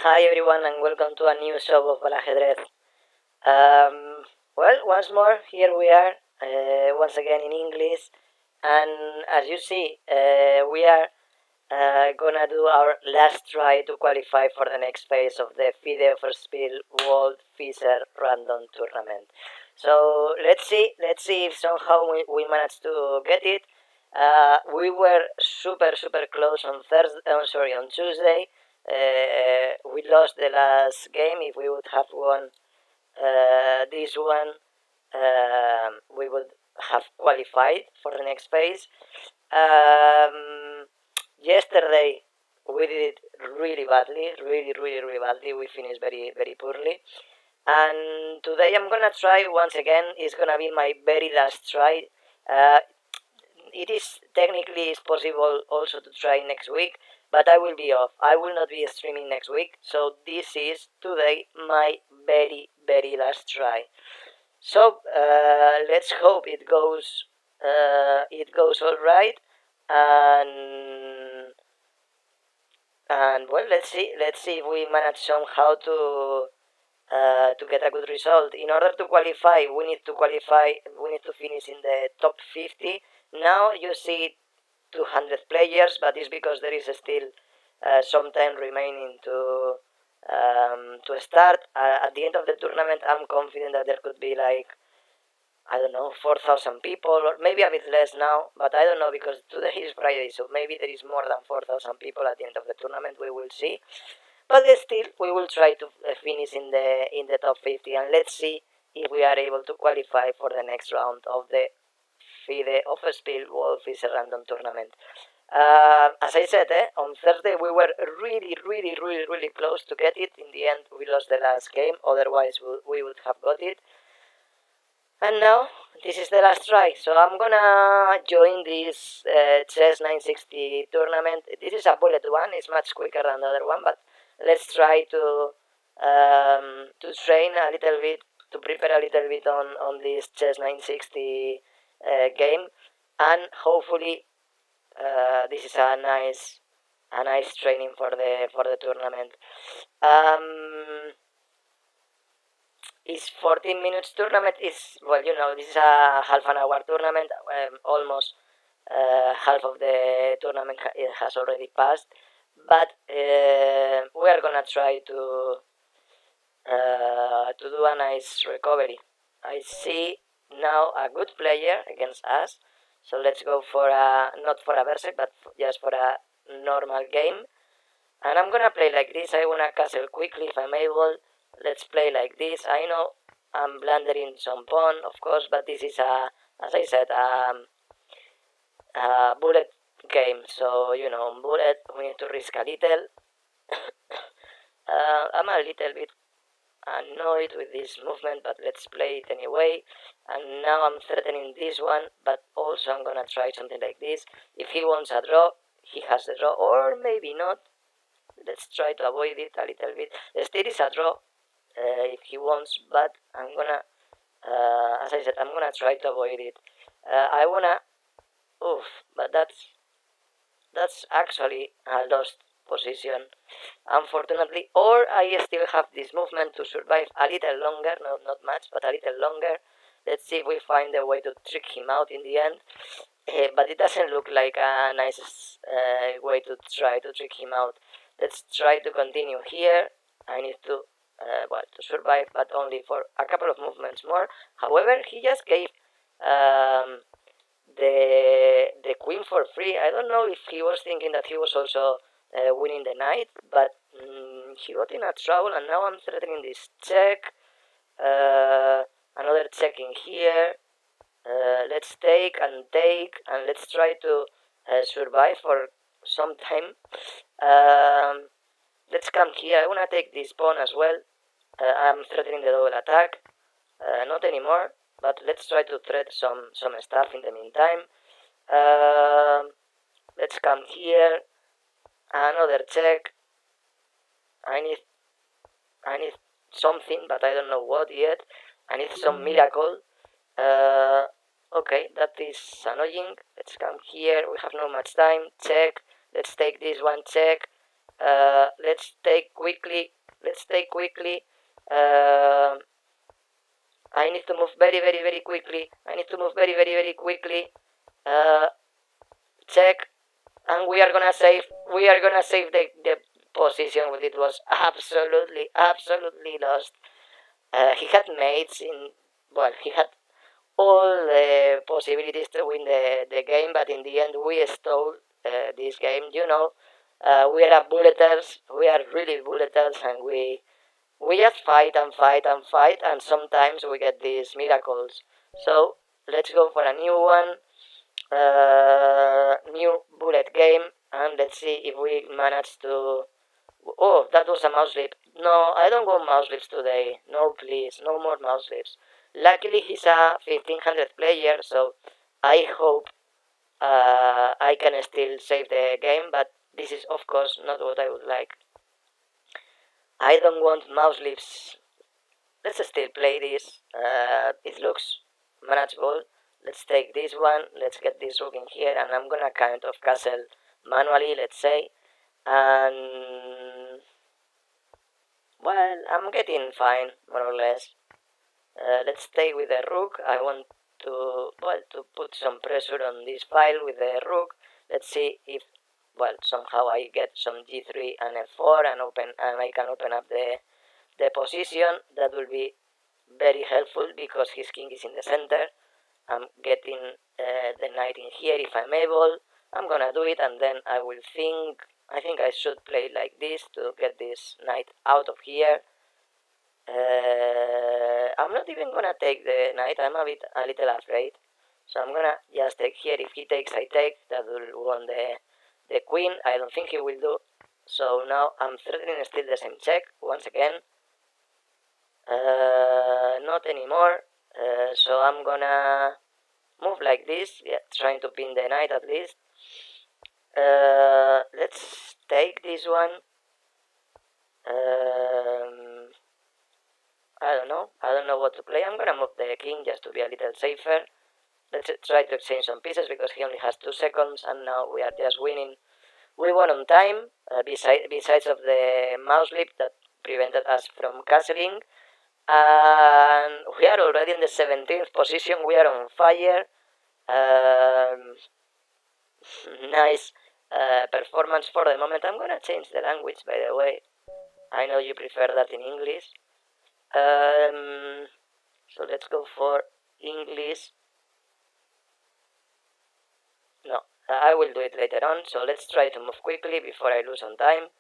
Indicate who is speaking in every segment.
Speaker 1: Hi everyone and welcome to a new show of Balajedrez. Well, once more, here we are, once again in English, and as you see, we are gonna do our last try to qualify for the next phase of the FIDE Offerspill World Fischer Random Tournament. So let's see if somehow we managed to get it. We were super close on on Tuesday. We lost the last game. If we would have won this one, we would have qualified for the next phase. Yesterday we did it really badly, really badly. We finished very poorly. And today I'm gonna try once again. It's gonna be my very last try. It is technically possible also to try next week, but I will be off. I will not be streaming next week, so this is today my very last try. So let's hope it goes all right, and well, let's see if we manage somehow to get a good result. In order to qualify, we need to finish in the top 50. Now you see 200 players, but it's because there is still some time remaining to start. At the end of the tournament, I'm confident that there could be like, I don't know, 4,000 people, or maybe a bit less now, but I don't know because today is Friday, so maybe there is more than 4,000 people at the end of the tournament. We will see. But still, we will try to finish in the top 50, and let's see if we are able to qualify for the next round of the FIDE Offerspill World Fischer Random Tournament. As I said, on Thursday we were really close to get it. In the end, we lost the last game. Otherwise, we would have got it. And now this is the last try. So I'm gonna join this chess 960 tournament. This is a bullet one. It's much quicker than the other one, but let's try to train a little bit, to prepare a little bit on this chess 960 game, and hopefully this is a nice training for the tournament. It's 14 minutes tournament. Is, well, you know, this is a half an hour tournament. Almost half of the tournament has already passed, but we are gonna try to do a nice recovery. I see now a good player against us, so let's go for not for a berserk, but just for a normal game. And I'm gonna play like this. I wanna castle quickly if I'm able. Let's play like this. I know I'm blundering some pawn, of course, but this is as I said, a bullet game. So, you know, bullet, we need to risk a little. I'm a little bit annoyed with this movement, but let's play it anyway. And now I'm threatening this one, but also I'm gonna try something like this. If he wants a draw, he has the draw, or maybe not. Let's try to avoid it a little bit. Still is a draw if he wants, but I'm gonna, as I said, I'm gonna try to avoid it. I wanna, but that's actually a lost position, unfortunately. Or I still have this movement to survive a little longer, not much, but a little longer. Let's see if we find a way to trick him out in the end. But it doesn't look like a nice way to try to trick him out. Let's try to continue here. I need to to survive, but only for a couple of movements more. However, he just gave the queen for free. I don't know if he was thinking that he was also winning the knight, but he got in a trouble, and now I'm threatening this check. Another check in here. Let's take, and let's try to survive for some time. Let's come here. I want to take this pawn as well. I'm threatening the double attack. Not anymore, but let's try to threat some stuff in the meantime. Let's come here. Another check. I need something, but I don't know what yet. I need some miracle. Okay, that is annoying. Let's come here. We have no much time. Check. Let's take this one. Check. Let's take quickly let's take quickly. I need to move very, very, very quickly. I need to move very, very, very quickly. Check, and we are gonna save. We are gonna save the position. It was absolutely, absolutely lost. He had mates in. Well, he had all the possibilities to win the game, but in the end we stole this game. We are bulleters. We are really bulleters, and we just fight and fight and fight, and sometimes we get these miracles. So let's go for a new one, new bullet game, and let's see if we manage to. Oh, that was a mouse slip. No, I don't want mouse slips today. No, please, no more mouse slips. Luckily, he's a 1500 player, so I hope I can still save the game, but this is, of course, not what I would like. I don't want mouse slips. Let's still play this. It looks manageable. Let's take this one. Let's get this rook in here, and I'm gonna kind of castle manually, let's say. And well, I'm getting fine, more or less. Let's stay with the rook. I want to put some pressure on this file with the rook. Let's see if somehow I get some g3 and f4 and I can open up the position. That will be very helpful because his king is in the center. I'm getting the knight in here if I'm able. I'm gonna do it, and then I think I should play like this to get this knight out of here. I'm not even gonna take the knight. I'm a little afraid. So I'm gonna just take here. If he takes, I take. That will win the queen. I don't think he will do. So now I'm threatening still the same check once again. Not anymore. So I'm gonna move like this. Yeah, trying to pin the knight at least. Let's take this one. I don't know what to play. I'm gonna move the king just to be a little safer. Let's try to exchange some pieces because he only has 2 seconds, and now we are just winning. We won on time, besides of the mouse slip that prevented us from castling. And we are already in the 17th position. We are on fire. Nice performance for the moment. I'm gonna change the language, by the way. I know you prefer that in English. So let's go for English. No, I will do it later on. So let's try to move quickly before I lose on time.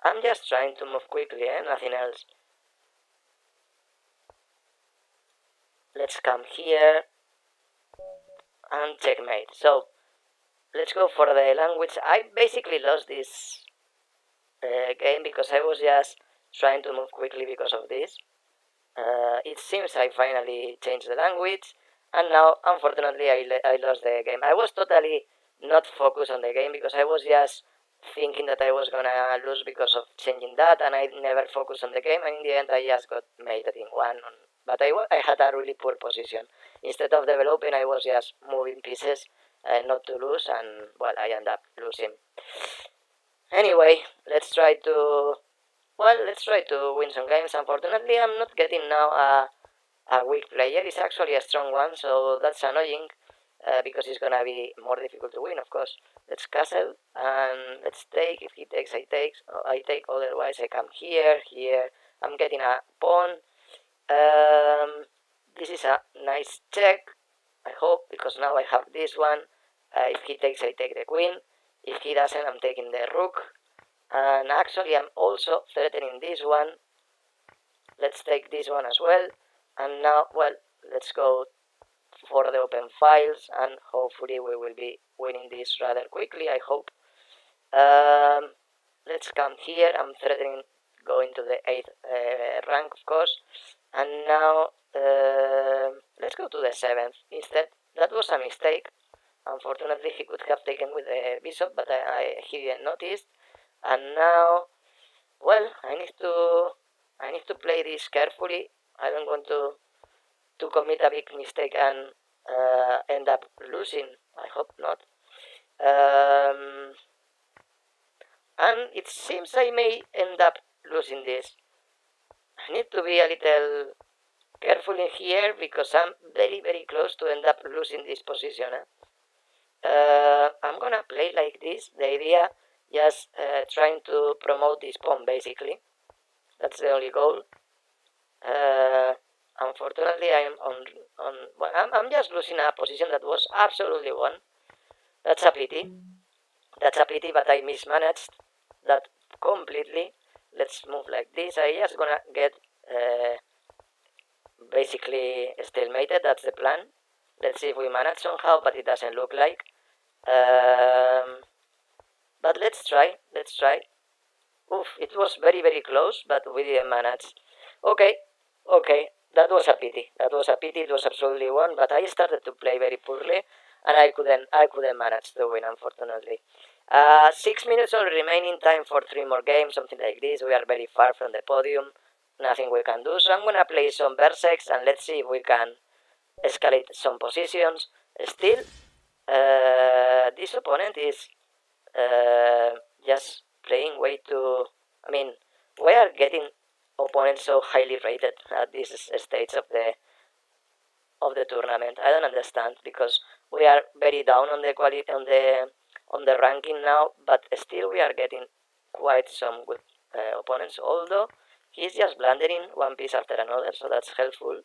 Speaker 1: I'm just trying to move quickly, nothing else. Let's come here and checkmate. So let's go for the language. I basically lost this game because I was just trying to move quickly because of this. It seems I finally changed the language, and now unfortunately I lost the game. I was totally not focused on the game because I was just thinking that I was gonna lose because of changing that, and I never focused on the game, and in the end I just got made, I think, one. But I had a really poor position. Instead of developing, I was just moving pieces not to lose, and well, I ended up losing. Anyway, let's try to win some games. Unfortunately, I'm not getting now a weak player. It's actually a strong one, so that's annoying because it's gonna be more difficult to win, of course. Let's castle and let's take. If he takes, I take. Otherwise, I come here. I'm getting a pawn. This is a nice check, I hope, because now I have this one. If he takes, I take the queen. If he doesn't, I'm taking the rook. And actually, I'm also threatening this one. Let's take this one as well. And now, let's go for the open files, and hopefully we will be winning this rather quickly, I hope. Let's come here. I'm threatening going to the 8th rank, of course. And now, let's go to the 7th instead. That was a mistake. Unfortunately, he could have taken with the bishop, but he didn't notice. And now, I need to play this carefully. I don't want to commit a big mistake and end up losing. I hope not. and it seems I may end up losing this. I need to be a little careful in here because I'm very close to end up losing this position. I'm gonna play like this. The idea just trying to promote this pawn basically. That's the only goal. Unfortunately, I'm on. Well, I'm just losing a position that was absolutely won. That's a pity. That's a pity, but I mismanaged that completely. Let's move like this. I just gonna get basically stalemated. That's the plan. Let's see if we manage somehow, but it doesn't look like. But let's try. Let's try. Oof, it was very close, but we didn't manage. Okay, okay, that was a pity. That was a pity. It was absolutely one, but I started to play very poorly, and I couldn't manage to win, unfortunately. 6 minutes only remaining, time for 3 more games, something like this. We are very far from the podium. Nothing we can do, so I'm gonna play some Berserks, and let's see if we can escalate some positions. Still, this opponent is just playing way too. I mean, we are getting opponents so highly rated at this stage of the tournament. I don't understand because we are very down on the quality on the ranking now, but still we are getting quite some good opponents. Although he's just blundering one piece after another, so that's helpful.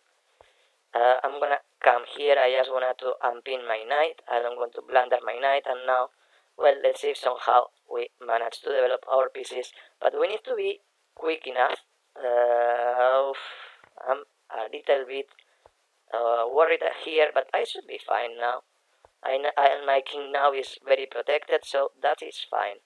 Speaker 1: I'm gonna come here. I just wanted to unpin my knight. I don't want to blunder my knight, and now, well, let's see if somehow we manage to develop our pieces. But we need to be quick enough. I'm a little bit worried here, but I should be fine now. My king now is very protected, so that is fine.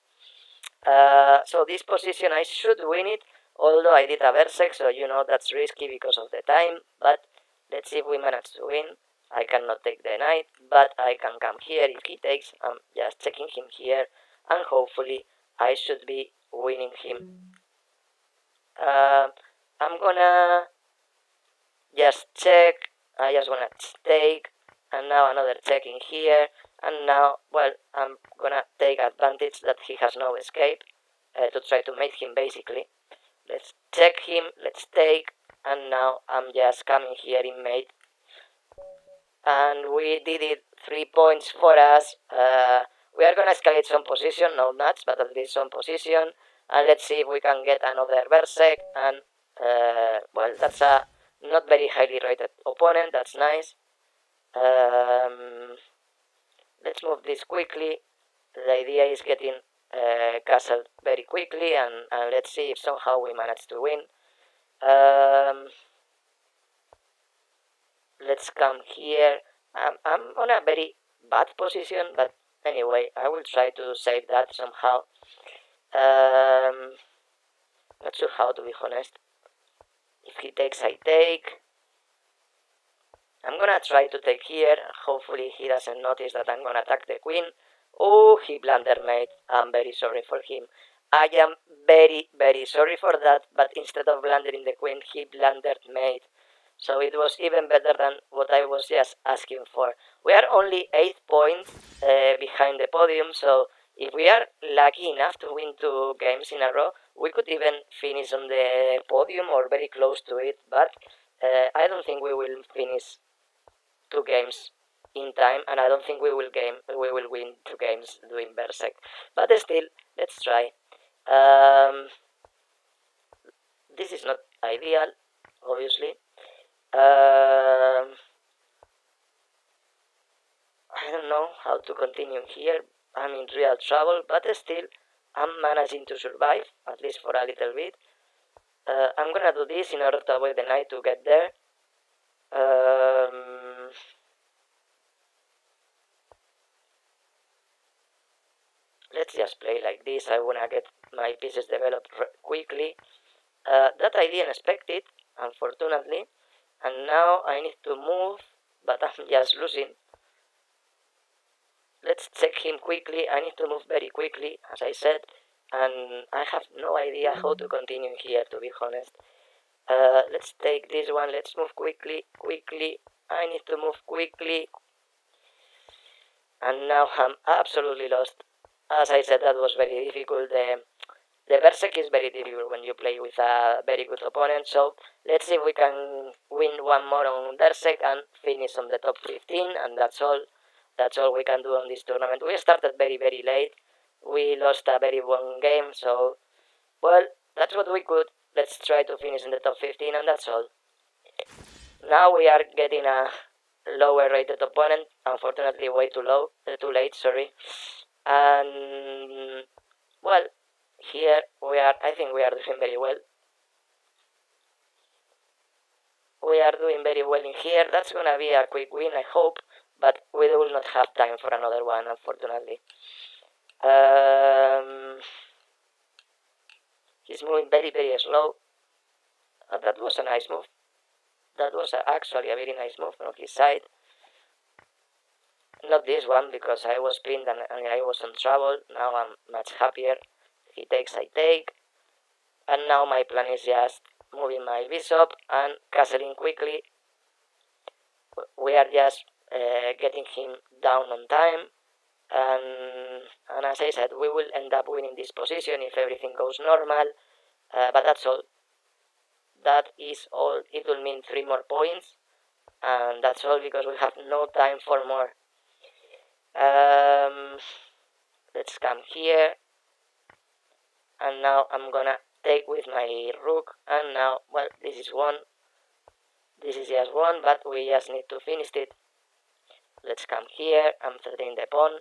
Speaker 1: So this position I should win it, although I did a Berserk, so you know that's risky because of the time, but let's see if we manage to win. I cannot take the knight, but I can come here if he takes. I'm just checking him here, and hopefully I should be winning him. I'm gonna just check. I just wanna take, and now another check in here, and now, well, I'm gonna take advantage that he has no escape to try to mate him basically. Let's check him, let's take, and now I'm just coming here in mate. And we did it, 3 points for us. We are gonna escalate some position, no nuts, but at least some position. And let's see if we can get another Berserk. And, well, that's a not very highly rated opponent, that's nice. Let's move this quickly. The idea is getting castled very quickly, and let's see if somehow we manage to win. Let's come here. I'm on a very bad position, but anyway, I will try to save that somehow. Not sure how, to be honest. If he takes, I take. I'm gonna try to take here. Hopefully he doesn't notice that I'm gonna attack the queen. Oh, he blundered mate. I'm very sorry for him. I am very sorry for that, but instead of blundering the queen, he blundered mate. So it was even better than what I was just asking for. We are only 8 points behind the podium, so if we are lucky enough to win 2 games in a row, we could even finish on the podium or very close to it, but I don't think we will finish 2 games in time, and I don't think we will win 2 games doing Berserk. But still, let's try. This is not ideal, obviously. I don't know how to continue here. I'm in real trouble, but still, I'm managing to survive, at least for a little bit. I'm gonna do this in order to avoid the knight to get there. Let's just play like this. I wanna get my pieces developed quickly. That I didn't expect it, unfortunately. And now I need to move, but I'm just losing. Let's check him quickly. I need to move very quickly, as I said, and I have no idea how to continue here, to be honest. Let's take this one. Let's move quickly. I need to move quickly. And now I'm absolutely lost. as I said, that was very difficult. The Berserk is very difficult when you play with a very good opponent, so let's see if we can win one more on Berserk and finish on the top 15, and that's all. That's all we can do on this tournament. We started very, very late. We lost a very one game, so, well, that's what we could. Let's try to finish in the top 15, and that's all. Now we are getting a lower rated opponent, unfortunately way too late, sorry. And, well, here I think we are doing very well. We are doing very well in here. That's gonna be a quick win, I hope, but we will not have time for another one, unfortunately. He's moving very, very slow. That was a nice move. That was actually a very nice move from his side. Not this one, because I was pinned and I was in trouble. Now I'm much happier. He takes, I take. And now my plan is just moving my bishop and castling quickly. We are just getting him down on time. And as I said, we will end up winning this position if everything goes normal. But that's all. That is all. It will mean 3 more points. And that's all, because we have no time for more. Let's come here. And now I'm gonna take with my rook. And now, well, this is one. This is just one, but we just need to finish it. Let's come here. I'm threatening the pawn.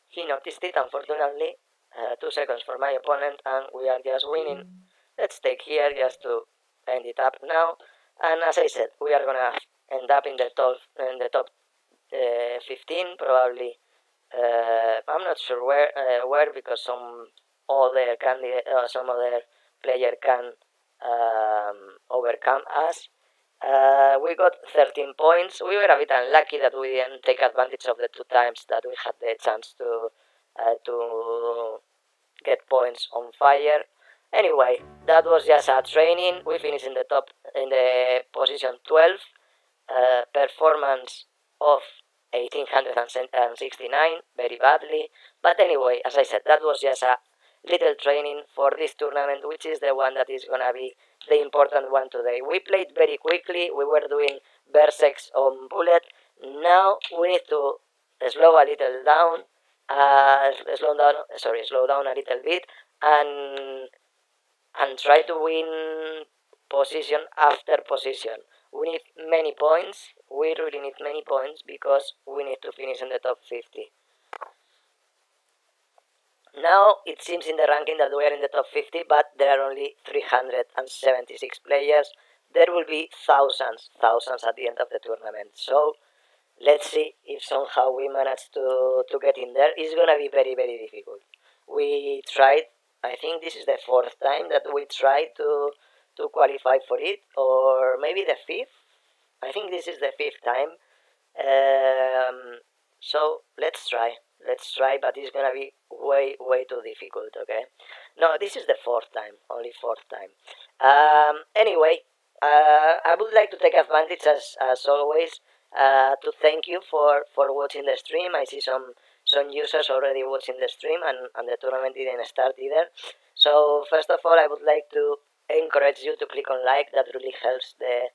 Speaker 1: He noticed it, unfortunately. 2 seconds for my opponent, and we are just winning. Let's take here just to end it up now. And as I said, we are gonna end up in the top 15, probably. I'm not sure where, because some other player can overcome us. We got 13 points. We were a bit unlucky that we didn't take advantage of the 2 times that we had the chance to get points on fire. Anyway, that was just a training. We finished in the position 12. Performance of 1869, very badly. But anyway, as I said, that was just a little training for this tournament, which is the one that is gonna be the important one today. We played very quickly. We were doing Berserks on bullet. Now we need to slow a little down, slow down a little bit, and try to win position after position. We need many points. We really need many points, because we need to finish in the top 50. Now it seems in the ranking that we are in the top 50, but there are only 376 players. There will be thousands at the end of the tournament. So let's see if somehow we manage to get in there. It's gonna be very, very difficult. We tried, I think this is the 4th time that we tried to qualify for it, or maybe the 5th. I think this is the 5th time. So let's try, but it's gonna be way, way too difficult, okay? No, this is the 4th time, only 4th time. Anyway, I would like to take advantage, as always, to thank you for watching the stream. I see some users already watching the stream, and the tournament didn't start either. So first of all, I would like to encourage you to click on like. That really helps the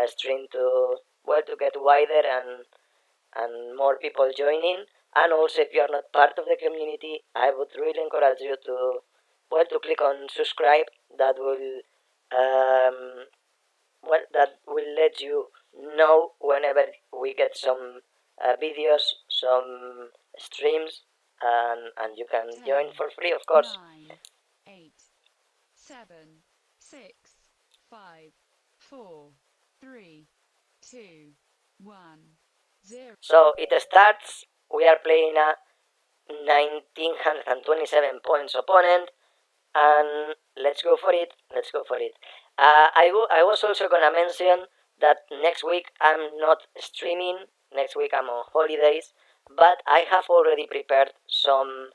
Speaker 1: stream to get wider and more people joining. And also, if you are not part of the community, I would really encourage you to click on subscribe. That will let you know whenever we get some videos, some streams, and you can
Speaker 2: 10,
Speaker 1: join for free, of course.
Speaker 2: 9, 8, 7, 6, 5, 4, 3, 2, 1, 0.
Speaker 1: So it starts. We are playing a 1927 points opponent, and let's go for it. I was also gonna mention that next week I'm not streaming. Next week I'm on holidays, but I have already prepared some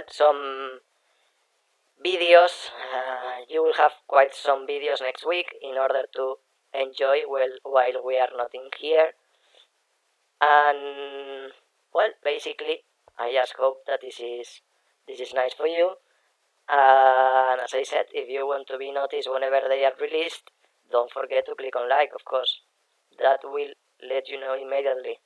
Speaker 1: some videos. You will have quite some videos next week in order to enjoy while we are not in here. And well, basically, I just hope that this is nice for you. And as I said, if you want to be noticed whenever they are released, don't forget to click on like, of course. That will let you know immediately.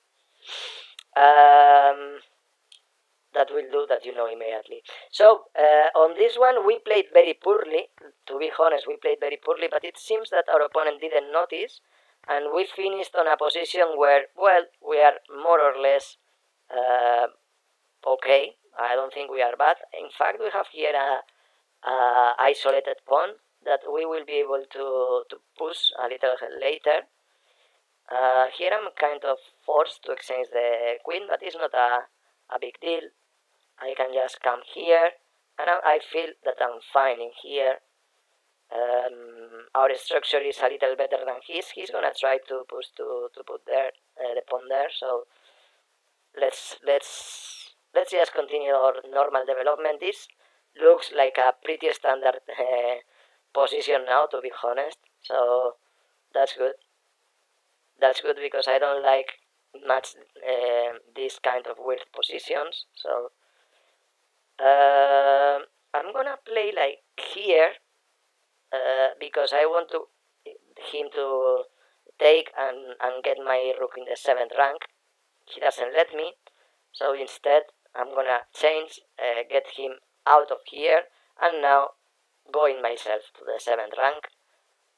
Speaker 1: That will do that you know immediately. So, on this one, we played very poorly. To be honest, we played very poorly, but it seems that our opponent didn't notice, and we finished on a position where, well, we are more or less okay. I don't think we are bad. In fact, we have here a isolated pawn that we will be able to push a little later. Here I'm kind of forced to exchange the queen, but it's not a big deal. I can just come here, and I feel that I'm fine in here. Our structure is a little better than his. He's gonna try to push to put there the pawn there. So let's just continue our normal development. This looks like a pretty standard position now, to be honest. So that's good. That's good because I don't like much these kind of weird positions. So I'm gonna play like here because I want him to take and get my rook in the 7th rank. He doesn't let me, so instead I'm gonna change, get him out of here, and now going myself to the 7th rank.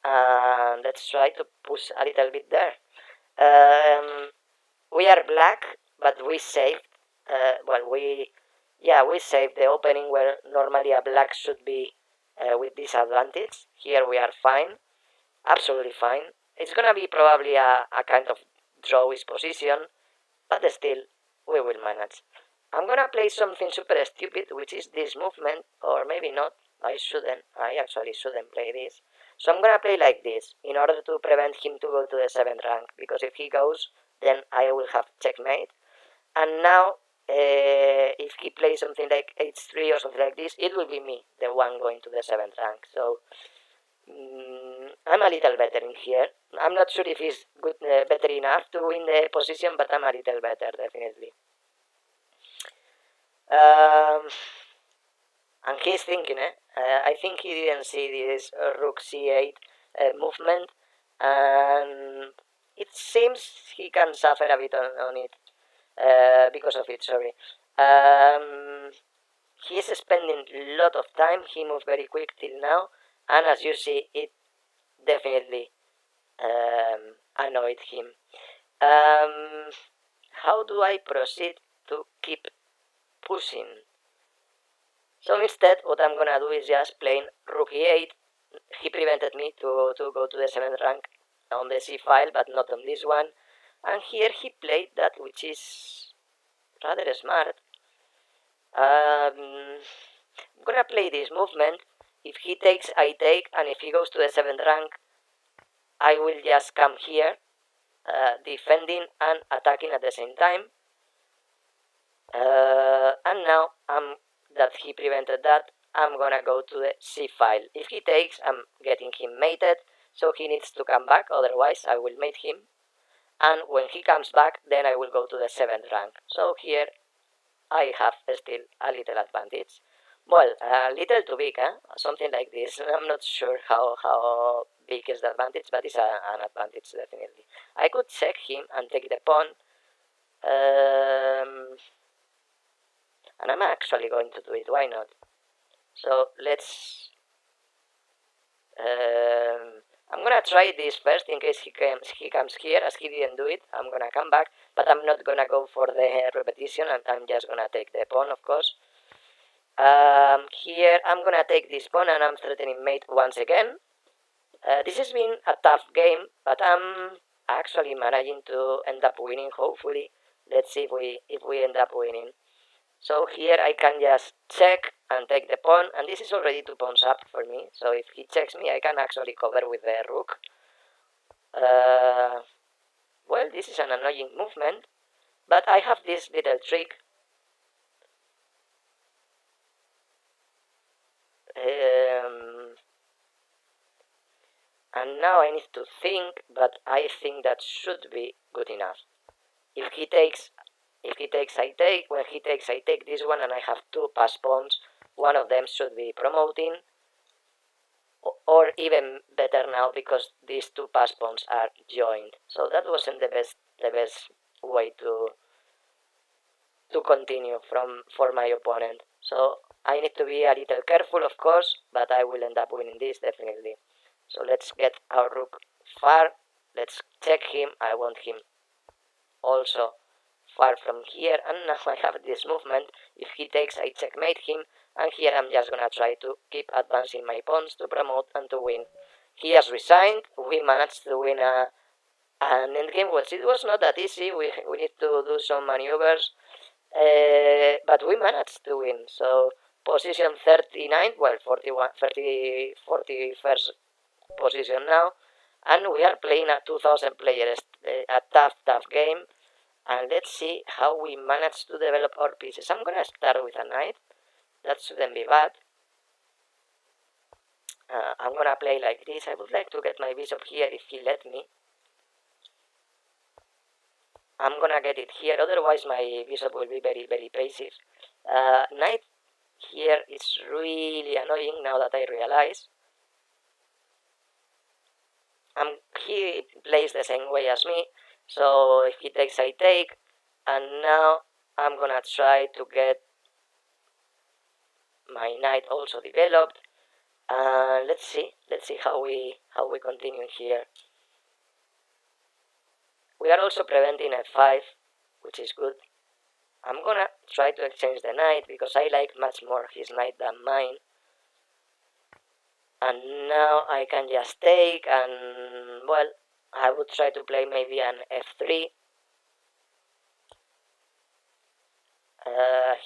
Speaker 1: And let's try to push a little bit there. We are black, but we saved. We saved the opening where normally a black should be with disadvantage. Here we are fine, absolutely fine. It's gonna be probably a kind of drawish position, but still we will manage. I'm gonna play something super stupid, which is this movement, or maybe not. I actually shouldn't play this. So I'm gonna play like this, in order to prevent him to go to the 7th rank, because if he goes, then I will have checkmate. And now, if he plays something like h3 or something like this, it will be me, the one going to the 7th rank. So I'm a little better in here. I'm not sure if he's good, better enough to win the position, but I'm a little better, definitely. And he's thinking, I think he didn't see this rook c8 movement, and it seems he can suffer a bit on it because of it, sorry. He's spending a lot of time. He moved very quick till now, and as you see, it definitely annoyed him. How do I proceed to keep pushing? So instead, what I'm gonna do is just playing rook e8. He prevented me to go to the 7th rank on the c file, but not on this one. And here he played that, which is rather smart. I'm gonna play this movement. If he takes, I take, and if he goes to the 7th rank, I will just come here, defending and attacking at the same time. And now that he prevented that, I'm gonna go to the c file. If he takes, I'm getting him mated, so he needs to come back, otherwise I will mate him. And when he comes back, then I will go to the 7th rank. So here I have still a little advantage. Well, a little too big, something like this. I'm not sure how big is the advantage, but it's an advantage, definitely. I could check him and take the pawn. And I'm actually going to do it, why not? So let's... I'm gonna try this first in case he comes here, as he didn't do it. I'm gonna come back, but I'm not gonna go for the repetition, and I'm just gonna take the pawn, of course. Here I'm gonna take this pawn, and I'm threatening mate once again. This has been a tough game, but I'm actually managing to end up winning, hopefully. Let's see if we end up winning. So here I can just check and take the pawn, and this is already 2 pawns up for me. So if he checks me, I can actually cover with the rook. Well, this is an annoying movement, but I have this little trick. And now I need to think, but I think that should be good enough. If he takes, I take. When he takes, I take this one, and I have two pass pawns. One of them should be promoting, or even better now because these two pass pawns are joined. So that wasn't the best way to continue for my opponent. So I need to be a little careful, of course, but I will end up winning this definitely. So let's get our rook far. Let's check him. I want him also far from here, and now I have this movement. If he takes, I checkmate him, and here I'm just gonna try to keep advancing my pawns to promote and to win. He has resigned. We managed to win an endgame, which it was not that easy. We need to do some maneuvers, but we managed to win. So position 39, well, 41, 30, 41st position now, and we are playing a 2000 players, a tough game. And let's see how we manage to develop our pieces. I'm gonna start with a knight. That shouldn't be bad. I'm gonna play like this. I would like to get my bishop here if he let me. I'm gonna get it here, otherwise my bishop will be very passive. Knight here is really annoying now that I realize. He plays the same way as me, so if he takes, I take. And now I'm gonna try to get my knight also developed. Let's see how we continue here. We are also preventing f5, which is good. I'm gonna try to exchange the knight because I like much more his knight than mine. And now I can just take, and well, I would try to play maybe an f3.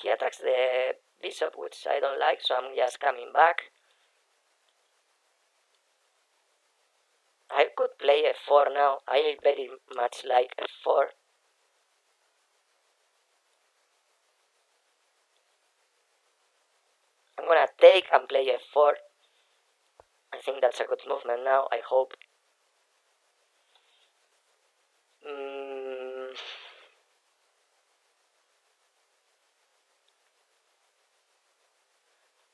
Speaker 1: He attacks the bishop, which I don't like, so I'm just coming back. I could play f4 now. I very much like f4. I'm gonna take and play f4. I think that's a good movement now, I hope.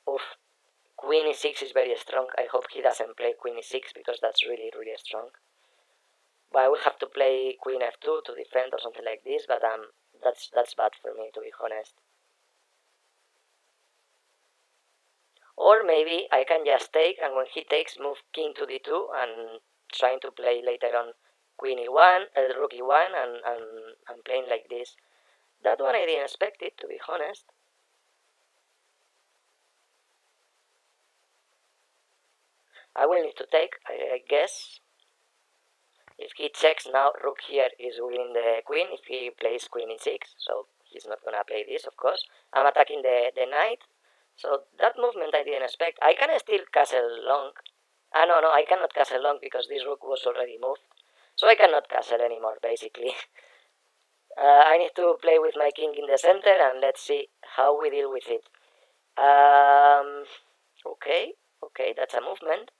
Speaker 1: Oof. Queen e6 is very strong. I hope he doesn't play queen e6 because that's really strong. But I will have to play queen f2 to defend or something like this, but that's bad for me, to be honest. Or maybe I can just take, and when he takes, move king to d2 and trying to play later on queen e1, rook e1, and playing like this. That one I didn't expect it, to be honest. I will need to take, I guess. If he checks now, rook here is winning the queen if he plays queen e6, so he's not gonna play this, of course. I'm attacking the knight, so that movement I didn't expect. I can still castle long. No, I cannot castle long because this rook was already moved. So I cannot castle anymore, basically. I need to play with my king in the center, and let's see how we deal with it. Okay, that's a movement.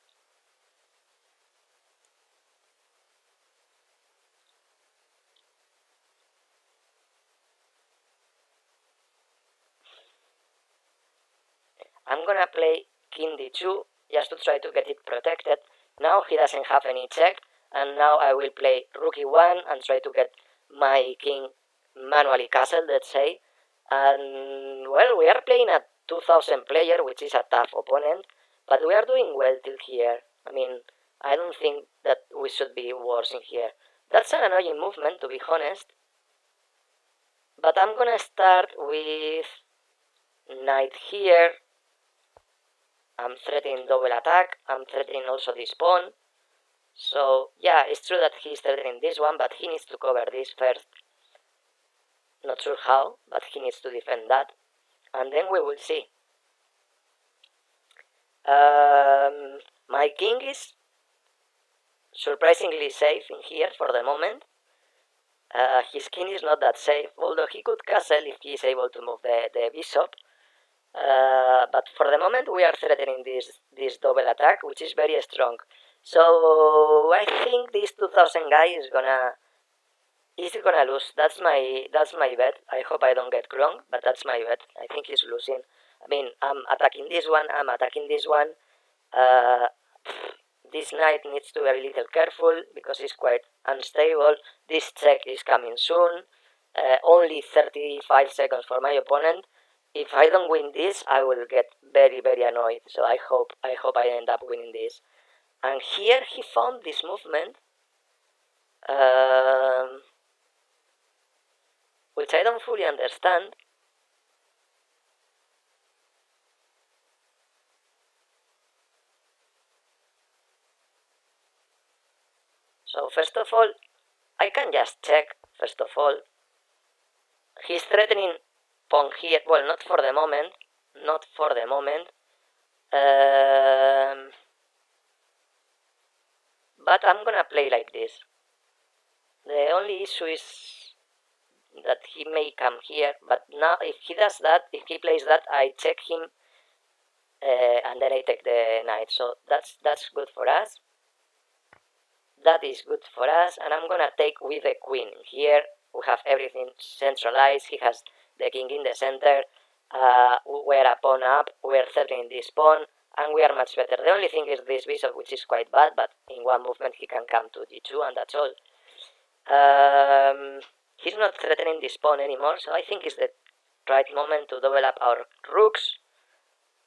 Speaker 1: I'm gonna play king d2 just to try to get it protected. Now he doesn't have any check, and now I will play rook e1 and try to get my king manually castled, let's say. And well, we are playing a 2000 player, which is a tough opponent, but we are doing well till here. I mean, I don't think that we should be worse in here. That's an annoying movement, to be honest. But I'm gonna start with knight here. I'm threatening double attack. I'm threatening also this pawn. So yeah, it's true that he's threatening this one, but he needs to cover this first. Not sure how, but he needs to defend that. And then we will see. My king is surprisingly safe in here for the moment. His king is not that safe, although he could castle if he is able to move the bishop. But for the moment we are threatening this double attack, which is very strong. So I think this 2000 guy is gonna lose. That's my bet. I hope I don't get wrong, but that's my bet. I think he's losing. I mean, I'm attacking this one. I'm attacking this one. Uh, this knight needs to be a little careful because he's quite unstable. This check is coming soon. Only 35 seconds for my opponent. If I don't win this, I will get very, very annoyed. So I hope I end up winning this. And here he found this movement, which I don't fully understand. So first of all, I can just check. First of all, he's threatening pawn here. Well, not for the moment. Not for the moment. But I'm gonna play like this. The only issue is that he may come here, but now if he does that, if he plays that, I check him, and then I take the knight. So that's good for us. That is good for us, and I'm gonna take with the queen. Here we have everything centralized. He has the king in the center. We're a pawn up. We're threatening this pawn, and we are much better. The only thing is this bishop, which is quite bad, but in one movement he can come to d2, and that's all. He's not threatening this pawn anymore, so I think it's the right moment to double up our rooks,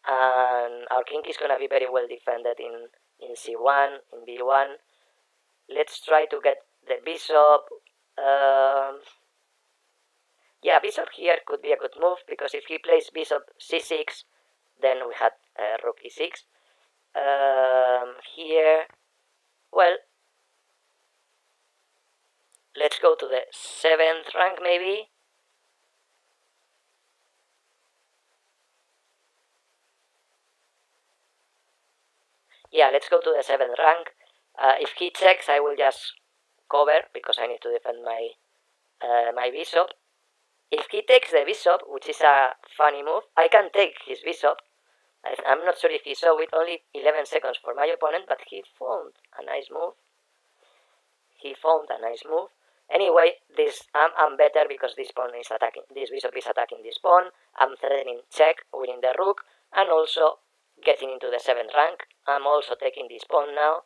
Speaker 1: and our king is gonna be very well defended in c1, in b1. Let's try to get the bishop. Yeah, bishop here could be a good move, because if he plays bishop c6, then we had rook e6. Here, well, let's go to the 7th rank maybe. Yeah, let's go to the 7th rank. If he checks, I will just cover, because I need to defend my my bishop. If he takes the bishop, which is a funny move, I can take his bishop. I'm not sure if he saw it, only 11 seconds for my opponent, but he found a nice move. Anyway, I'm better because this pawn is attacking, this bishop is attacking this pawn. I'm threatening check, winning the rook, and also getting into the 7th rank. I'm also taking this pawn now.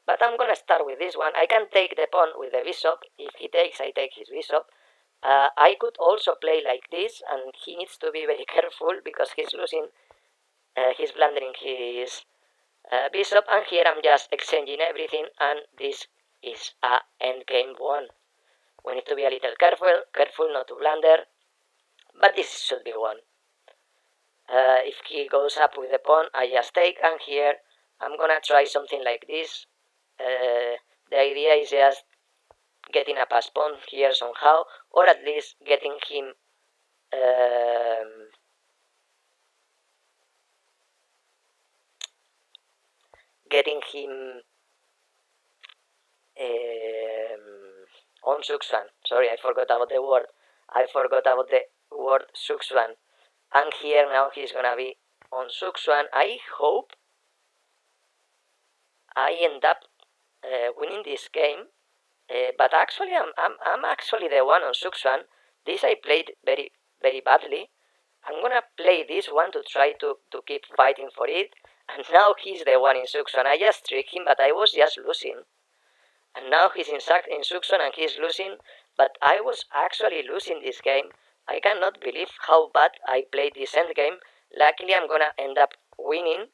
Speaker 1: But I'm gonna start with this one. I can take the pawn with the bishop. If he takes, I take his bishop. I could also play like this, and he needs to be very careful because he's losing, he's blundering his bishop, and here I'm just exchanging everything, and this is a endgame one. We need to be a little careful not to blunder, but this should be one. If he goes up with the pawn, I just take, and here I'm gonna try something like this. The idea is just getting a pass pawn here somehow, or at least getting him on Suxuan. Sorry, I forgot about the word. Suxuan. And here now he's gonna be on Suxuan. I hope I end up winning this game. But actually, I'm actually the one on Suxuan. This I played very, very badly. I'm gonna play this one to try to keep fighting for it. And now he's the one in Suxuan. I just tricked him, but I was just losing. And now he's in Suxuan and he's losing. But I was actually losing this game. I cannot believe how bad I played this endgame. Luckily, I'm gonna end up winning.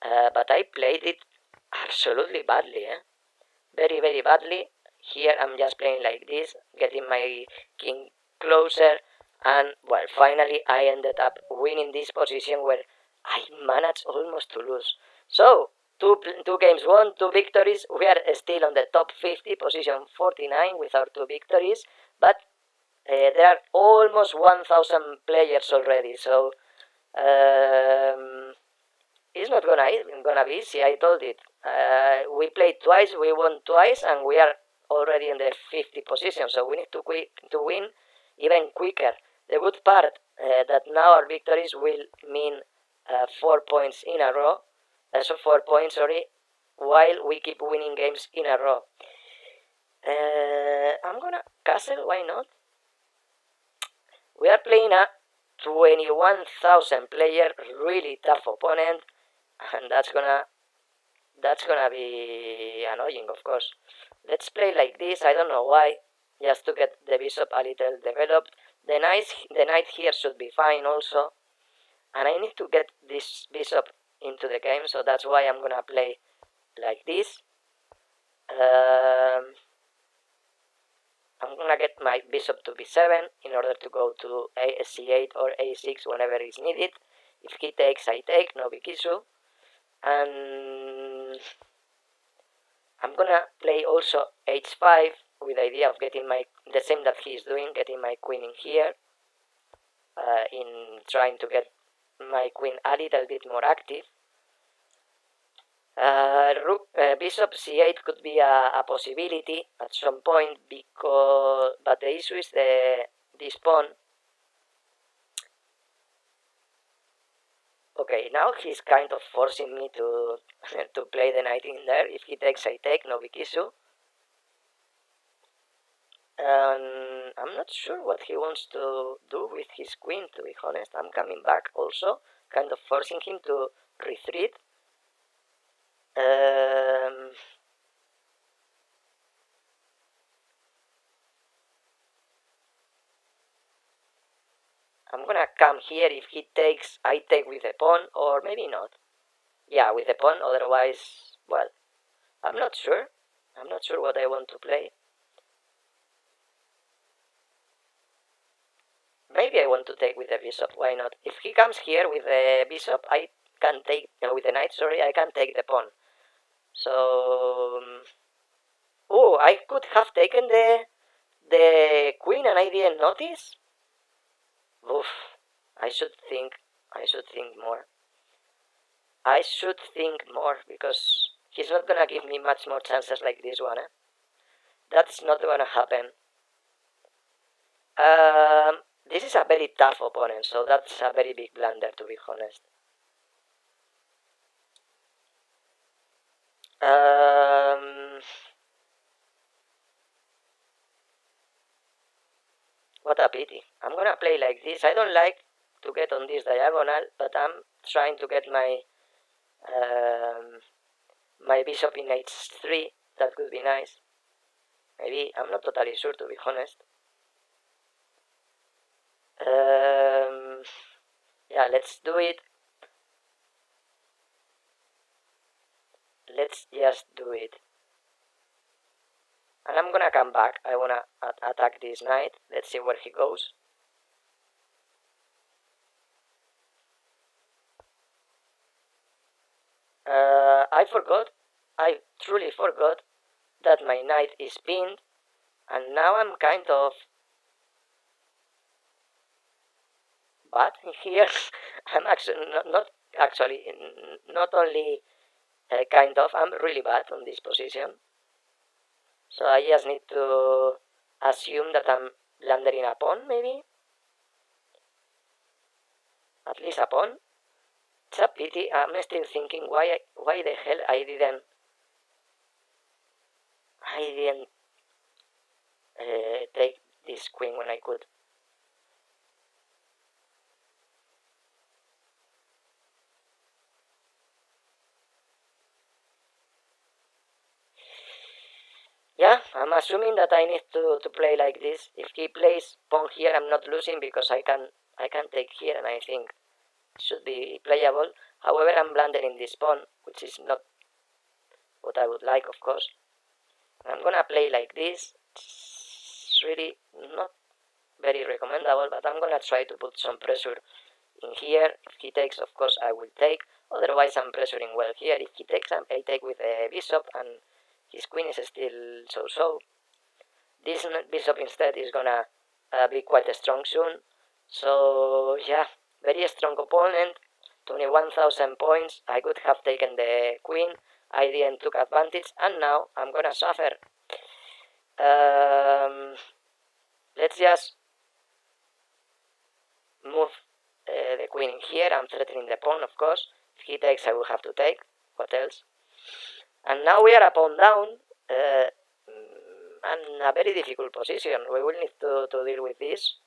Speaker 1: But I played it absolutely badly. Very, very badly. Here I'm just playing like this, getting my king closer, and well, finally I ended up winning this position where I managed almost to lose. So, two games won, 2 victories. We are still on the top 50, position 49 with our 2 victories, but there are almost 1,000 players already, so it's not gonna be easy. I told it. We played twice, we won twice, and we are already in the 50 position, so we need to win even quicker. The good part that now our victories will mean 4 points in a row, So 4 points, sorry, while we keep winning games in a row. I'm gonna castle, why not? We are playing a 21,000 player, really tough opponent, and that's gonna be annoying, of course. Let's play like this, I don't know why, just to get the bishop a little developed. The knight here should be fine also, and I need to get this bishop into the game, so that's why I'm gonna play like this. I'm gonna get my bishop to b7 in order to go to c8 or a6 whenever is needed. If he takes, I take, no big issue. And I'm gonna play also h5 with the idea of getting the same that he is doing, getting my queen in here, in trying to get my queen a little bit more active. Bishop c8 could be a possibility at some point, but the issue is this pawn. Okay, now he's kind of forcing me to to play the knight in there. If he takes, I take, no big issue. I'm not sure what he wants to do with his queen, to be honest. I'm coming back also, kind of forcing him to retreat. I'm gonna come here. If he takes, I take with the pawn, or maybe not. Yeah, with the pawn, otherwise, well, I'm not sure. I'm not sure what I want to play. Maybe I want to take with the bishop, why not? If he comes here with the bishop, I can take, with the knight, sorry, I can take the pawn. So, oh, I could have taken the queen and I didn't notice? Oof, I should think more. I should think more, because he's not gonna give me much more chances like this one, eh? That's not gonna happen. This is a very tough opponent, so that's a very big blunder, to be honest. What a pity. I'm gonna play like this. I don't like to get on this diagonal, but I'm trying to get my my bishop in h3. That could be nice. Maybe, I'm not totally sure, to be honest. Yeah, let's do it. Let's just do it. And I'm gonna come back. I wanna attack this knight. Let's see where he goes. I forgot. I truly forgot that my knight is pinned, and now I'm kind of bad here. I'm actually not only kind of, I'm really bad on this position. So I just need to assume that I'm blundering a pawn, maybe? At least a pawn? It's a pity. I'm still thinking why the hell I didn't take this queen when I could. Yeah, I'm assuming that I need to play like this. If he plays pawn here, I'm not losing because I can take here, and I think it should be playable. However, I'm blundering this pawn, which is not what I would like, of course. I'm gonna play like this. It's really not very recommendable, but I'm gonna try to put some pressure in here. If he takes, of course, I will take. Otherwise, I'm pressuring well here. If he takes, I take with the bishop, and his queen is still so-so. This bishop instead is gonna be quite strong soon. So yeah, very strong opponent. 21,000 points. I could have taken the queen. I didn't took advantage, and now I'm gonna suffer. Let's just move the queen in here. I'm threatening the pawn, of course. If he takes, I will have to take. What else? And now we are a pawn down, and a very difficult position. We will need to deal with this,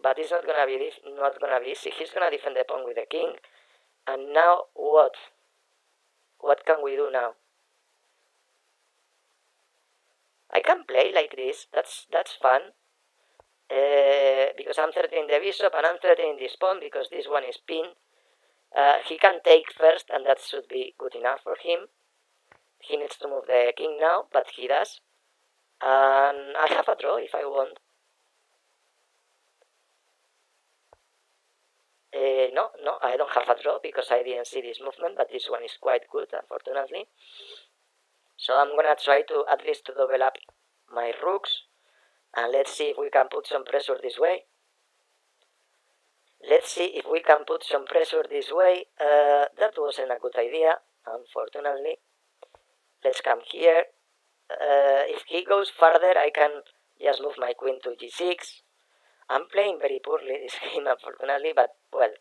Speaker 1: but it's not gonna be easy. He's gonna defend the pawn with the king, and now what? What can we do now? I can play like this. That's fun. Because I'm threatening the bishop and I'm threatening this pawn because this one is pinned. He can take first, and that should be good enough for him. He needs to move the king now, but he does. And I have a draw if I want. No, I don't have a draw because I didn't see this movement, but this one is quite good, unfortunately. So I'm gonna try to at least to double up my rooks, and let's see if we can put some pressure this way. Let's see if we can put some pressure this way. That wasn't a good idea, unfortunately. Let's come here. If he goes further, I can just move my queen to g6. I'm playing very poorly this game, unfortunately, but, well,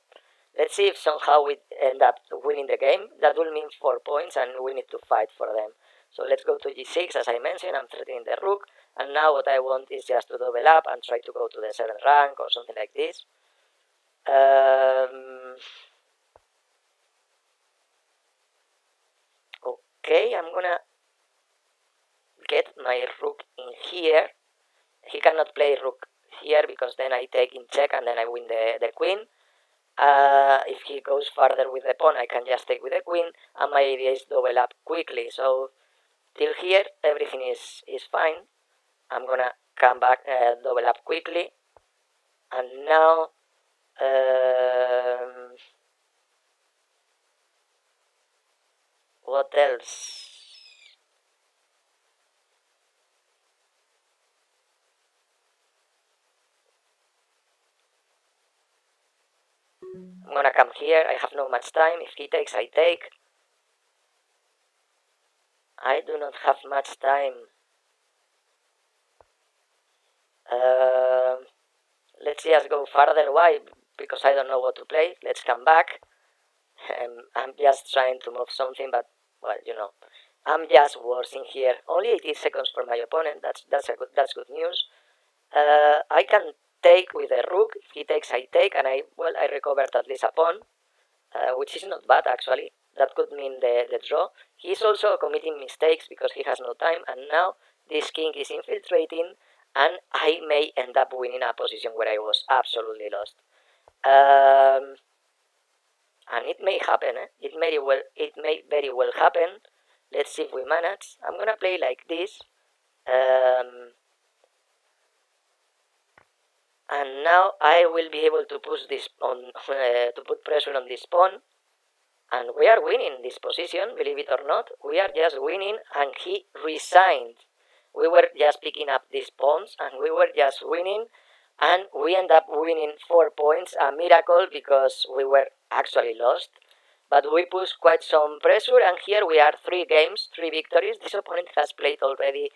Speaker 1: let's see if somehow we end up winning the game. That will mean 4 points, and we need to fight for them. So let's go to g6, as I mentioned. I'm threatening the rook, and now what I want is just to double up and try to go to the 7th rank or something like this. Okay, I'm gonna get my rook in here. He cannot play rook here because then I take in check and then I win the queen. If he goes further with the pawn, I can just take with the queen, and my idea is double up quickly. So till here everything is fine. I'm gonna come back, double up quickly, and now what else? I'm gonna come here. I have no much time. If he takes, I take. I do not have much time. Let's just go further. Why? Because I don't know what to play. Let's come back. I'm just trying to move something, but, well, you know, I'm just worse in here. Only 18 seconds for my opponent. That's good news. I can take with the rook. If he takes, I take, and I recovered at least a pawn, which is not bad actually. That could mean the draw. He's also committing mistakes because he has no time, and now this king is infiltrating, and I may end up winning a position where I was absolutely lost. And it may happen. It may very well happen. Let's see if we manage. I'm gonna play like this. And now I will be able to push this on, to put pressure on this pawn, and we are winning this position, believe it or not. We are just winning, and he resigned. We were just picking up these pawns, and we were just winning, and we end up winning 4 points, a miracle because we were actually lost. But we pushed quite some pressure, and here we are 3 games, 3 victories. This opponent has played already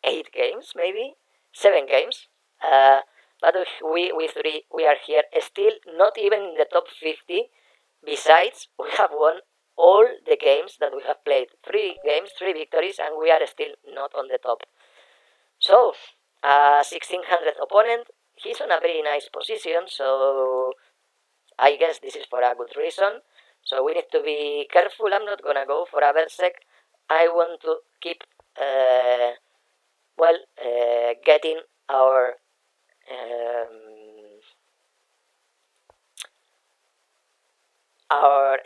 Speaker 1: 8 games, maybe 7 games. But we are here still not even in the top 50. Besides, we have won all the games that we have played. 3 games, 3 victories, and we are still not on the top. So, 1600 opponent. He's on a very nice position, so I guess this is for a good reason. So we need to be careful. I'm not gonna go for a Berserk. I want to keep, getting our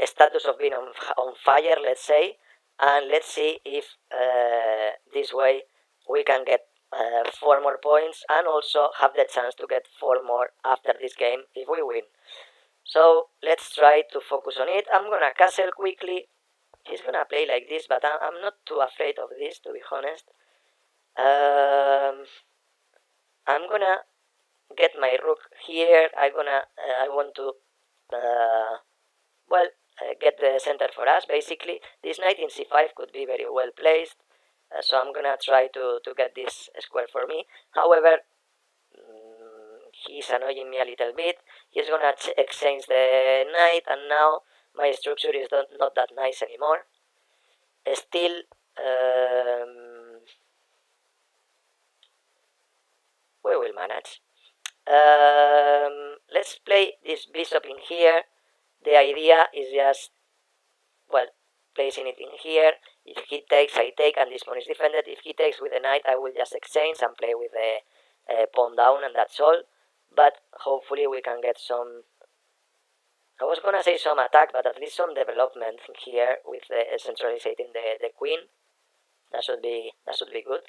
Speaker 1: status of being on fire, let's say, and let's see if this way we can get 4 more points and also have the chance to get 4 more after this game if we win. So let's try to focus on it. I'm gonna castle quickly. He's gonna play like this, but I'm not too afraid of this, to be honest. I'm gonna get my rook here. I want to get the center for us, basically. This knight in c5 could be very well placed, so I'm gonna try to get this square for me. However, he's annoying me a little bit. He's gonna exchange the knight, and now my structure is not that nice anymore. still we will manage. Let's play this bishop in here. The idea is just, well, placing it in here. If he takes, I take, and this pawn is defended. If he takes with the knight, I will just exchange and play with the pawn down, and that's all. But hopefully we can get some, I was gonna say some attack, but at least some development here with centralizing the queen. That should be good.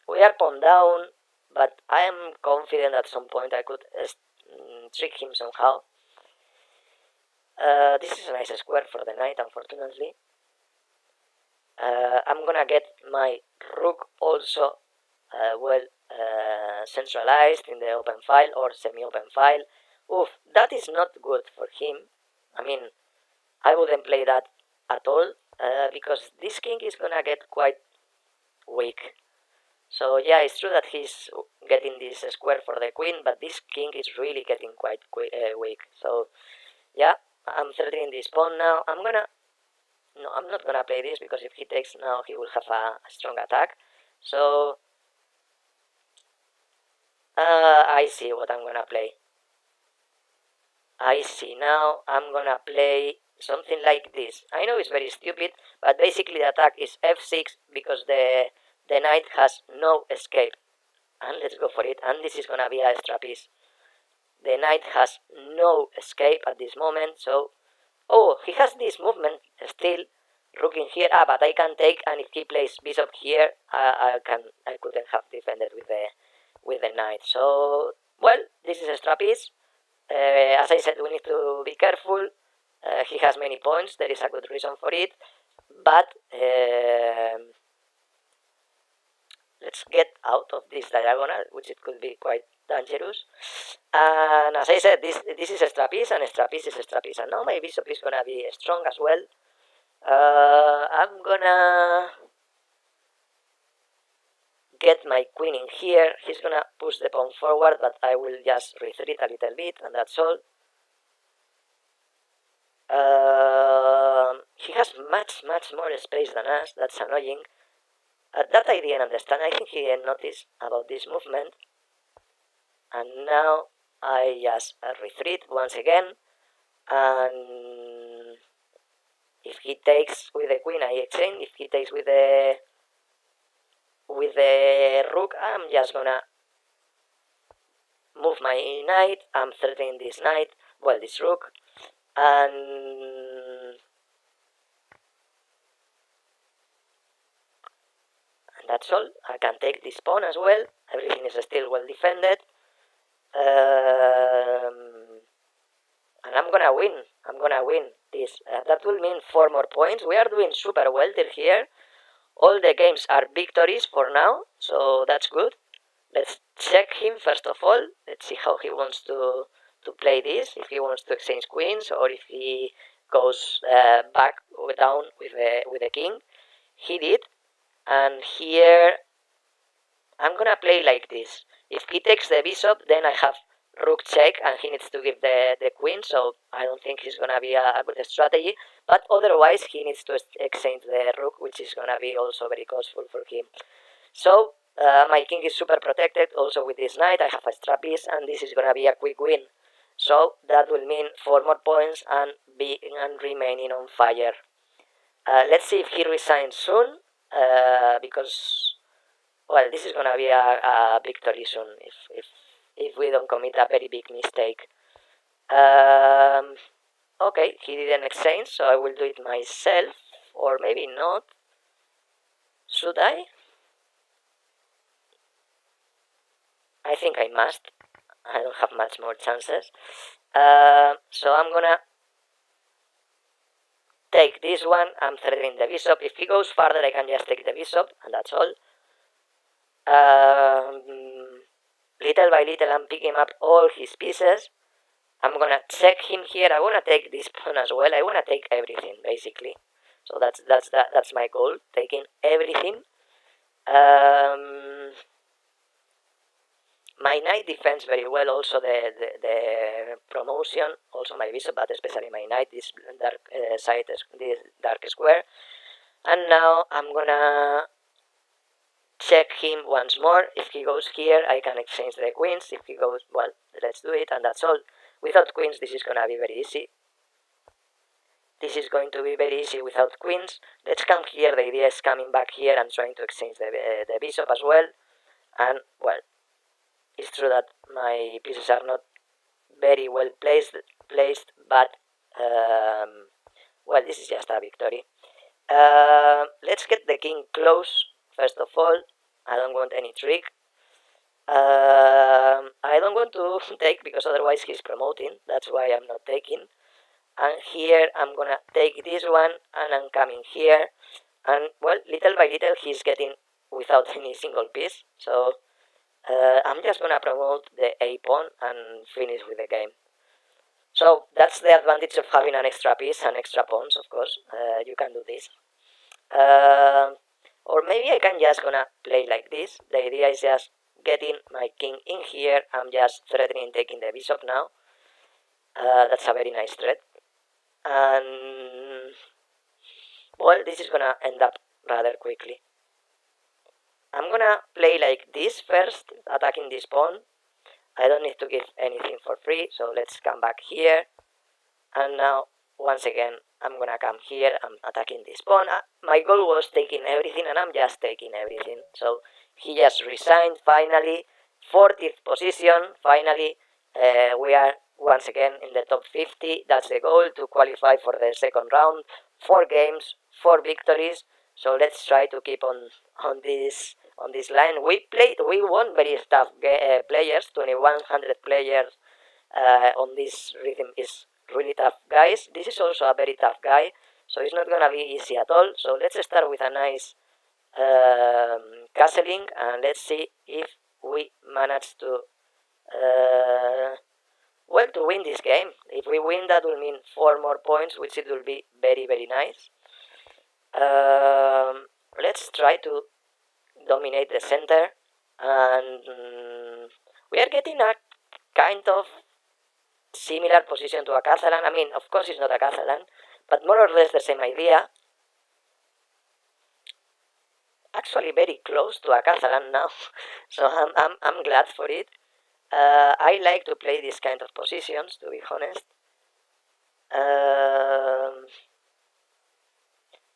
Speaker 1: We are pawn down, but I am confident at some point I could trick him somehow. This is a nice square for the knight, unfortunately. I'm gonna get my rook also centralized in the open file or semi-open file. Oof, that is not good for him. I mean, I wouldn't play that at all because this king is gonna get quite weak. So yeah, it's true that he's getting this square for the queen, but this king is really getting quite weak. So yeah, I'm threatening this pawn now. I'm not gonna play this because if he takes now, he will have a strong attack. So I see what I'm gonna play. I see now. I'm gonna play something like this. I know it's very stupid, but basically the attack is f6 because the knight has no escape. And let's go for it. And this is gonna be a extra piece. The knight has no escape at this moment, so oh, he has this movement still. Rook in here. But I can take, and if he plays bishop here, I couldn't have defended with the knight. So well, this is a extra piece. As I said, we need to be careful. He has many points. There is a good reason for it, but let's get out of this diagonal, which it could be quite dangerous. And as I said, this is extra piece, and extra piece is extra piece. And now my bishop is gonna be strong as well. I'm gonna get my queen in here. He's gonna push the pawn forward, but I will just retreat a little bit, and that's all. He has much more space than us. That's annoying. That I didn't understand. I think he didn't notice about this movement. And now I just retreat once again. And if he takes with the queen, I exchange. If he takes with the rook, I'm just gonna move my knight. I'm threatening this knight, well, this rook, and that's all. I can take this pawn as well. Everything is still well defended. And I'm gonna win. This. That will mean 4 more points. We are doing super well till here. All the games are victories for now, so that's good. Let's check him first of all. Let's see how he wants to play this. If he wants to exchange queens or if he goes back or down with the king. He did. And here I'm gonna play like this. If he takes the bishop, then I have rook check, and he needs to give the queen, so I don't think it's gonna be a good strategy. But otherwise, he needs to exchange the rook, which is gonna be also very costful for him. So my king is super protected. Also with this knight, I have a extra piece, and this is gonna be a quick win. So that will mean 4 more points and remaining on fire. Let's see if he resigns soon, because well, this is gonna be a victory soon if we don't commit a very big mistake. Okay, he didn't exchange, so I will do it myself, or maybe not. Should I? I think I must. I don't have much more chances. So I'm gonna take this one. I'm threatening the bishop. If he goes farther, I can just take the bishop, and that's all. Little by little, I'm picking up all his pieces. I'm gonna check him here. I wanna take this pawn as well. I wanna take everything, basically. So that's my goal, taking everything. My knight defends very well, also the promotion, also my bishop, but especially my knight, this dark side, this dark square. And now I'm gonna check him once more. If he goes here, I can exchange the queens. If he goes, well, let's do it, and that's all. Without queens, this is gonna be very easy. This is going to be very easy without queens. Let's come here. The idea is coming back here and trying to exchange the bishop as well. And, well, it's true that my pieces are not very well placed, but, well, this is just a victory. Let's get the king close, first of all. I don't want any trick. I don't want to take, because otherwise he's promoting. That's why I'm not taking. And here I'm gonna take this one, and I'm coming here. And, well, little by little he's getting without any single piece. So I'm just gonna promote the a pawn and finish with the game. So that's the advantage of having an extra piece and extra pawns, of course. You can do this. Or maybe I can just gonna play like this. The idea is just getting my king in here. I'm just threatening taking the bishop now. That's a very nice threat. And, well, this is gonna end up rather quickly. I'm gonna play like this first, attacking this pawn. I don't need to give anything for free, so let's come back here. And now, once again, I'm gonna come here. I'm attacking this pawn. My goal was taking everything, and I'm just taking everything. So he just resigned, finally. 40th position, finally. We are once again in the top 50. That's the goal, to qualify for the second round. 4 games, 4 victories. So let's try to keep on this line. We won very tough players. 2100 players on this rhythm is really tough, guys. This is also a very tough guy, so it's not gonna be easy at all. So let's start with a nice castling, and let's see if we manage to well, to win this game. If we win, that will mean 4 more points, which it will be very, very nice. Let's try to dominate the center, and we are getting a kind of similar position to a Catalan. I mean, of course it's not a Catalan, but more or less the same idea. Actually very close to a Catalan now, so I'm glad for it. I like to play these kind of positions, to be honest. I'm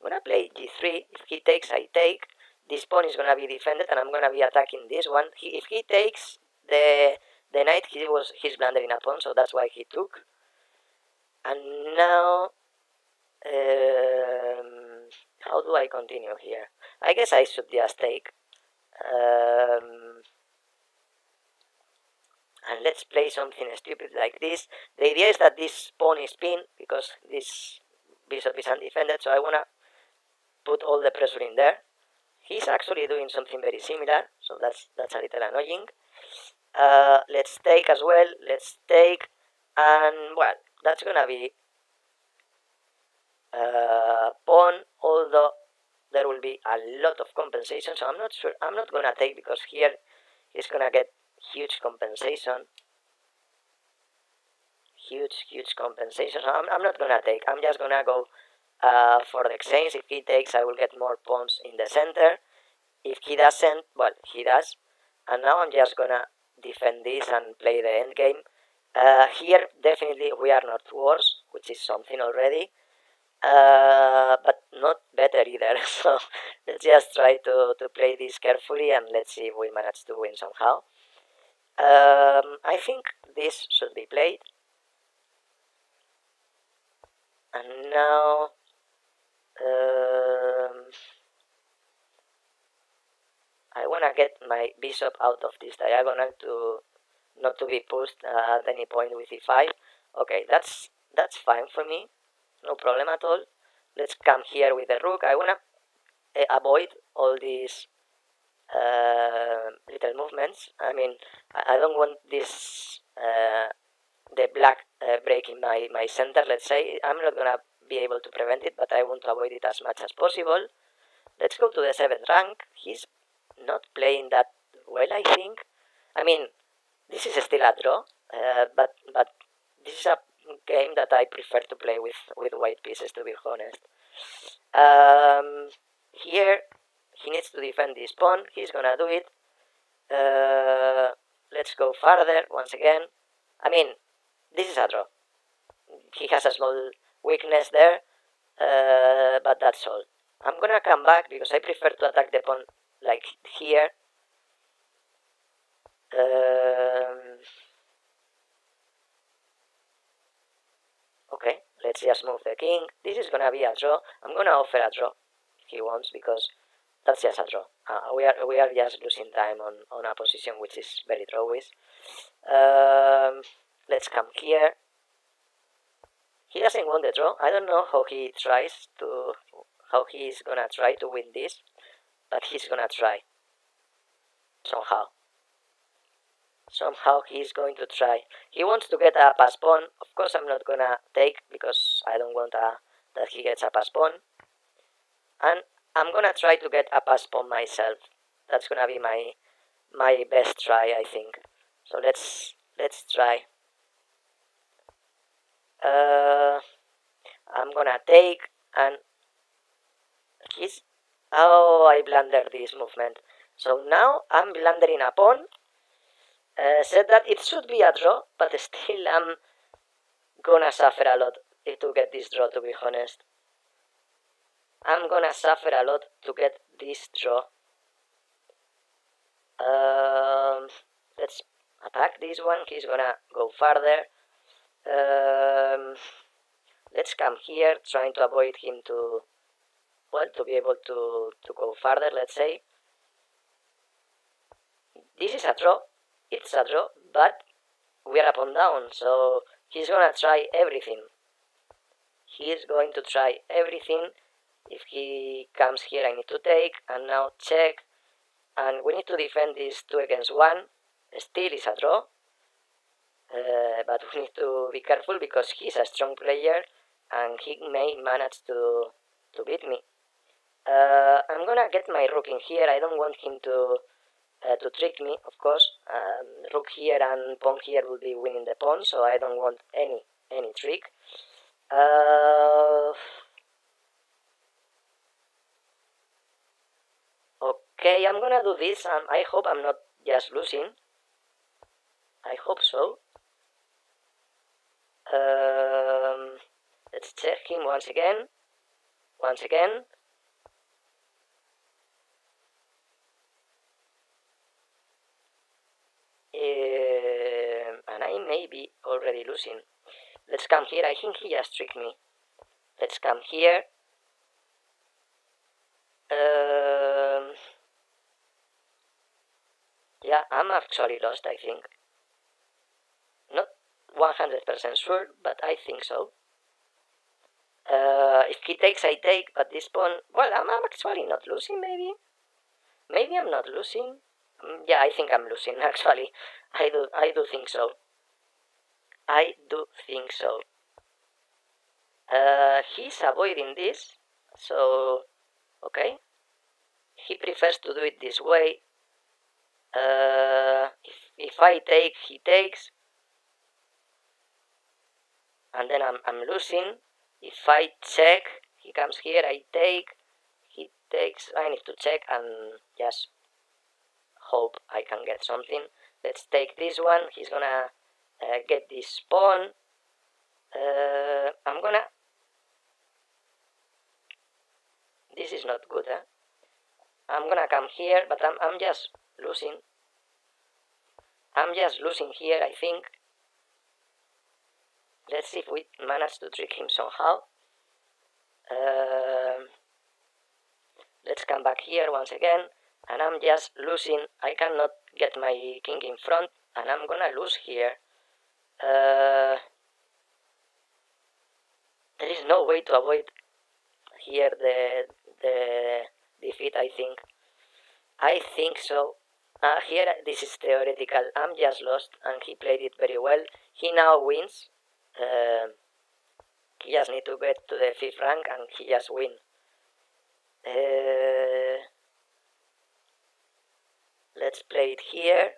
Speaker 1: gonna play g3. If he takes, I take. This pawn is gonna be defended, and I'm gonna be attacking this one. If he takes the knight, he's blundering a pawn, so that's why he took. And now, how do I continue here? I guess I should just take. And let's play something stupid like this. The idea is that this pawn is pinned because this bishop is undefended, so I wanna put all the pressure in there. He's actually doing something very similar, so that's a little annoying. Let's take as well. Let's take, and, well, that's gonna be pawn, although there will be a lot of compensation, so I'm not sure. I'm not gonna take, because here he's gonna get huge compensation. Huge compensation. So I'm not gonna take. I'm just gonna go for the exchange. If he takes, I will get more pawns in the center. If he doesn't, well, he does. And now I'm just gonna defend this and play the endgame. Here, definitely, we are not worse, which is something already. But not better either. So let's just try to play this carefully, and let's see if we manage to win somehow. I think this should be played. And now, I want to get my bishop out of this diagonal to not to be pushed at any point with e5. Okay, that's fine for me. No problem at all. Let's come here with the rook. I want to avoid all these little movements. I mean, I don't want this the black breaking my center, let's say. I'm not gonna be able to prevent it, but I want to avoid it as much as possible. Let's go to the 7th rank. He's not playing that well, I think. I mean, This is still a draw, but this is a game that I prefer to play with white pieces, to be honest. Here, he needs to defend this pawn. He's gonna do it. Let's go further once again. I mean, this is a draw. He has a small weakness there, but that's all. I'm gonna come back because I prefer to attack the pawn like here. Okay, let's just move the king. This is gonna be a draw. I'm gonna offer a draw if he wants, because that's just a draw. We are just losing time on a position which is very drawy. Let's come here. He doesn't want the draw. I don't know how he's gonna try to win this, but he's gonna try somehow. Somehow he's going to try. He wants to get a pass pawn. Of course, I'm not gonna take because I don't want that he gets a pass pawn. And I'm gonna try to get a pass pawn myself. That's gonna be my best try, I think. So let's try. I'm gonna take, and he's... Oh, I blundered this movement. So now I'm blundering a pawn. Said that it should be a draw, but still I'm gonna suffer a lot to get this draw, to be honest. I'm gonna suffer a lot to get this draw. Let's attack this one. He's gonna go further. Let's come here, trying to avoid him to be able to go further, let's say. This is a draw. It's a draw, but we are up and down, so he's gonna try everything. He's going to try everything. If he comes here, I need to take, and now check. And we need to defend this 2 against 1. Still is a draw. But we need to be careful because he's a strong player and he may manage to beat me. I'm gonna get my rook in here. I don't want him to trick me, of course. Rook here and pawn here will be winning the pawn, so I don't want any trick. Okay, I'm gonna do this, and I hope I'm not just losing. I hope so. Let's check him once again. And I may be already losing. Let's come here. I think he just tricked me. Let's come here. Yeah, I'm actually lost, I think. Not 100% sure, but I think so. If he takes, I take, but this pawn... Well, I'm actually not losing, maybe? Maybe I'm not losing. Yeah, I think I'm losing, actually. I do think so. He's avoiding this, so... Okay. He prefers to do it this way. If I take, he takes. And then I'm losing. If I check, he comes here, I take. He takes. I need to check and just hope I can get something. Let's take this one. He's gonna get this pawn. I'm gonna... This is not good, huh? I'm gonna come here, but I'm just losing. I'm just losing here, I think. Let's see if we manage to trick him somehow. Let's come back here once again. And I'm just losing. I cannot get my king in front, and I'm gonna lose here. There is no way to avoid here the defeat, I think. I think so. Here, this is theoretical. I'm just lost, and he played it very well. He now wins. He just need to get to the 5th rank, and he just win. Let's play it here.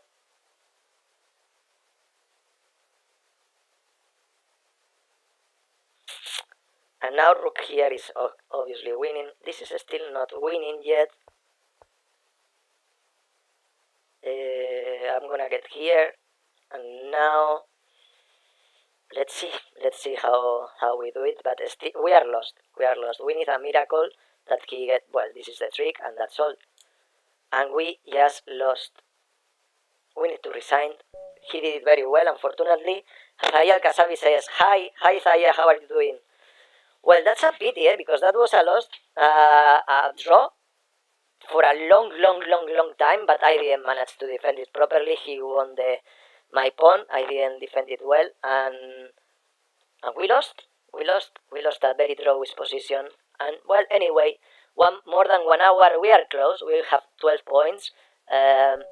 Speaker 1: now rook here is obviously winning. This is still not winning yet. I'm gonna get here, and now let's see how we do it. But still, we are lost. We need a miracle that he get. Well, this is the trick, and that's all. And we just lost. We need to resign. He did it very well, unfortunately. Zaya Kasabi says, hi Zaya, how are you doing? Well, that's a pity, because that was a loss, a draw for a long time, but I didn't manage to defend it properly. He won my pawn. I didn't defend it well, and we lost. We lost a very drawish position. And well, anyway, more than 1 hour. We are close. We have 12 points, and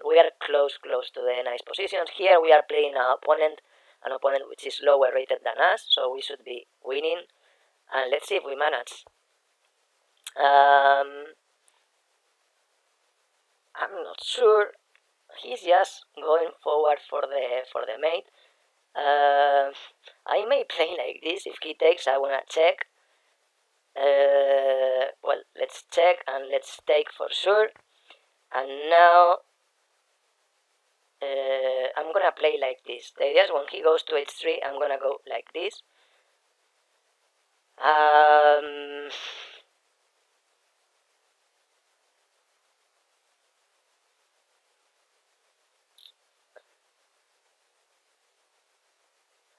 Speaker 1: we are close to the nice positions. Here we are playing an opponent which is lower rated than us, so we should be winning. And let's see if we manage. I'm not sure. He's just going forward for the mate. I may play like this. If he takes, I wanna check. Well, let's check and let's take for sure. And now I'm gonna play like this. The idea is when he goes to h3, I'm gonna go like this.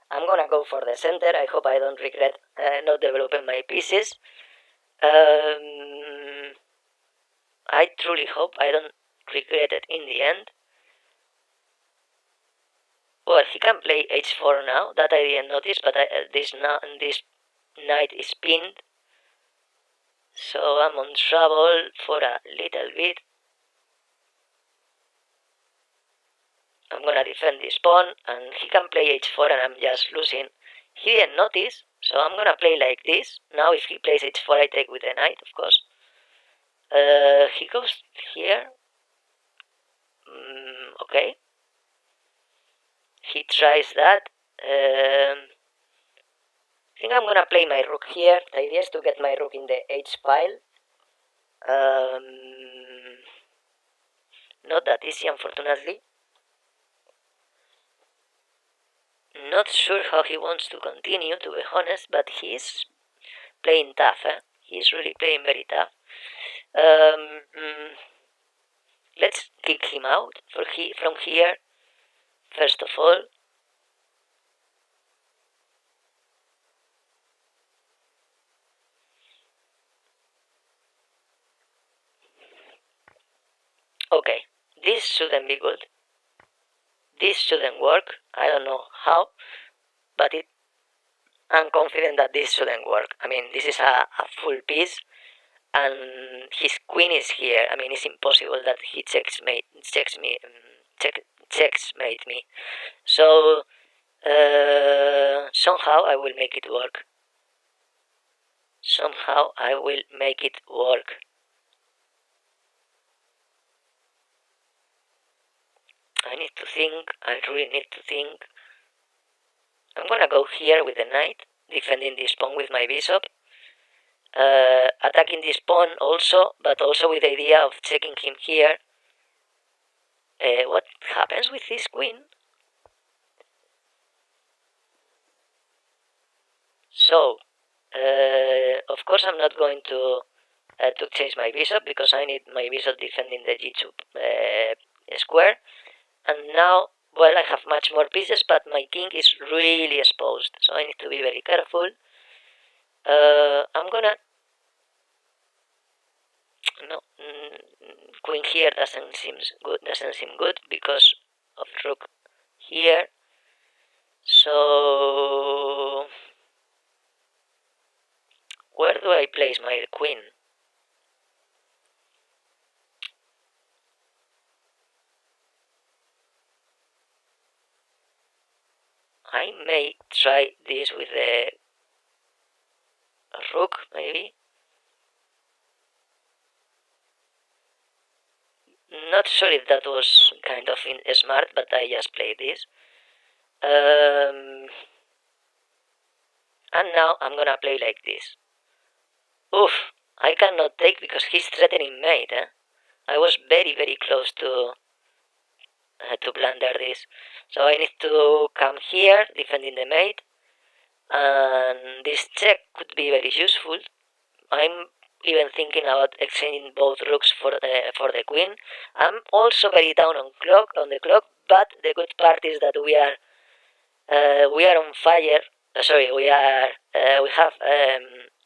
Speaker 1: I'm gonna go for the center. I hope I don't regret not developing my pieces. I truly hope I don't regret it in the end. Well, he can play h4 now. That I didn't notice, but this knight is pinned. So I'm on trouble for a little bit. I'm gonna defend this pawn, and he can play h4 and I'm just losing. He didn't notice, so I'm gonna play like this. Now if he plays h4, I take with the knight, of course. He goes here. Okay. He tries that. I think I'm gonna play my rook here. The idea is to get my rook in the h file. Not that easy, unfortunately. Not sure how he wants to continue, to be honest, but he's playing tough. He's really playing very tough. Let's kick him out from here, first of all. Okay, this shouldn't be good. This shouldn't work. I don't know how, but I'm confident that this shouldn't work. I mean, this is a full piece, and his queen is here. I mean, it's impossible that he checkmate me. So somehow I will make it work. I need to think. I really need to think. I'm gonna go here with the knight, defending this pawn with my bishop. Attacking this pawn also, but also with the idea of checking him here. What happens with this queen? So, of course I'm not going to change my bishop, because I need my bishop defending the g2 square. And now, well, I have much more pieces, but my king is really exposed, so I need to be very careful. I'm gonna... No, queen here doesn't seem good because of rook here. So where do I place my queen? I may try this with the rook, maybe. Not sure if that was kind of smart, but I just played this. And now I'm gonna play like this. Oof, I cannot take because he's threatening mate, eh? I was very, very close to blunder this. So I need to come here, defending the mate, and this check could be very useful. I'm even thinking about exchanging both rooks for the queen. I'm also very down on the clock, but the good part is that we are on fire. Sorry, we have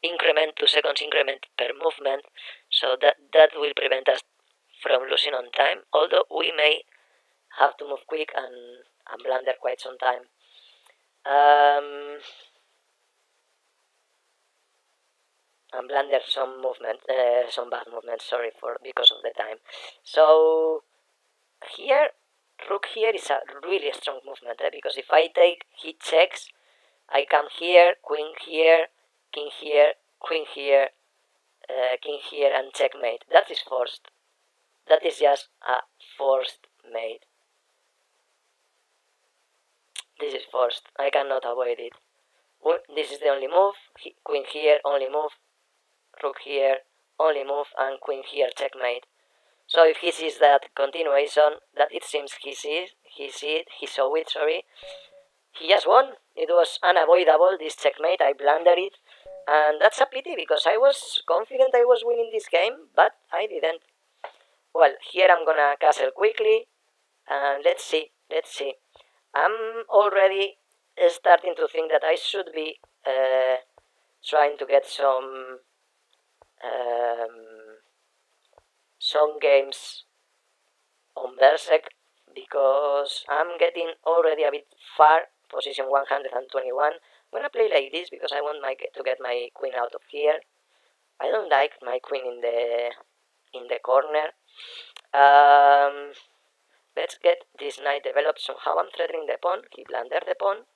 Speaker 1: increment 2 seconds increment per movement, so that will prevent us from losing on time. Although we may have to move quick and blunder quite some time. And blunder some movement, some bad movement. Sorry for because of the time. So here, rook here is a really strong movement, because if I take, he checks, I come here, queen here, king here, queen here, king here, and checkmate. That is forced. That is just a forced mate. This is forced. I cannot avoid it. This is the only move. Queen here, only move. Rook here, only move, and queen here, checkmate. So if he sees that continuation, that it seems he saw it, sorry, he just won. It was unavoidable, this checkmate. I blundered it, and that's a pity because I was confident I was winning this game, but I didn't. Well, here I'm gonna castle quickly, and let's see. I'm already starting to think that I should be trying to get some games on Berserk, because I'm getting already a bit far, position 121. I'm gonna play like this because I want to get my queen out of here. I don't like my queen in the corner. Let's get this knight developed. Somehow I'm threatening the pawn. He blundered the pawn.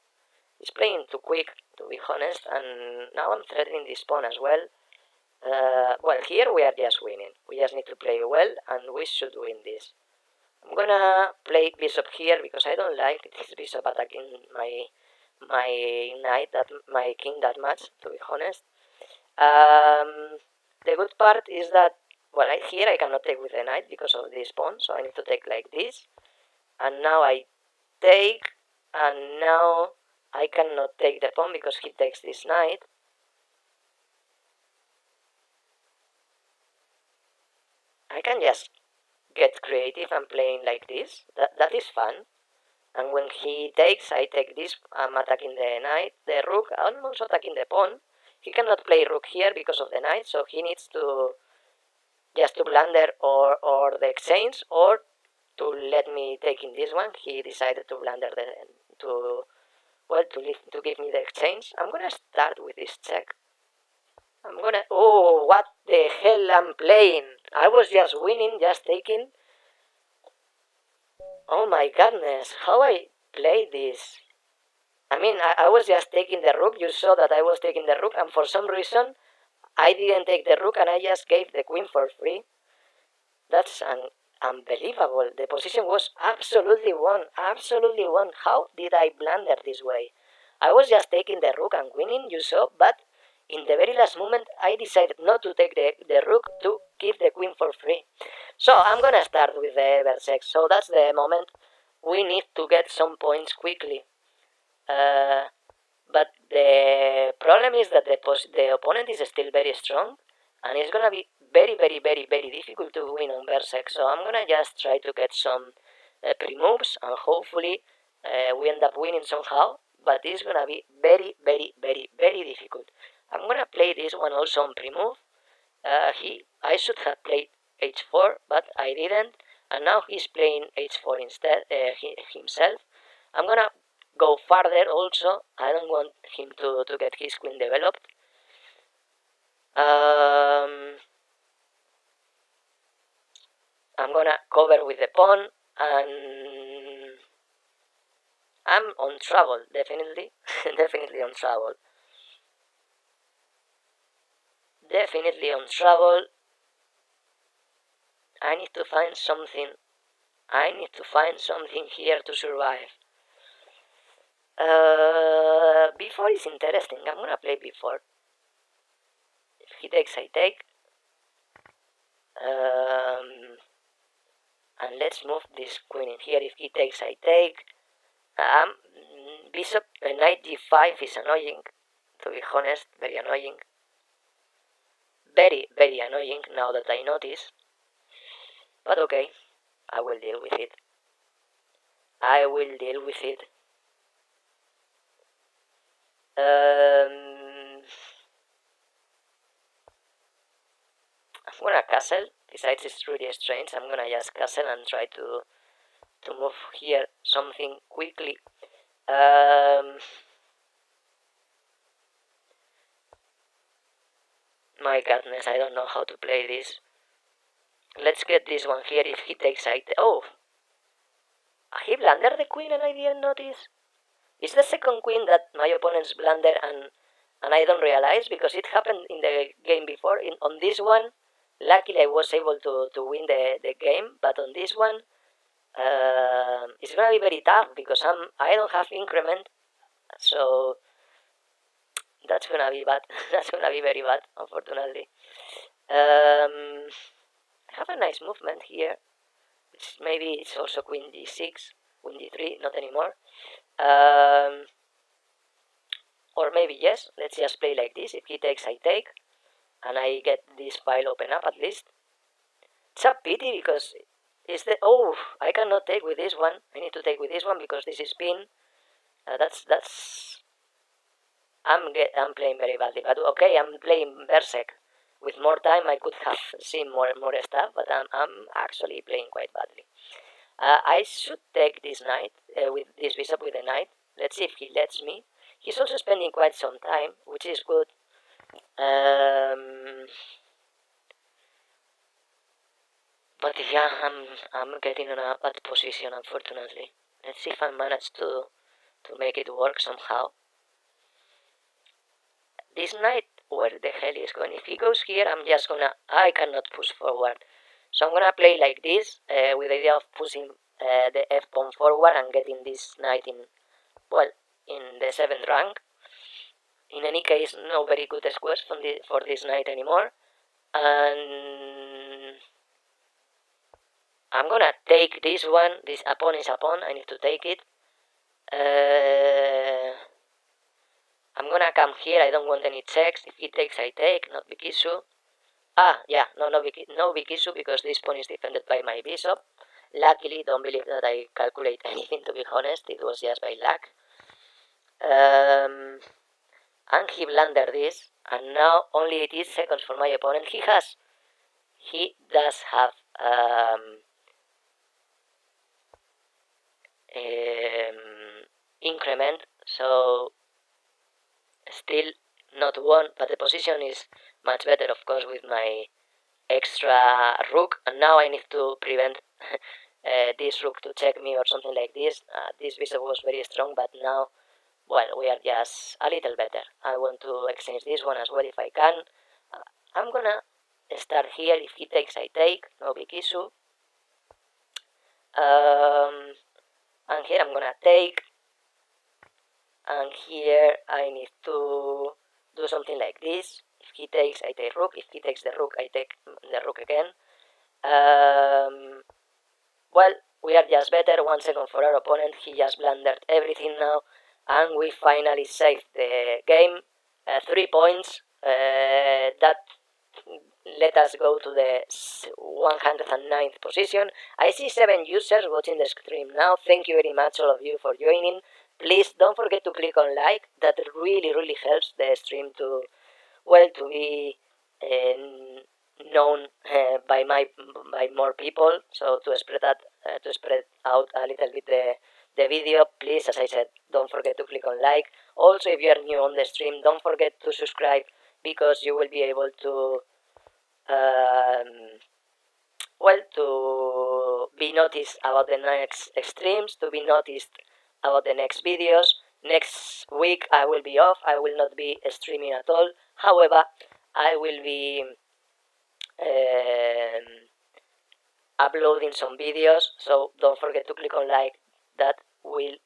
Speaker 1: He's playing too quick, to be honest, and now I'm threatening this pawn as well. Well, here we are just winning. We just need to play well, and we should win this. I'm gonna play bishop here because I don't like this bishop attacking my king that much, to be honest. The good part is that, well, here I cannot take with the knight because of this pawn, so I need to take like this. And now I take, and now I cannot take the pawn because he takes this knight. I can just get creative and playing like this. That is fun. And when he takes, I take this. I'm attacking the knight, the rook. I'm also attacking the pawn. He cannot play rook here because of the knight, so he needs to just to blunder or the exchange, or to let me take in this one. He decided to blunder to give me the exchange. I'm gonna start with this check. Oh, what the hell I'm playing? I was just winning, just taking. Oh my goodness, how I played this. I mean, I was just taking the rook. You saw that I was taking the rook, and for some reason, I didn't take the rook, and I just gave the queen for free. That's unbelievable. The position was absolutely won. Absolutely won. How did I blunder this way? I was just taking the rook and winning, you saw, but in the very last moment, I decided not to take the rook, to give the queen for free. So I'm gonna start with the Berserk. So that's the moment. We need to get some points quickly. But the problem is that the opponent is still very strong, and it's gonna be very, very, very, very difficult to win on Berserk. So I'm gonna just try to get some pre-moves, and hopefully we end up winning somehow. But it's gonna be very, very, very, very difficult. I'm gonna play this one also on pre-move. I should have played h4, but I didn't, and now he's playing h4 instead himself. I'm gonna go farther also. I don't want him to get his queen developed. I'm gonna cover with the pawn, and I'm on trouble, definitely. Definitely on trouble. Definitely on trouble. I need to find something. I need to find something here to survive. b4 is interesting. I'm gonna play b4. If he takes, I take. And let's move this queen in here. If he takes, I take. Bishop knight g5 is annoying, to be honest, very annoying. Very, very annoying now that I notice. But okay, I will deal with it. I will deal with it. I'm gonna castle. Besides, it's really strange. I'm gonna just castle and try to move here something quickly. My goodness, I don't know how to play this. Let's get this one here. If he takes, I oh, he blundered the queen and I didn't notice. It's the second queen that my opponents blunder and I don't realize, because it happened in the game before. On this one, luckily I was able to win the game, but on this one, it's gonna be very tough because I don't have increment, so that's gonna be bad. That's gonna be very bad, unfortunately. I have a nice movement here, which maybe it's also queen d6, queen d3, not anymore. Or maybe yes, let's just play like this. If he takes, I take, and I get this file open up at least. It's a pity because it's the I cannot take with this one. I need to take with this one because this is pin. That's I'm playing very badly. But okay, I'm playing Berserk. With more time, I could have seen more stuff, but I'm actually playing quite badly. I should take this knight with this bishop with the knight. Let's see if he lets me. He's also spending quite some time, which is good. But yeah, I'm getting in a bad position, unfortunately. Let's see if I manage to make it work somehow. This knight, where the hell is going? If he goes here, I cannot push forward. So I'm gonna play like this, with the idea of pushing the f-pawn forward and getting this knight in the 7th rank. In any case, no very good squares for this knight anymore. And I'm gonna take this one. This pawn is a pawn. I need to take it. I'm gonna come here. I don't want any checks. If he takes, I take. Not big issue. No big issue because this pawn is defended by my bishop. Luckily, don't believe that I calculate anything, to be honest. It was just by luck. And he blundered this, and now only 18 seconds for my opponent. He does have increment, so still not won, but the position is much better, of course, with my extra rook, and now I need to prevent this rook to check me or something like this. This bishop was very strong, but now, we are just a little better. I want to exchange this one as well if I can. I'm gonna start here. If he takes, I take. No big issue. And here I'm gonna take. And here I need to do something like this. If he takes, I take rook. If he takes the rook, I take the rook again. We are just better. 1 second for our opponent. He just blundered everything now. And we finally saved the game. 3 points. That let us go to the 109th position. I see 7 users watching the stream now. Thank you very much, all of you, for joining. Please don't forget to click on like. That really helps the stream to be known by more people. So to spread out a little bit the video, please, as I said, don't forget to click on like. Also, if you are new on the stream, don't forget to subscribe, because you will be able to to be noticed about the next streams, to be noticed about the next videos. Next week I will be off. I will not be streaming at all. However, I will be uploading some videos, so don't forget to click on like. That will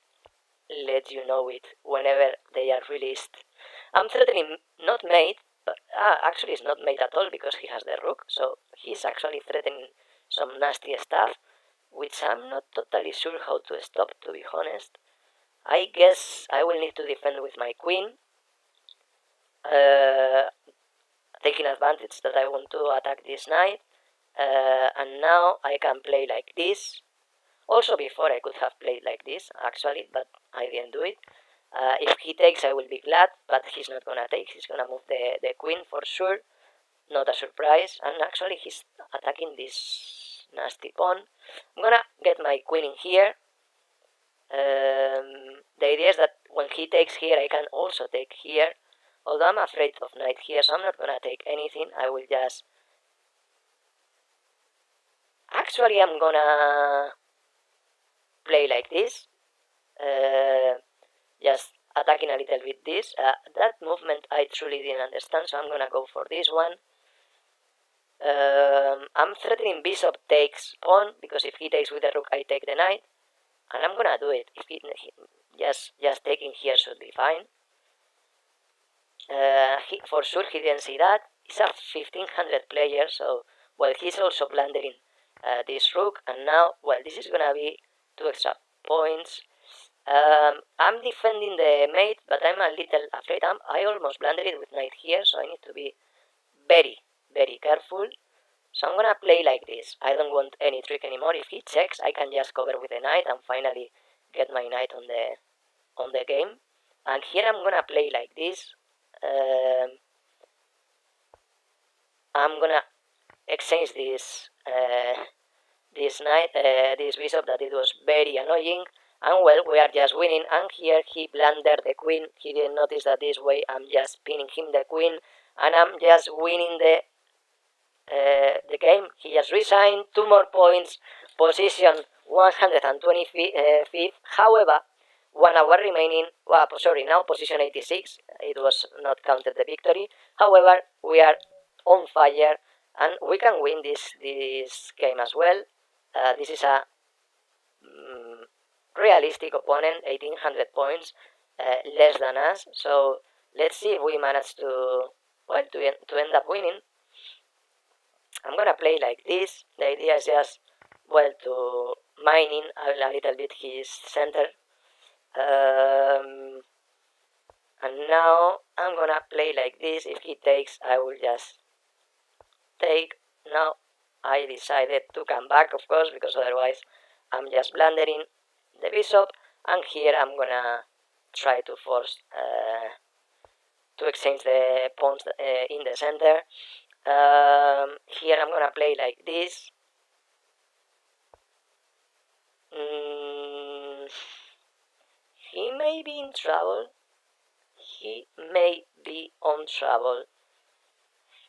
Speaker 1: let you know it whenever they are released. I'm threatening not mate, but actually it's not mate at all because he has the rook, so he's actually threatening some nasty stuff, which I'm not totally sure how to stop, to be honest. I guess I will need to defend with my queen, taking advantage that I want to attack this knight, and now I can play like this. Also before I could have played like this, actually, but I didn't do it. If he takes, I will be glad, but he's not gonna take. He's gonna move the queen for sure. Not a surprise. And actually, he's attacking this nasty pawn. I'm gonna get my queen in here. The idea is that when he takes here, I can also take here. Although I'm afraid of knight here, so I'm not gonna take anything. I will just... Actually, I'm gonna play like this. Just attacking a little bit this. That movement I truly didn't understand, so I'm gonna go for this one. I'm threatening bishop takes pawn, because if he takes with the rook, I take the knight. And I'm gonna do it. If he just taking here should be fine. For sure he didn't see that. It's a 1500 player, so, well, he's also blundering this rook, and now, well, this is gonna be 2 extra points. I'm defending the mate, but I'm a little afraid. I almost blundered it with knight here, so I need to be very, very careful. So I'm gonna play like this. I don't want any trick anymore. If he checks, I can just cover with the knight and finally get my knight on the game. And here I'm gonna play like this. I'm gonna exchange this knight, this bishop that it was very annoying. And well, we are just winning. And here he blundered the queen. He didn't notice that this way I'm just pinning him the queen, and I'm just winning the game. He just resigned, 2 more points, position 125th. However, 1 hour remaining. Well, sorry, now position 86. It was not counted the victory. However, we are on fire, and we can win this game as well. This is a realistic opponent, 1800 points, less than us. So let's see if we manage to, well, to end up winning. I'm gonna play like this. The idea is just, well, to mining a little bit his center. And now I'm gonna play like this. If he takes, I will just take. Now I decided to come back, of course, because otherwise I'm just blundering the bishop. And here I'm gonna try to force to exchange the pawns in the center. Here I'm gonna play like this. He may be in trouble. He may be on trouble.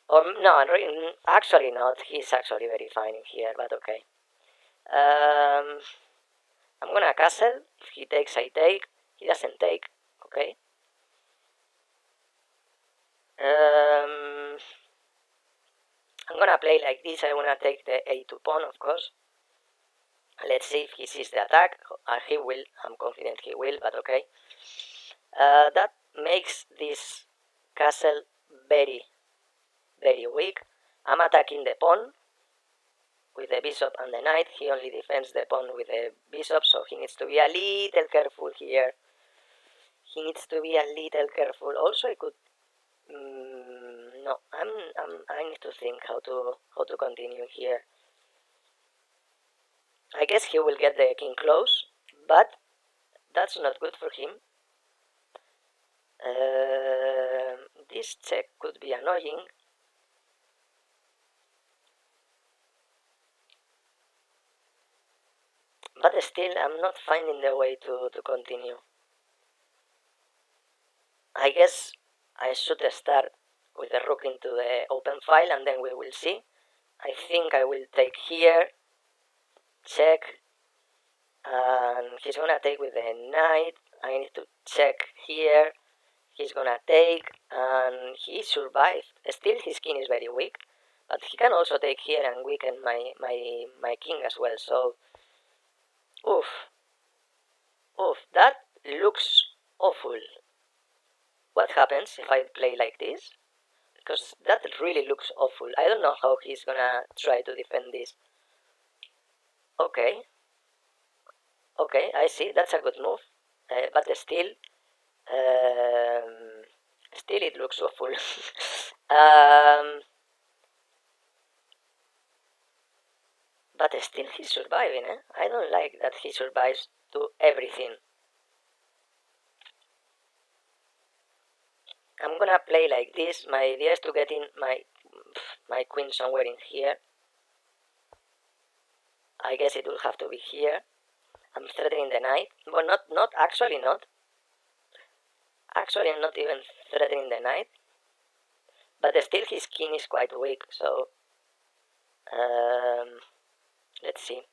Speaker 1: Or no, actually not. He's actually very fine in here, but okay. I'm gonna castle. If he takes, I take. He doesn't take. Okay. I'm gonna play like this. I wanna take the a2 pawn, of course. Let's see if he sees the attack. He will. I'm confident he will, but okay. That makes this castle very, very weak. I'm attacking the pawn with the bishop and the knight. He only defends the pawn with the bishop, so he needs to be a little careful here. He needs to be a little careful. Also, I could... no, I need to think how to continue here. I guess he will get the king close, but that's not good for him. This check could be annoying. But still, I'm not finding the way to continue. I guess I should start with the rook into the open file, and then we will see. I think I will take here, check, and he's gonna take with the knight. I need to check here. He's gonna take, and he survived. Still, his king is very weak, but he can also take here and weaken my king as well. So, oof, that looks awful. What happens if I play like this? Because that really looks awful. I don't know how he's gonna try to defend this. Okay. Okay, I see. That's a good move. But still it looks awful. But still he's surviving, eh? I don't like that he survives to everything. I'm gonna play like this. My idea is to get in my queen somewhere in here. I guess it will have to be here. I'm threatening the knight. Well, not actually not. Actually, I'm not even threatening the knight. But still his king is quite weak, so... let's see.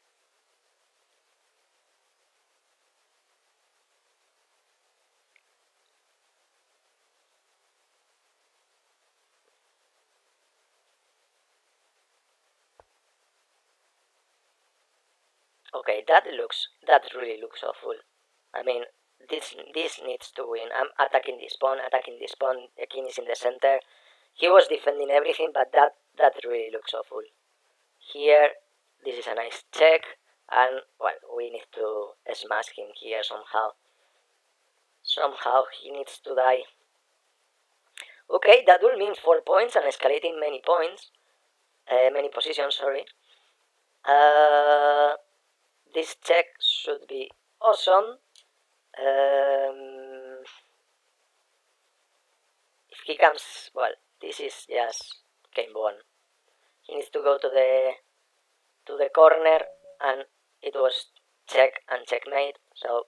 Speaker 1: Okay, that really looks awful. I mean, this needs to win. I'm attacking this pawn, the king is in the center. He was defending everything, but that really looks awful. Here, this is a nice check, and, well, we need to smash him here somehow. Somehow he needs to die. Okay, that will mean 4 points and escalating many points. Many positions, sorry. This check should be awesome. If he comes, well, this is just game 1. He needs to go to the corner, and it was check and checkmate. So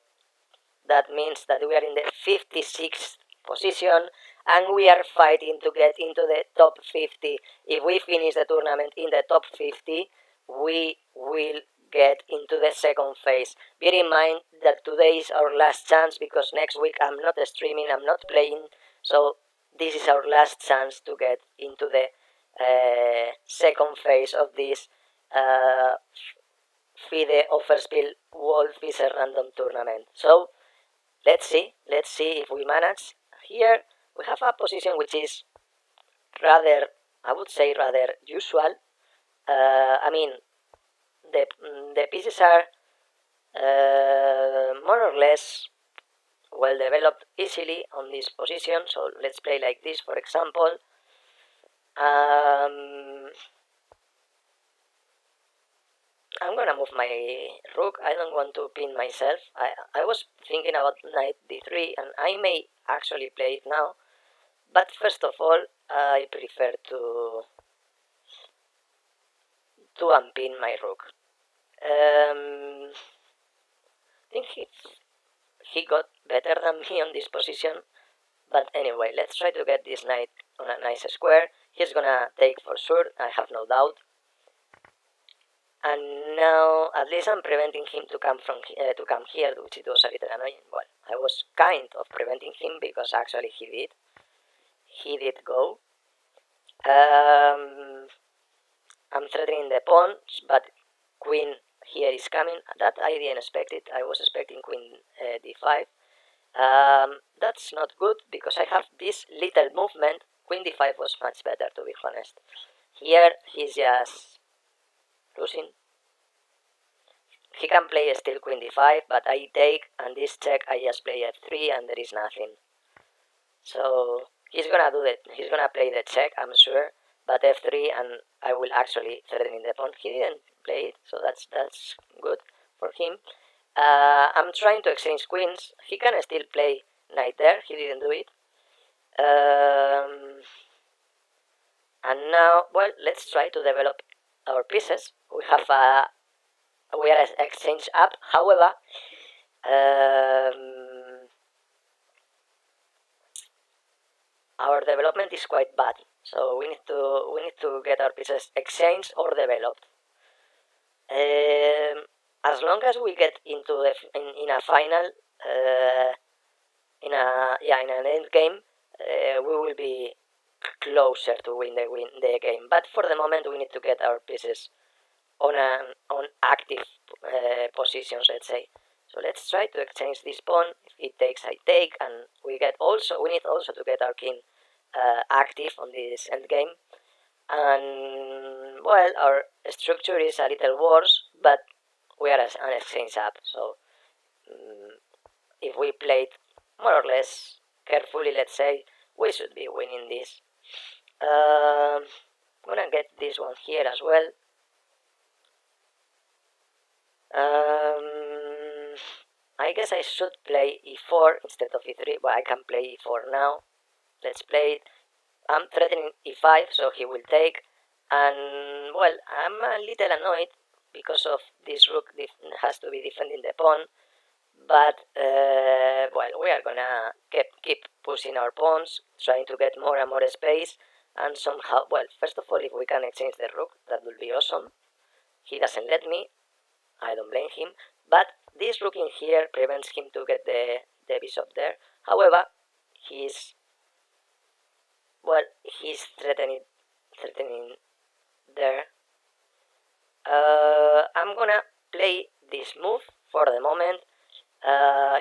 Speaker 1: that means that we are in the 56th position, and we are fighting to get into the top 50. If we finish the tournament in the top 50, we will get into the second phase. Bear in mind that today is our last chance, because next week I'm not streaming, I'm not playing, so this is our last chance to get into the second phase of this FIDE Offerspill World Fischer Random Tournament. So let's see if we manage. Here we have a position which is rather, I would say, rather usual. I mean, the pieces are more or less well developed easily on this position. So let's play like this, for example. I'm gonna move my rook. I don't want to pin myself. I was thinking about knight d3, and I may actually play it now. But first of all, I prefer to unpin my rook. I think he got better than me on this position. But anyway, let's try to get this knight on a nice square. He's gonna take for sure, I have no doubt. And now, at least I'm preventing him to come here, which it was a little annoying. Well, I was kind of preventing him, because actually he did go. I'm threatening the pawns, but queen here is coming. That I didn't expect it. I was expecting queen d5. That's not good, because I have this little movement. Queen d5 was much better, to be honest. Here he's just losing. He can play still queen d5, but I take, and this check I just play f3, and there is nothing. So he's gonna play the check, I'm sure, but f3, and I will actually threaten the pawn. He didn't play it, so that's good for him. I'm trying to exchange queens. He can still play knight there. He didn't do it. And now, well, let's try to develop our pieces. We are exchange up. However, our development is quite bad. So we need to get our pieces exchanged or developed. As long as we get into in a final, in an end game, we will be closer to win the game. But for the moment, we need to get our pieces on active positions, let's say. So let's try to exchange this pawn. If it takes, I take, and we need also to get our king active on this endgame. And well, our structure is a little worse, but we are an exchange up, so if we played more or less carefully, let's say, we should be winning this. I'm gonna get this one here as well. I guess I should play e4 instead of e3, but I can play e4 now. Let's play it. I'm threatening e5, so he will take. And, well, I'm a little annoyed because of this rook has to be defending the pawn. But, well, we are gonna keep pushing our pawns, trying to get more and more space. And somehow, well, first of all, if we can exchange the rook, that would be awesome. He doesn't let me. I don't blame him. But this rook in here prevents him to get the bishop there. However, he's threatening there. I'm gonna play this move for the moment.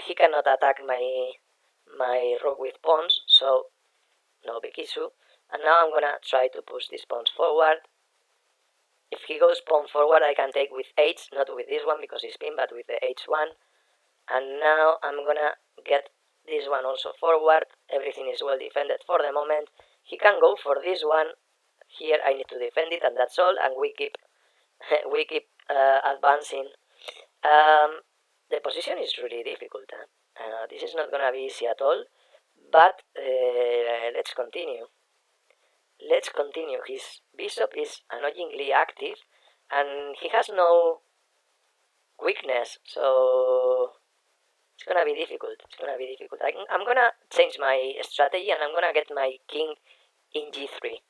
Speaker 1: He cannot attack my rook with pawns, so no big issue. And now I'm gonna try to push these pawns forward. If he goes pawn forward, I can take with h, not with this one because it's pinned, but with the h1. And now I'm gonna get this one also forward. Everything is well defended for the moment. He can go for this one. Here I need to defend it, and that's all. And we keep advancing. The position is really difficult. This is not gonna be easy at all. But let's continue. Let's continue. His bishop is annoyingly active, and he has no weakness, so it's gonna be difficult. I'm gonna change my strategy, and I'm gonna get my king in g3.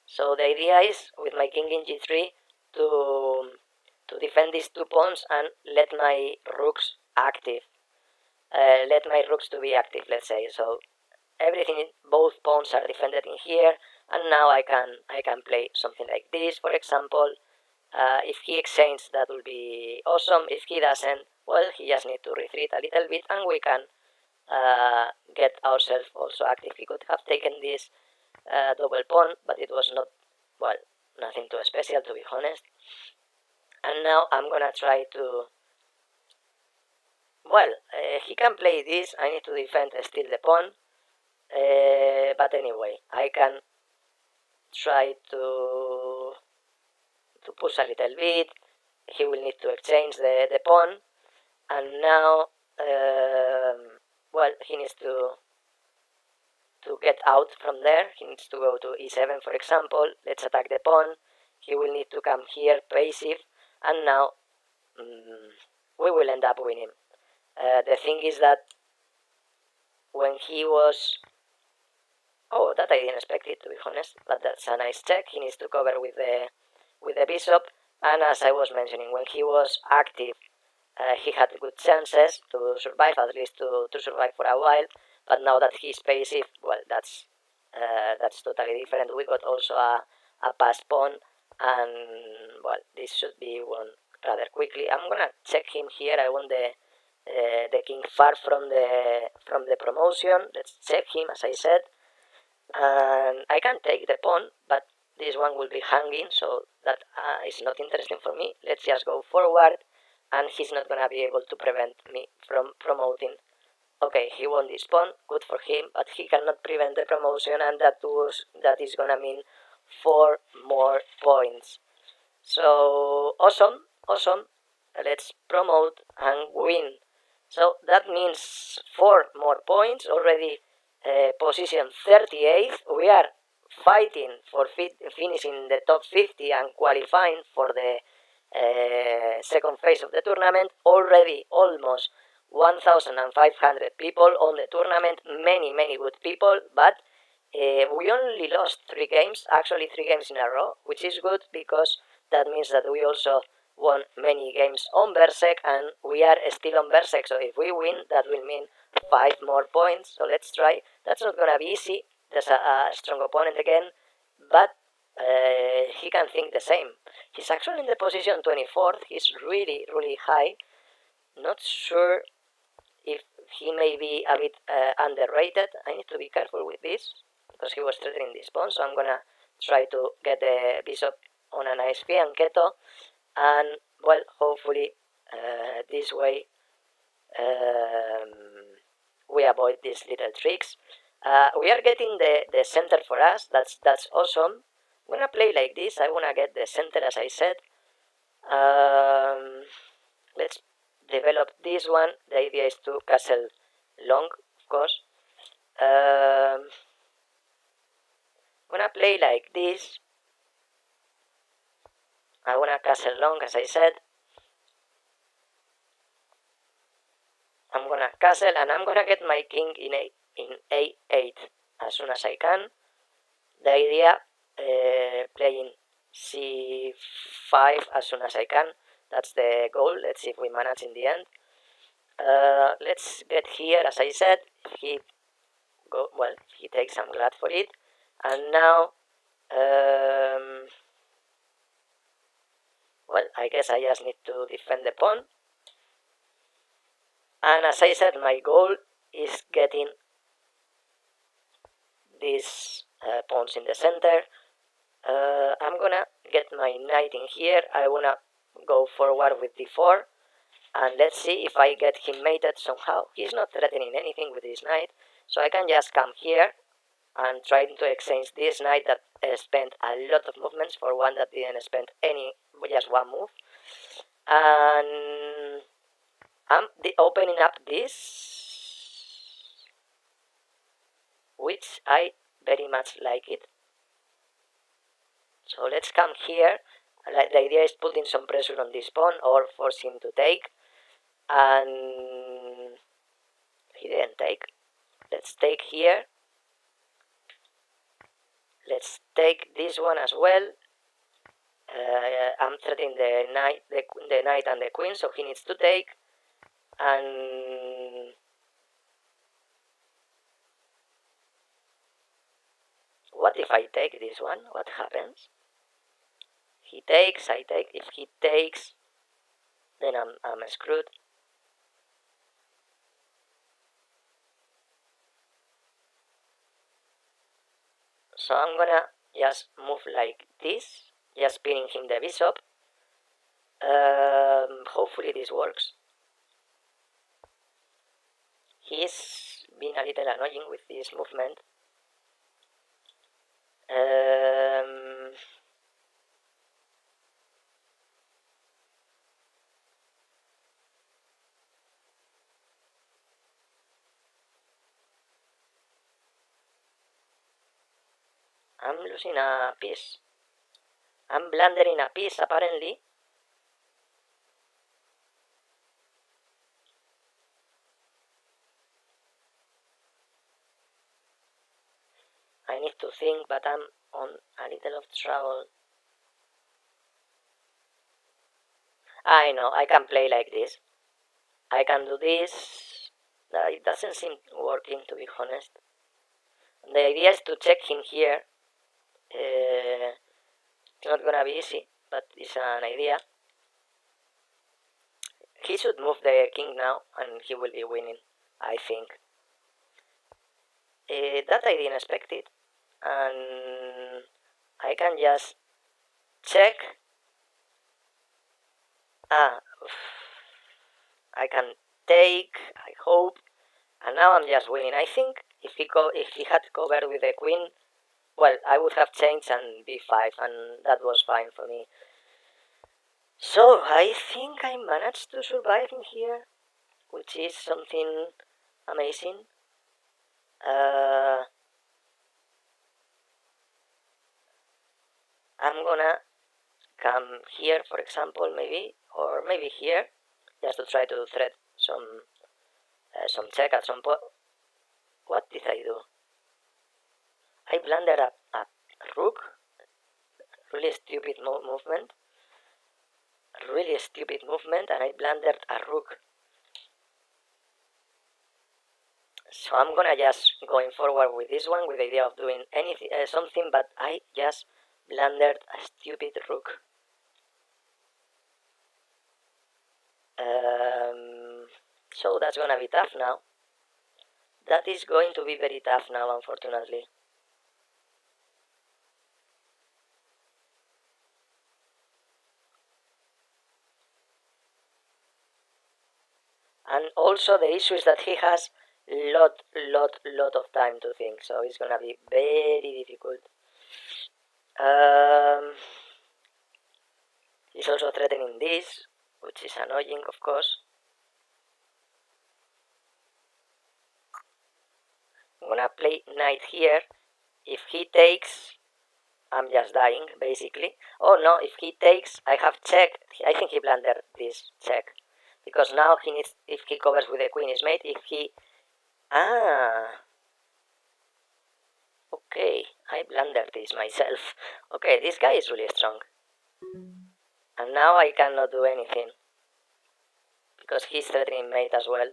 Speaker 1: So the idea is, with my king in g3, to defend these two pawns and let my rooks active. Let my rooks to be active, let's say. So everything, both pawns are defended in here, and now I can play something like this, for example. If he exchanges, that will be awesome. If he doesn't, well, he just needs to retreat a little bit, and we can get ourselves also active. He could have taken this double pawn, but it was not, well, nothing too special, to be honest. And now I'm gonna try to, well, he can play this. I need to defend still the pawn. But anyway, I can try to push a little bit. He will need to exchange the pawn, and now, well, he needs to get out from there. He needs to go to e7, for example. Let's attack the pawn. He will need to come here, passive, and now we will end up winning. The thing is that when he was... Oh, that I didn't expect it, to be honest, but that's a nice check. He needs to cover with the bishop, and as I was mentioning, when he was active, he had good chances to survive, at least to survive for a while. But now that he's passive, well, that's totally different. We got also a passed pawn, and well, this should be won rather quickly. I'm gonna check him here. I want the king far from the promotion. Let's check him, as I said. And I can take the pawn, but this one will be hanging, so that is not interesting for me. Let's just go forward, and he's not gonna be able to prevent me from promoting. Okay, he won this pawn, good for him, but he cannot prevent the promotion, and that is gonna mean 4 more points. So awesome. Let's promote and win. So that means 4 more points already. Position 38th. We are fighting for finishing the top 50 and qualifying for the second phase of the tournament. Already almost 1,500 people on the tournament. Many good people, but we only lost 3 games, actually 3 games in a row, which is good because that means that we also won many games on Berserk, and we are still on Berserk, so if we win, that will mean 5 more points. So let's try. That's not gonna be easy. There's a strong opponent again, but he can think the same. He's actually in the position 24th. He's really high, not sure if he may be a bit underrated. I need to be careful with this because he was threatening this pawn, so I'm gonna try to get the bishop on a nice fianchetto, and well, hopefully this way we avoid these little tricks. We are getting the center for us. That's awesome. I'm gonna play like this. I wanna get the center, as I said. Let's develop this one. The idea is to castle long, of course. I'm gonna play like this. I wanna castle long, as I said. I'm gonna castle, and I'm gonna get my king in A8 as soon as I can. The idea, playing C5 as soon as I can. That's the goal. Let's see if we manage in the end. Let's get here, as I said. He takes. I'm glad for it. And now, well, I guess I just need to defend the pawn. And as I said, my goal is getting these pawns in the center. I'm gonna get my knight in here. I wanna go forward with d4, and let's see if I get him mated somehow. He's not threatening anything with this knight, so I can just come here and try to exchange this knight that spent a lot of movements for one that didn't spend just one move. And I'm opening up this, which I very much like it. So let's come here. The idea is putting some pressure on this pawn or force him to take. And he didn't take. Let's take here. Let's take this one as well. I'm threatening the knight and the queen, so he needs to take. And what if I take this one? What happens? He takes, I take. If he takes, then I'm screwed. So I'm gonna just move like this, just pinning him the bishop. Hopefully this works. He's been a little annoying with this movement. I'm losing a piece. I'm blundering a piece, apparently. I need to think, but I'm on a little of trouble. I know, I can play like this. I can do this. It doesn't seem working, to be honest. The idea is to check him here. It's not gonna be easy, but it's an idea. He should move the king now, and he will be winning, I think. That I didn't expect it, and I can just check. I can take, I hope, and now I'm just winning. I think if he had covered with the queen, well, I would have changed and b5, and that was fine for me. So I think I managed to survive in here, which is something amazing. I'm gonna come here, for example, maybe, or maybe here, just to try to thread some check at some point. What did I do? I blundered a rook. Really stupid movement. Really stupid movement, and I blundered a rook. So I'm gonna just going forward with this one with the idea of doing anything, something, but I just blundered a stupid rook. So that's gonna be tough now. That is going to be very tough now, unfortunately. And also the issue is that he has lot of time to think, so it's gonna be very difficult. He's also threatening this, which is annoying, of course. I'm gonna play knight here. If he takes, I'm just dying, basically. Oh no, if he takes, I have check. I think he blundered this check. Because now he needs, if he covers with the queen is mate, if he... Okay, I blundered this myself. Okay, this guy is really strong. And now I cannot do anything. Because he's threatening mate as well.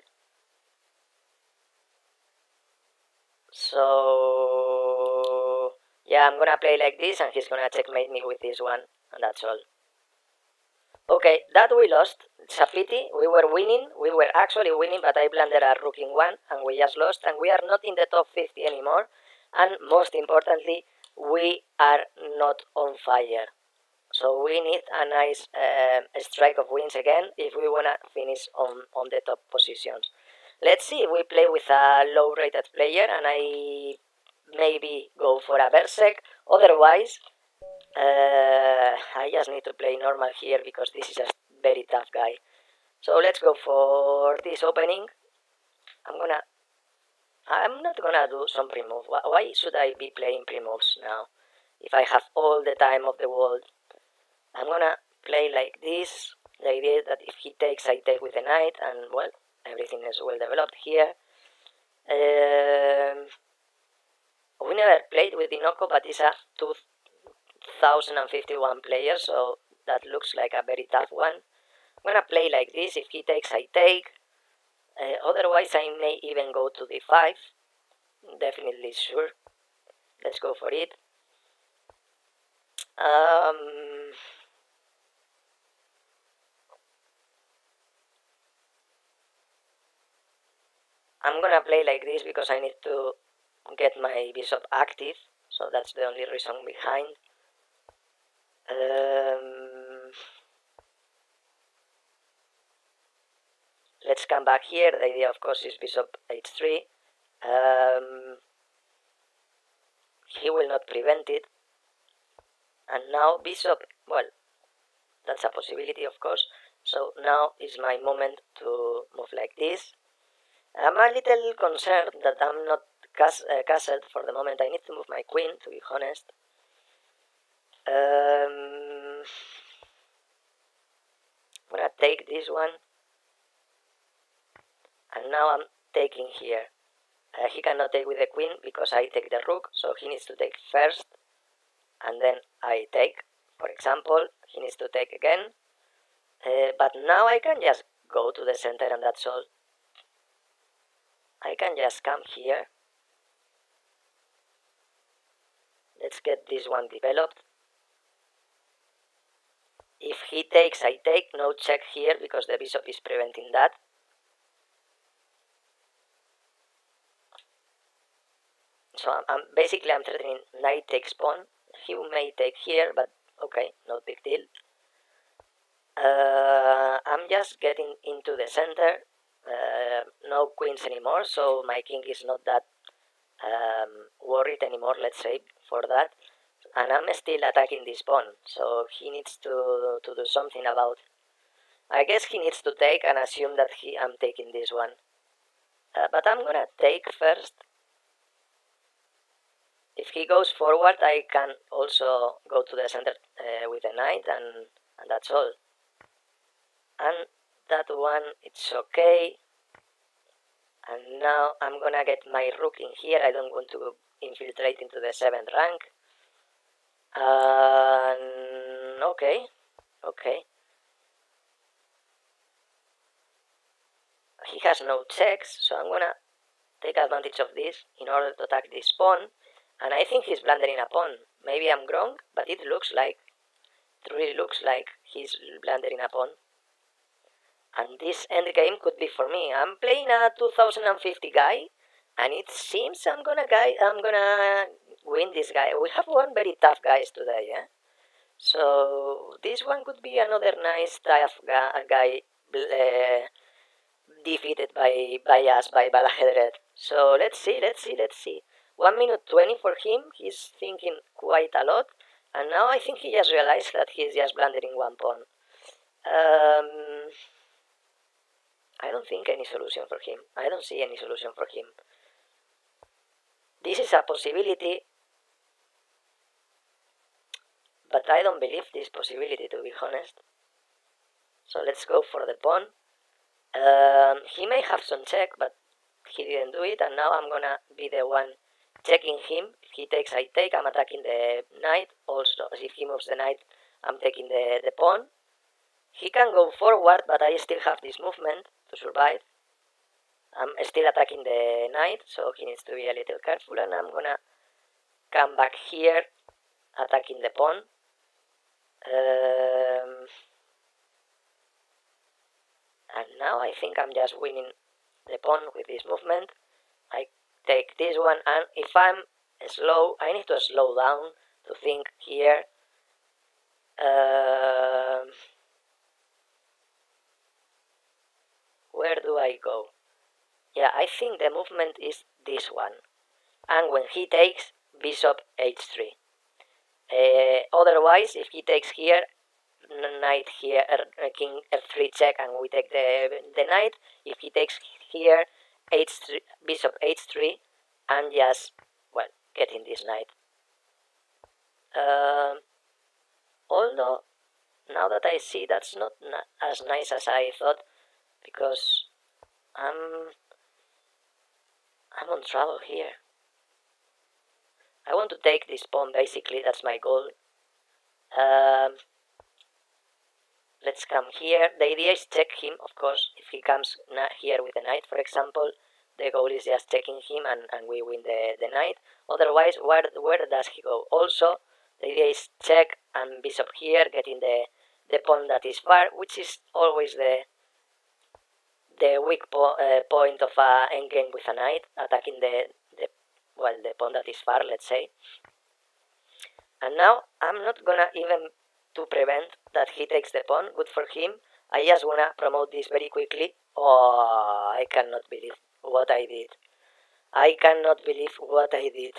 Speaker 1: So... yeah, I'm gonna play like this and he's gonna checkmate me with this one. And that's all. Okay, that we lost. It's a pity. We were winning. We were actually winning, but I blundered a rook in one, and we just lost. And we are not in the top 50 anymore. And most importantly, we are not on fire. So we need a nice strike of wins again if we wanna finish on the top positions. Let's see if we play with a low-rated player, and I maybe go for a Berserk. Otherwise, I just need to play normal here because this is a very tough guy. So let's go for this opening. I'm not gonna do some pre-move. Why should I be playing pre-moves now? If I have all the time of the world. I'm gonna play like this. The idea is that if he takes, I take with the knight, and well, everything is well developed here. We never played with Dinoco, but it's a 2051 player, so that looks like a very tough one. I'm gonna play like this. If he takes, I take. Otherwise, I may even go to d5. Definitely sure. Let's go for it. I'm gonna play like this because I need to get my bishop active, so that's the only reason behind. Let's come back here. The idea, of course, is bishop h3. He will not prevent it. And now bishop, well, that's a possibility, of course. So now is my moment to move like this. I'm a little concerned that I'm not castled for the moment. I need to move my queen, to be honest. I'm gonna take this one. And now I'm taking here. He cannot take with the queen because I take the rook, so he needs to take first. And then I take, for example. He needs to take again. But now I can just go to the center and that's all. I can just come here. Let's get this one developed. If he takes, I take. No check here because the bishop is preventing that. So I'm threatening knight takes pawn. He may take here, but okay, no big deal. I'm just getting into the center. No queens anymore, so my king is not that worried anymore, let's say, for that. And I'm still attacking this pawn, so he needs to do something about. I guess he needs to take and assume that I'm taking this one. But I'm gonna take first. If he goes forward, I can also go to the center with the knight, and that's all. And that one, it's okay. And now I'm gonna get my rook in here. I don't want to infiltrate into the 7th rank. Okay. He has no checks, so I'm gonna take advantage of this in order to attack this pawn. And I think he's blundering a pawn. Maybe I'm wrong, but it really looks like he's blundering a pawn. And this endgame could be for me. I'm playing a 2050 guy, and it seems I'm gonna win this guy. We have one very tough guys today, yeah. So this one could be another nice tough guy defeated by us, by Balajedrez. So let's see. 1 minute 20 for him. He's thinking quite a lot, and now I think he just realized that he's just blundering one pawn. I don't think any solution for him. I don't see any solution for him. This is a possibility, but I don't believe this possibility, to be honest. So let's go for the pawn. He may have some check, but he didn't do it, and now I'm gonna be the one checking him. If he takes, I take. I'm attacking the knight. Also, if he moves the knight, I'm taking the pawn. He can go forward, but I still have this movement to survive. I'm still attacking the knight, so he needs to be a little careful, and I'm gonna come back here, attacking the pawn. And now I think I'm just winning the pawn with this movement. I take this one, and if I'm slow, I need to slow down to think here. Where do I go? Yeah, I think the movement is this one. And when he takes, bishop h3. Otherwise, if he takes here, knight here, king f3 check, and we take the knight. If he takes here, h3, bishop h3, and just, well, getting this knight. Although, now that I see, that's not as nice as I thought, because I'm on trouble here. I want to take this pawn, basically, that's my goal. Let's come here. The idea is check him, of course. If he comes here with the knight, for example, the goal is just checking him, and we win the knight. Otherwise, where does he go? Also, the idea is check and bishop here, getting the pawn that is far, which is always the weak point of an endgame with a knight, attacking the pawn that is far, let's say. And now I'm not gonna even to prevent that he takes the pawn. Good for him. I just wanna promote this very quickly. Oh, I cannot believe what I did. I cannot believe what I did.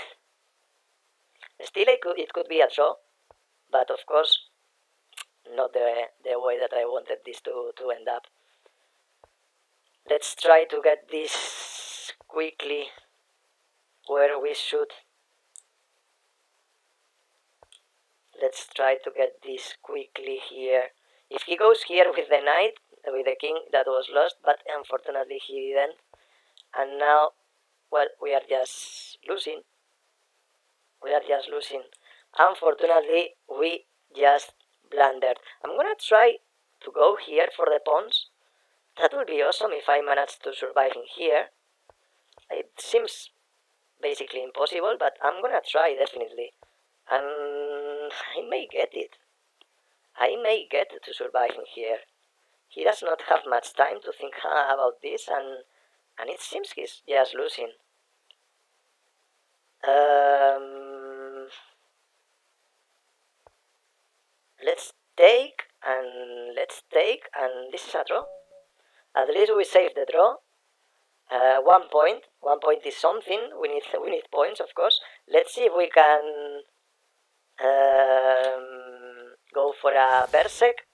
Speaker 1: Still, it could be a draw, but of course, not the way that I wanted this to end up. Let's try to get this quickly where we should. Let's try to get this quickly here. If he goes here with the knight, with the king, that was lost, but unfortunately he didn't. And now, well, we are just losing. Unfortunately, we just blundered. I'm gonna try to go here for the pawns. That would be awesome if I manage to survive in here. It seems basically impossible, but I'm gonna try definitely. And I may get it. I may get to survive in here. He does not have much time to think about this, and it seems he's just losing. Let's take, and this is a draw. At least we saved the draw. 1 point. 1 point is something. We need points, of course. Let's see if we can go for a berserk.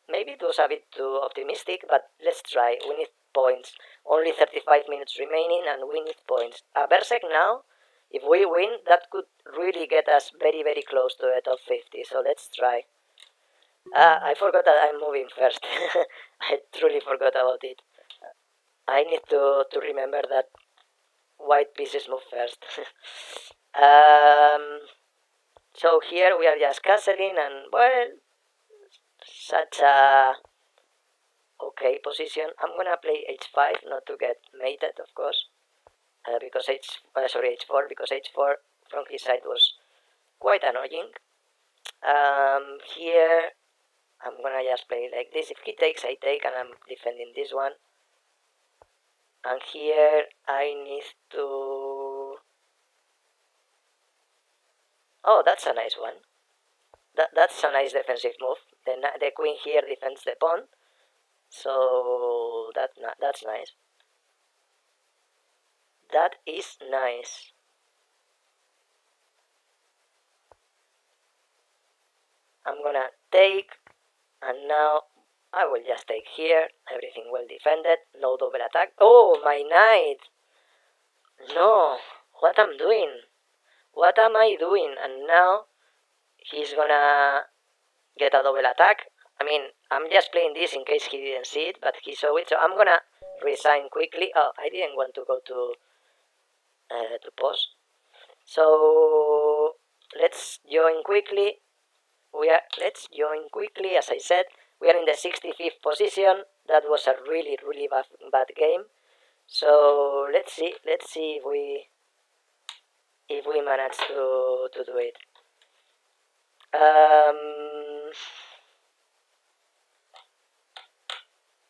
Speaker 1: Maybe it was a bit too optimistic, but let's try. We need points. Only 35 minutes remaining, and we need points. A berserk now, if we win, that could really get us very, very close to the top 50. So let's try. I forgot that I'm moving first. I truly forgot about it. I need to remember that white pieces move first. So here we are just castling, and well, such a okay position. I'm gonna play h5, not to get mated, of course, because h4, because h4 from his side was quite annoying. Here I'm gonna just play like this. If he takes, I take, and I'm defending this one. And here I need to... Oh, that's a nice one. That's a nice defensive move. The queen here defends the pawn. So that's nice. That is nice. I'm gonna take, and now I will just take here. Everything well defended. No double attack. Oh, my knight! No! What I'm doing? What am I doing? And now he's gonna get a double attack. I mean, I'm just playing this in case he didn't see it, but he saw it. So I'm gonna resign quickly. Oh, I didn't want to go to pause. So let's join quickly. Let's join quickly. As I said, we are in the 65th position. That was a really bad game. So let's see if we manage to do it.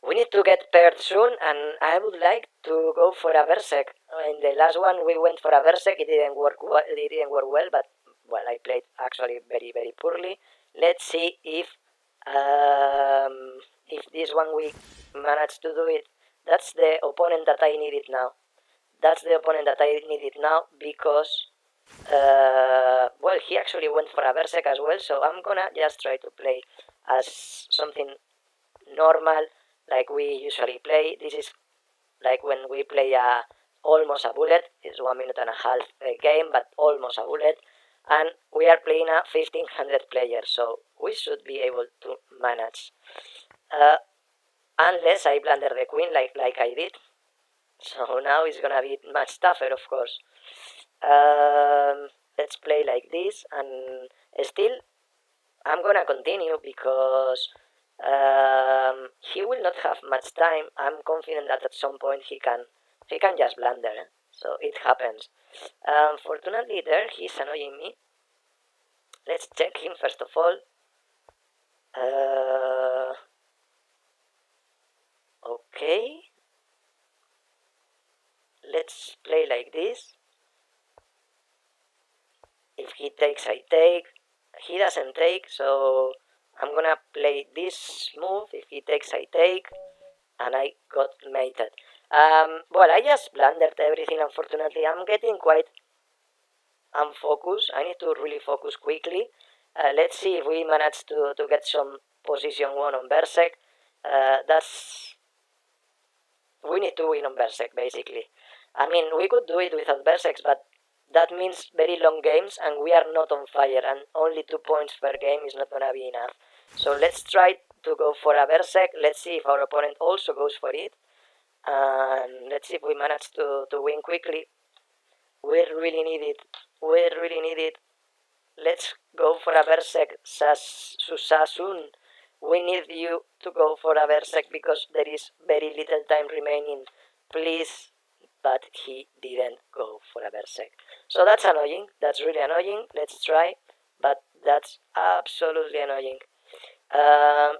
Speaker 1: We need to get paired soon, and I would like to go for a Berserk. In the last one we went for a Berserk. It didn't work well, but well, I played actually very poorly. Let's see if this one we manage to do it. That's the opponent that I needed now. That's the opponent that I needed now because well, he actually went for a Berserk as well. So I'm gonna just try to play as something normal, like we usually play. This is like when we play almost a bullet. It's 1 minute and a half game, but almost a bullet. And we are playing a 1500 players, so we should be able to manage. Unless I blunder the queen like I did. So now it's gonna be much tougher, of course. Let's play like this, and still I'm gonna continue because he will not have much time. I'm confident that at some point he can just blunder. So it happens. Fortunately, there he's annoying me. Let's check him first of all. Okay. Let's play like this. If he takes, I take. He doesn't take, so I'm gonna play this move. If he takes, I take. And I got mated. Well, I just blundered everything, unfortunately. I'm getting quite unfocused. I need to really focus quickly. Let's see if we manage to get some position 1 on Berserk. We need to win on Berserk, basically. I mean, we could do it without Berserks, but that means very long games, and we are not on fire, and only 2 points per game is not gonna be enough. So let's try to go for a Berserk. Let's see if our opponent also goes for it. And let's see if we manage to win quickly. We really need it. Let's go for a Berserk, Susasun. We need you to go for a Berserk because there is very little time remaining. Please. But he didn't go for a Berserk. So that's annoying. That's really annoying. Let's try. But that's absolutely annoying.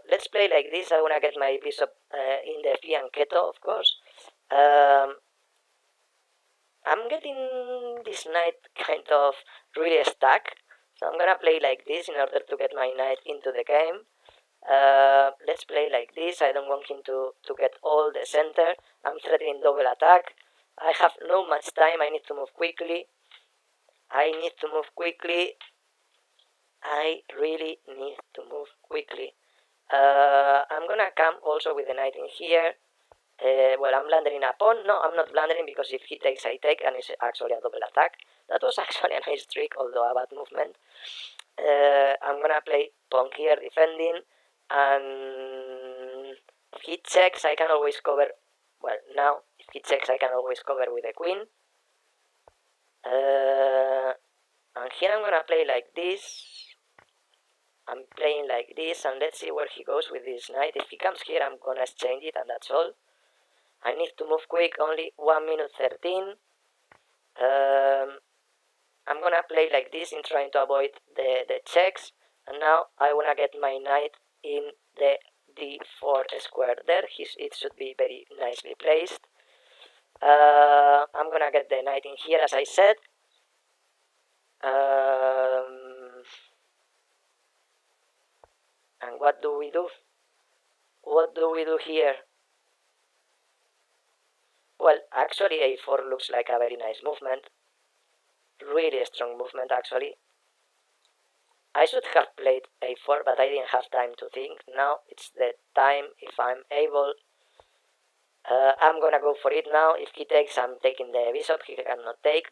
Speaker 1: Let's play like this. I want to get my bishop in the fianchetto, of course. I'm getting this knight kind of really stuck. So I'm gonna play like this in order to get my knight into the game. Let's play like this. I don't want him to get all the center. I'm threatening double attack. I have no much time. I need to move quickly. I really need to move quickly. I'm gonna come also with the knight in here. Well, I'm blundering a pawn. No, I'm not blundering because if he takes, I take, and it's actually a double attack. That was actually a nice trick, although a bad movement. I'm gonna play pawn here, defending, and if he checks, I can always cover. Well, now, if he checks, I can always cover with the queen. And here I'm gonna play like this. I'm playing like this, and let's see where he goes with this knight. If he comes here, I'm gonna exchange it, and that's all. I need to move quick, only 1 minute 13. I'm gonna play like this in trying to avoid the checks, and now I wanna get my knight in the d4 square there. It should be very nicely placed. I'm gonna get the knight in here, as I said. And what do we do? What do we do here? Well, actually a4 looks like a very nice movement. Really strong movement, actually. I should have played a4, but I didn't have time to think. Now it's the time. If I'm able, I'm gonna go for it now. If he takes, I'm taking the bishop. He cannot take,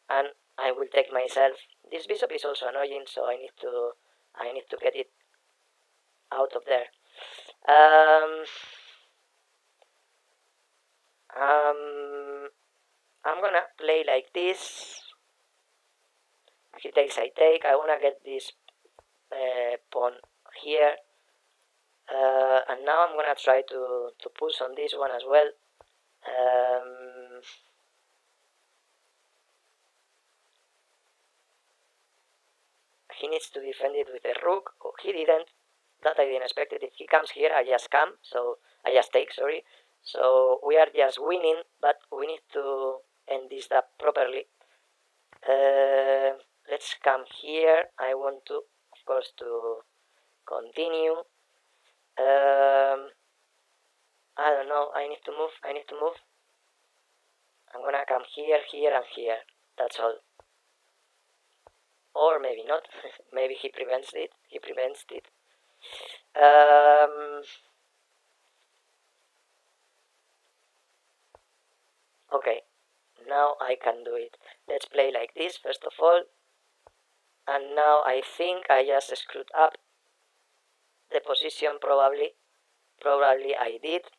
Speaker 1: and I will take myself. This bishop is also annoying, so I need to get it out of there. I'm gonna play like this. If he takes, I take. I wanna get this pawn here. And now I'm gonna try to push on this one as well. He needs to defend it with a rook. Oh, he didn't. That I didn't expect it. If he comes here, I just come. So I just take, sorry. So we are just winning, but we need to end this up properly. Let's come here. I want to, of course, to continue. I don't know. I need to move. I'm gonna come here, here, and here. That's all. Or maybe not. Maybe he prevents it. Okay, now I can do it. Let's play like this first of all. And now I think I just screwed up the position. Probably I did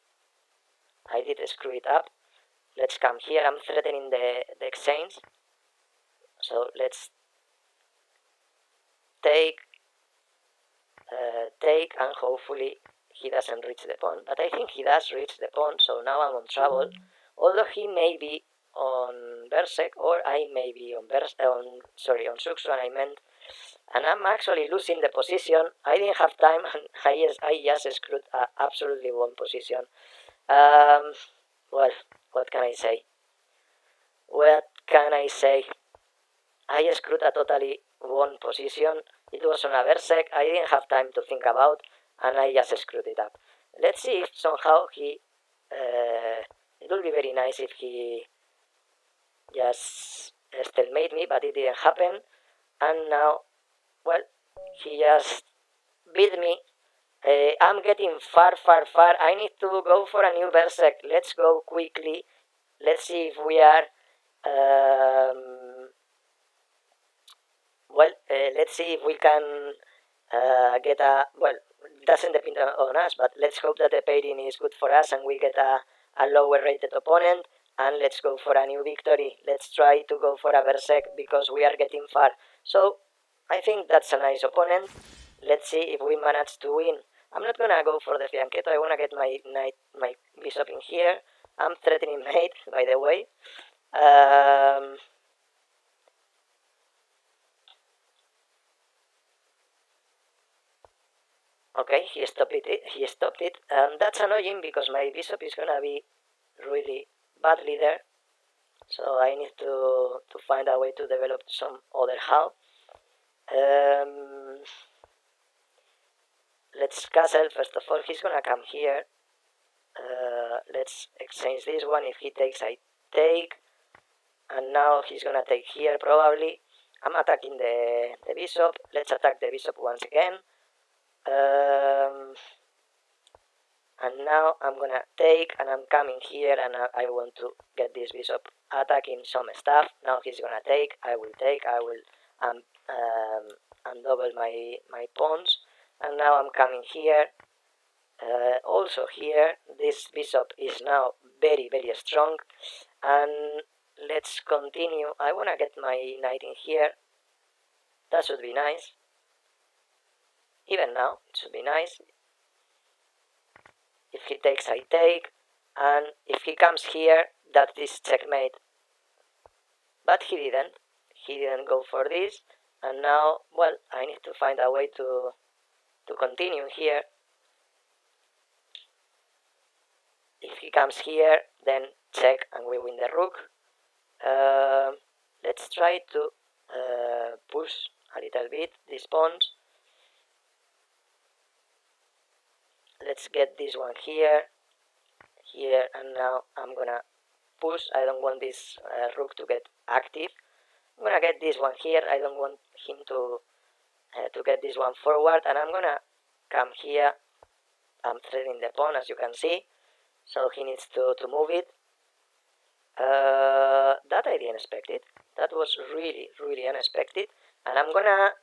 Speaker 1: screw it up. Let's come here. I'm threatening the exchange. So let's take, and hopefully he doesn't reach the pawn. But I think he does reach the pawn, so now I'm on trouble. Although he may be on Berserk, or I may be on on Suxuan, I meant. And I'm actually losing the position. I didn't have time, and I just screwed absolutely one position. Well, what can I say? I screwed a totally one position. It was on a Berserk. I didn't have time to think about, and I just screwed it up. Let's see if somehow he... it would be very nice if he just stalemate me, but it didn't happen. And now, well, he just beat me. I'm getting far. I need to go for a new Berserk. Let's go quickly. Let's see if we are... let's see if we can get a... Well, it doesn't depend on us, but let's hope that the pairing is good for us and we get a lower rated opponent, and let's go for a new victory. Let's try to go for a Berserk because we are getting far. So I think that's a nice opponent. Let's see if we manage to win. I'm not gonna go for the fianchetto. I wanna get my bishop in here. I'm threatening mate, by the way. Okay, he stopped it, and that's annoying because my bishop is gonna be really badly there. So I need to find a way to develop some other how. Let's castle. First of all, he's gonna come here. Let's exchange this one. If he takes, I take. And now he's gonna take here probably. I'm attacking the bishop. Let's attack the bishop once again. And now I'm gonna take, and I'm coming here, and I want to get this bishop attacking some stuff. Now he's gonna take. I will take. I will undouble my pawns. And now I'm coming here. Also here, this bishop is now very strong. And let's continue. I wanna get my knight in here. That should be nice. Even now, it should be nice. If he takes, I take. And if he comes here, that is checkmate. But he didn't. He didn't go for this. And now, well, I need to find a way to continue here. If he comes here, then check and we win the rook. Let's try to push a little bit these pawns. Let's get this one here, and now I'm gonna push. I don't want this rook to get active. I'm gonna get this one here. I don't want him to get this one forward, and I'm gonna come here. I'm threading the pawn, as you can see, so he needs to move it. That I didn't expect it. That was really, really unexpected. And I'm gonna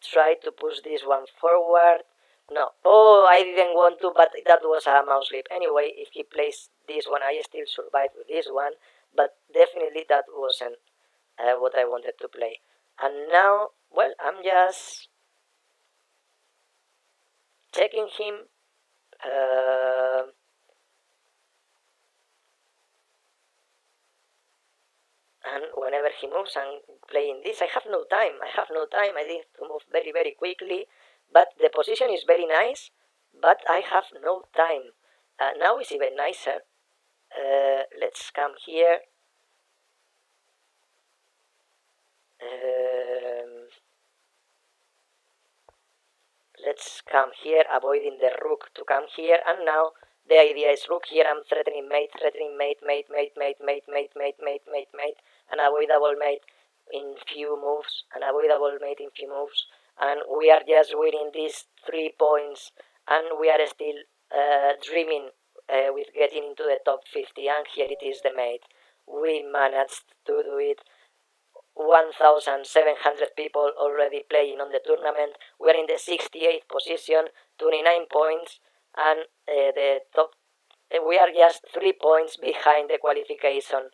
Speaker 1: try to push this one forward. No. Oh, I didn't want to, but that was a mouse slip. Anyway, if he plays this one, I still survive with this one. But definitely that wasn't what I wanted to play. And now, well, I'm just checking him. And whenever he moves, I'm playing this. I have no time. I need to move very, very quickly. But the position is very nice, but I have no time. Now it's even nicer. Let's come here. Let's come here, avoiding the rook to come here. And now the idea is rook here. I'm threatening mate, unavoidable mate in few moves, and we are just winning these 3 points, and we are still dreaming with getting into the top 50, and here it is the mate. We managed to do it. 1,700 people already playing on the tournament. We are in the 68th position, 29 points, and the top. We are just 3 points behind the qualification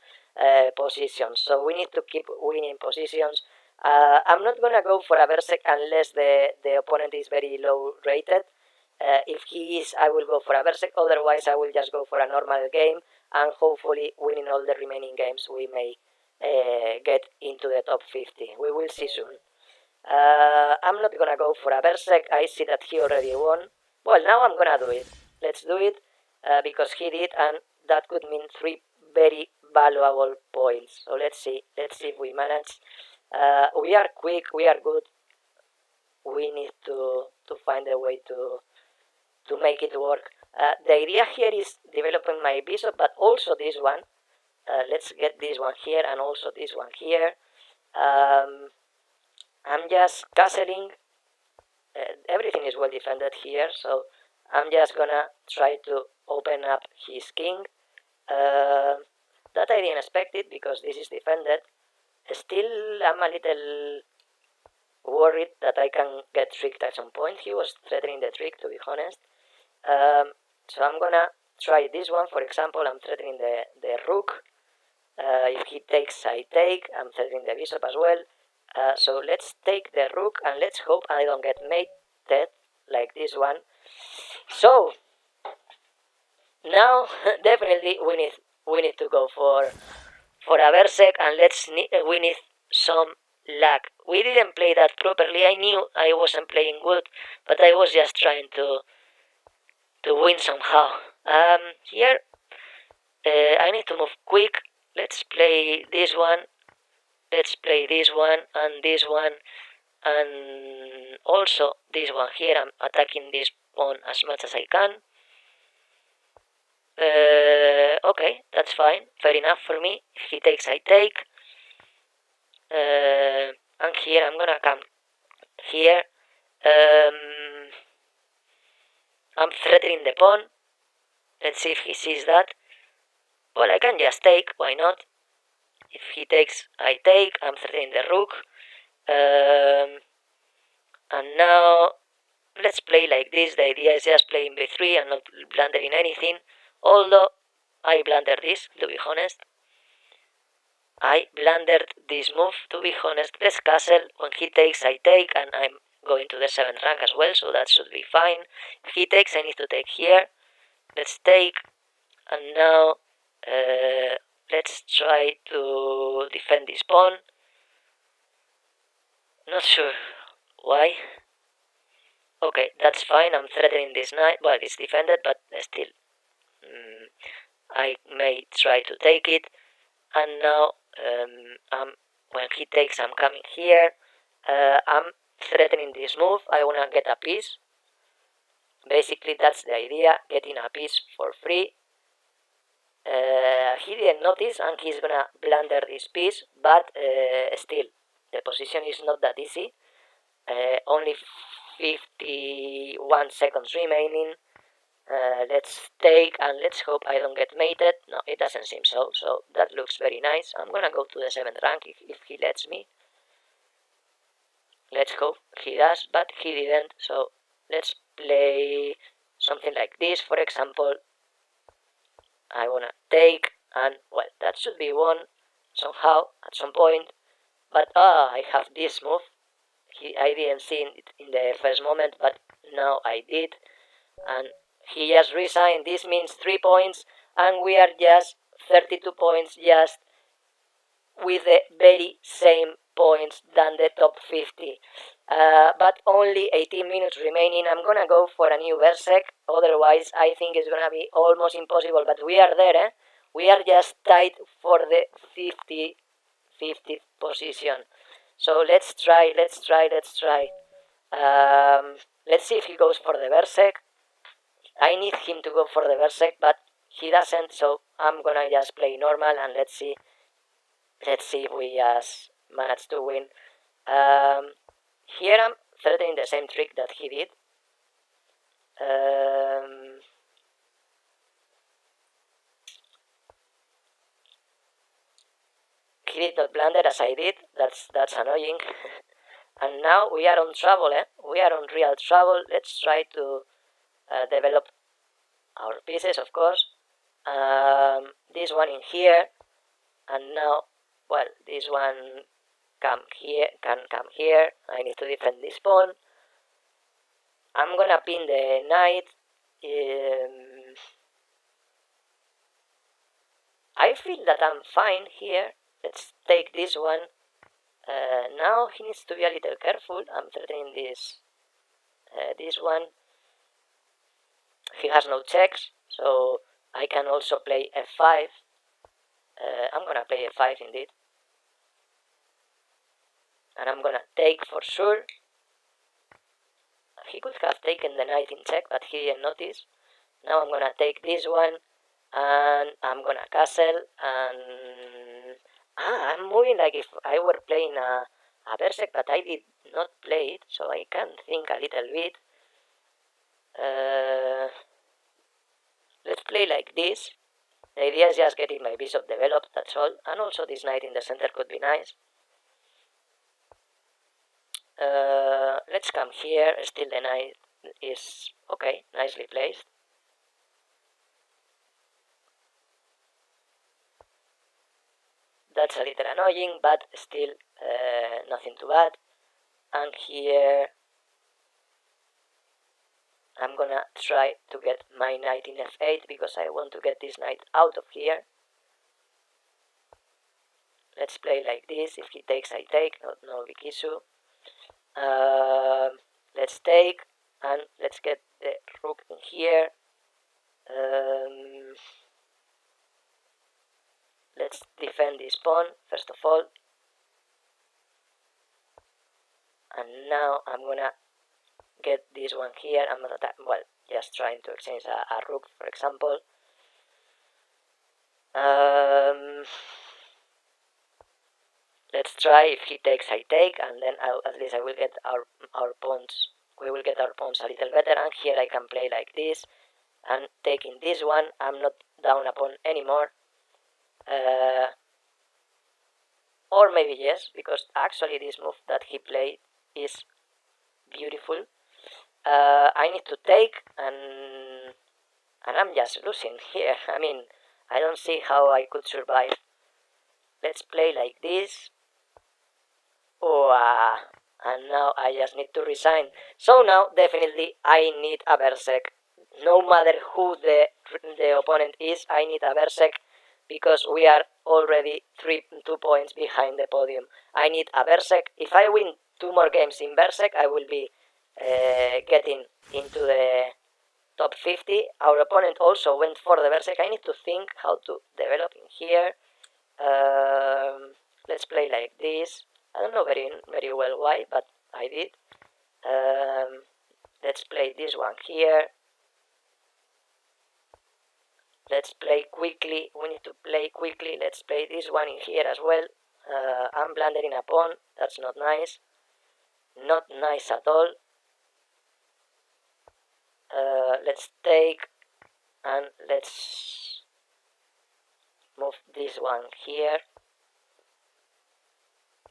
Speaker 1: positions, so we need to keep winning positions. I'm not gonna go for a Berserk unless the opponent is very low rated. If he is, I will go for a Berserk, otherwise I will just go for a normal game, and hopefully winning all the remaining games we may get into the top 50. We will see soon. I'm not gonna go for a Berserk. I see that he already won. Well, now I'm gonna do it. Let's do it, because he did, and that could mean 3 very valuable points. So let's see if we manage. We are quick, we are good. We need to find a way to make it work. The idea here is developing my bishop, but also this one. Let's get this one here and also this one here. I'm just castling. Everything is well defended here, so I'm just gonna try to open up his king. That I didn't expect it because this is defended. Still, I'm a little worried that I can get tricked at some point. He was threatening the trick, to be honest. So I'm gonna try this one. For example, I'm threatening the rook. If he takes, I take. I'm threatening the bishop as well. So let's take the rook and let's hope I don't get mated like this one. So now definitely we need to go for a Berserk, and we need some luck. We didn't play that properly. I knew I wasn't playing good, but I was just trying to win somehow. Here I need to move quick. Let's play this one. Let's play this one and this one, and also this one here. I'm attacking this pawn as much as I can. Okay, that's fine. Fair enough for me. If he takes, I take. And here I'm gonna come here. I'm threatening the pawn. Let's see if he sees that. Well, I can just take. Why not? If he takes, I take. I'm threatening the rook. And now let's play like this. The idea is just playing b3 and not blundering anything. Although I blundered this, to be honest. I blundered this move, to be honest. Let's castle. When he takes, I take, and I'm going to the 7th rank as well, so that should be fine. If he takes, I need to take here. Let's take, and now let's try to defend this pawn. Not sure why. Okay, that's fine. I'm threatening this knight. Well, it's defended, but still. I may try to take it, and now when he takes, I'm coming here. I'm threatening this move. I wanna get a piece. Basically, that's the idea, getting a piece for free. He didn't notice, and he's gonna blunder this piece, but still, the position is not that easy. Only 51 seconds remaining. Let's take, and let's hope I don't get mated. No, it doesn't seem so, so that looks very nice. I'm gonna go to the 7th rank if he lets me. Let's hope he does, but he didn't, so let's play something like this, for example. I wanna take, and well, that should be won somehow at some point, but I have this move. I didn't see it in the first moment, but now I did, and he just resigned. This means 3 points, and we are just 32 points, just with the very same points than the top 50. But only 18 minutes remaining. I'm gonna go for a new Berserk, otherwise I think it's gonna be almost impossible, but we are there, eh? We are just tied for the 50th position. So let's try. Let's see if he goes for the Berserk. I need him to go for the Berserk, but he doesn't, so I'm gonna just play normal, and let's see if we just manage to win. Here I'm threatening the same trick that he did. He did not blunder as I did. That's annoying. And now we are on trouble, eh? We are on real trouble. Let's try to develop our pieces, of course. This one in here, and now, well, this one can come here. I need to defend this pawn. I'm gonna pin the knight. I feel that I'm fine here. Let's take this one. Now he needs to be a little careful. I'm threatening this one. He has no checks, so I can also play f5. I'm gonna play f5 indeed. And I'm gonna take for sure. He could have taken the knight in check, but he didn't notice. Now I'm gonna take this one, and I'm gonna castle, and I'm moving like if I were playing a Berserk, but I did not play it, so I can think a little bit. Let's play like this. The idea is just getting my bishop developed, that's all, and also this knight in the center could be nice. Let's come here. Still the knight is okay, nicely placed. That's a little annoying, but still nothing too bad. And here I'm gonna try to get my knight in f8 because I want to get this knight out of here. Let's play like this. If he takes, I take. No big issue. Let's take, and let's get the rook in here. Let's defend this pawn first of all, and now I'm gonna get this one here. I'm not just trying to exchange a rook, for example. Let's try. If he takes, I take, and then at least I will get our pawns. We will get our pawns a little better, and here I can play like this, and taking this one, I'm not down a pawn anymore. Or maybe yes, because actually this move that he played is beautiful. I need to take, and I'm just losing here. I mean, I don't see how I could survive. Let's play like this. And now I just need to resign. So now definitely I need a Berserk. No matter who the opponent is, I need a Berserk because we are already 2 points behind the podium. I need a Berserk. If I win 2 more games in Berserk, I will be getting into the top 50. Our opponent also went for the berserk. I need to think how to develop in here. Let's play like this. I don't know very well why, but I did. Let's play this one here. Let's play quickly. We need to play quickly. Let's play this one in here as well. I'm blundering a pawn. That's not nice. Not nice at all. Let's take and let's move this one here.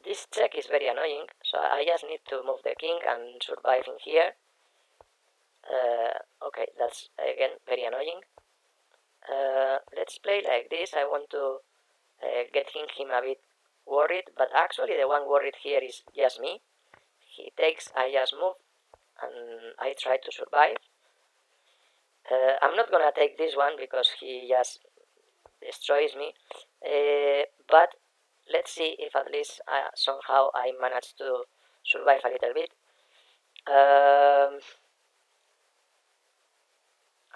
Speaker 1: This check is very annoying, so I just need to move the king and survive in here. Okay, that's again very annoying. Let's play like this. I want to get him a bit worried, but actually the one worried here is just me. He takes, I just move, and I try to survive. I'm not gonna take this one because he just destroys me, but let's see if at least somehow I manage to survive a little bit.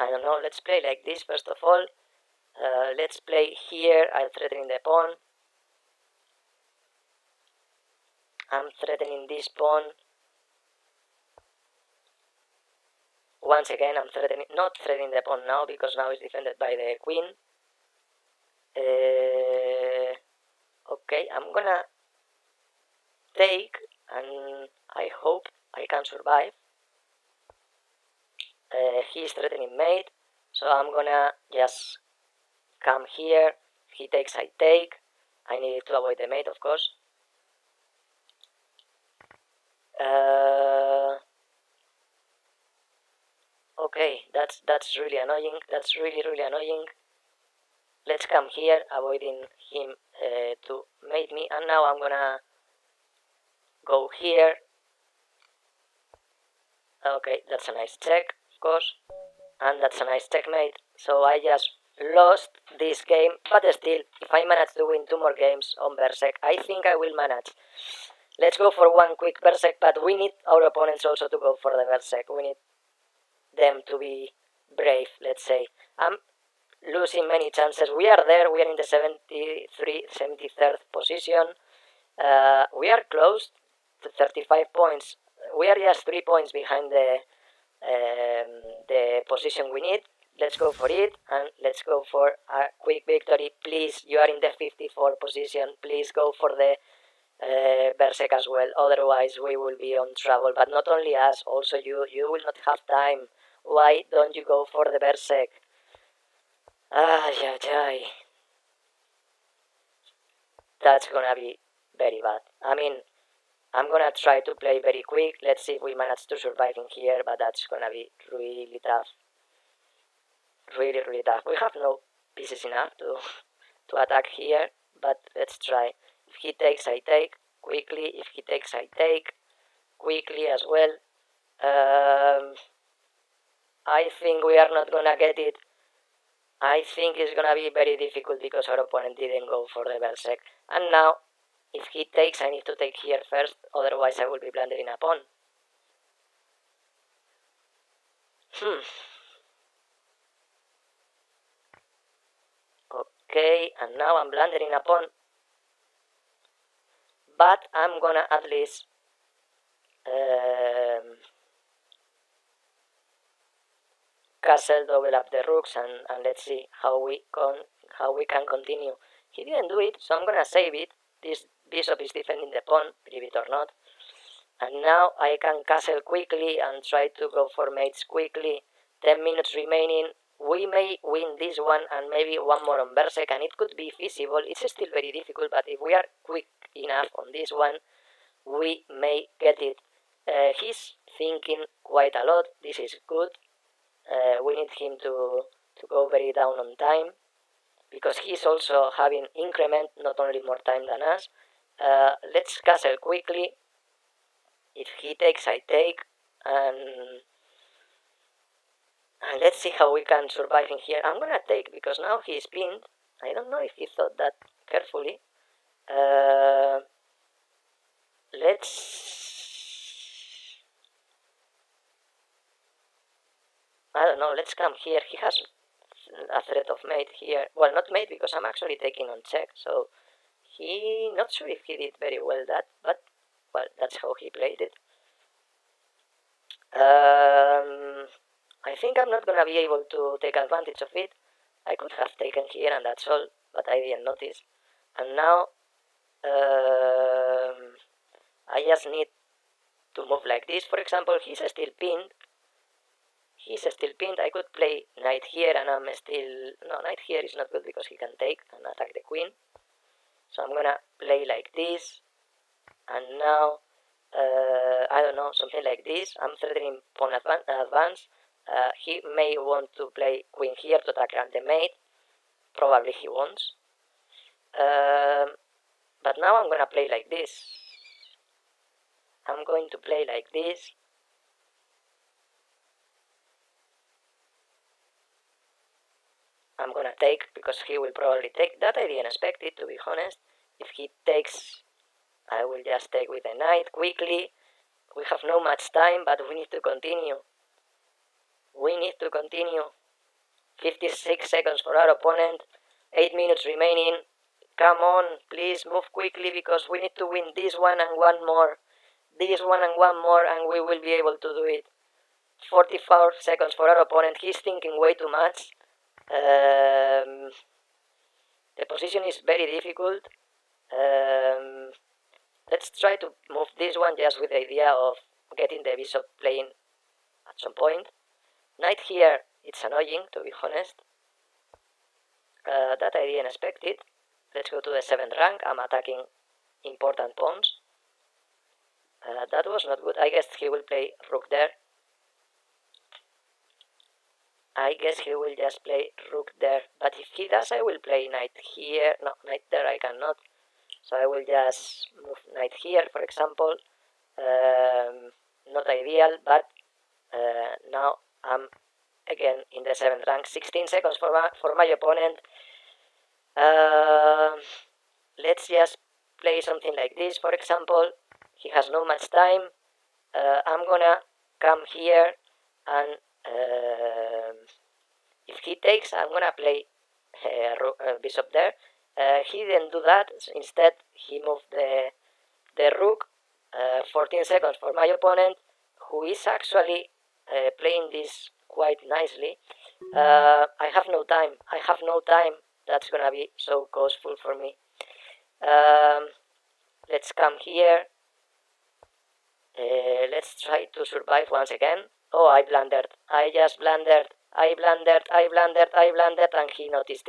Speaker 1: I don't know, let's play like this first of all. Let's play here. I'm threatening the pawn. I'm threatening this pawn. Once again, I'm not threatening the pawn now because now it's defended by the queen. Okay, I'm gonna take and I hope I can survive. He's threatening mate, so I'm gonna just come here. He takes, I take. I need to avoid the mate, of course. Okay, that's really annoying. That's really annoying. Let's come here, avoiding him to mate me, and now I'm gonna go here. Okay, that's a nice check, of course, and that's a nice checkmate. So I just lost this game, but still, if I manage to win 2 more games on berserk, I think I will manage. Let's go for one quick berserk, but we need our opponents also to go for the berserk. We need them to be brave, let's say. I'm losing many chances. We are there, we are in the 73rd position. We are close to 35 points. We are just 3 points behind the position we need. Let's go for it, and let's go for a quick victory. Please, you are in the 54th position. Please go for the berserk as well. Otherwise, we will be on trouble. But not only us, also you. You will not have time. Why don't you go for the berserk? Ay. That's gonna be very bad. I mean, I'm gonna try to play very quick. Let's see if we manage to survive in here, but that's gonna be really tough. Really tough. We have no pieces enough to attack here, but let's try. If he takes, I take quickly. If he takes, I take quickly as well. I think we are not gonna get it. I think it's gonna be very difficult because our opponent didn't go for the berserk. And now, if he takes, I need to take here first, otherwise I will be blundering a pawn. Okay, and now I'm blundering a pawn. But I'm gonna at least castle, double up the rooks, and let's see how we can continue. He didn't do it, so I'm gonna save it. This bishop is defending the pawn, believe it or not. And now I can castle quickly and try to go for mates quickly. 10 minutes remaining. We may win this one and maybe one more on berserk, and it could be feasible. It's still very difficult, but if we are quick enough on this one, we may get it. He's thinking quite a lot. This is good. We need him to go very down on time, because he's also having increment, not only more time than us. Let's castle quickly. If he takes, I take, and let's see how we can survive in here. I'm gonna take because now he's pinned. I don't know if he thought that carefully. Let's... I don't know, let's come here. He has a threat of mate here. Well, not mate, because I'm actually taking on check, so he, not sure if he did very well that, but, well, that's how he played it. I think I'm not gonna be able to take advantage of it. I could have taken here and that's all, but I didn't notice. And now, I just need to move like this. For example, he's still pinned. I could play knight here and I'm still... No, knight here is not good because he can take and attack the queen. So I'm gonna play like this. And now, I don't know, something like this. I'm threatening pawn advance. He may want to play queen here to attack the mate. Probably he wants. But now I'm gonna play like this. I'm going to play like this. I'm gonna take, because he will probably take. That I didn't expect it, to be honest. If he takes, I will just take with the knight quickly. We have no much time, but we need to continue. 56 seconds for our opponent. 8 minutes remaining. Come on, please move quickly, because we need to win this one and one more. This one and one more, and we will be able to do it. 44 seconds for our opponent. He's thinking way too much. The position is very difficult. Let's try to move this one just with the idea of getting the bishop playing at some point. Knight here, it's annoying, to be honest. That I didn't expect it. Let's go to the 7th rank. I'm attacking important pawns. That was not good. I guess he will play rook there. I guess he will just play rook there. But if he does, I will play knight here. No, knight there I cannot. So I will just move knight here, for example. Not ideal, but now I'm again in the 7th rank. 16 seconds for my opponent. Let's just play something like this, for example. He has no much time. I'm gonna come here and if he takes, I'm gonna play bishop there. He didn't do that. Instead, he moved the rook. 14 seconds for my opponent, who is actually playing this quite nicely. I have no time. That's gonna be so costful for me. Let's come here. Let's try to survive once again. Oh, I blundered. I just blundered. I blundered, and he noticed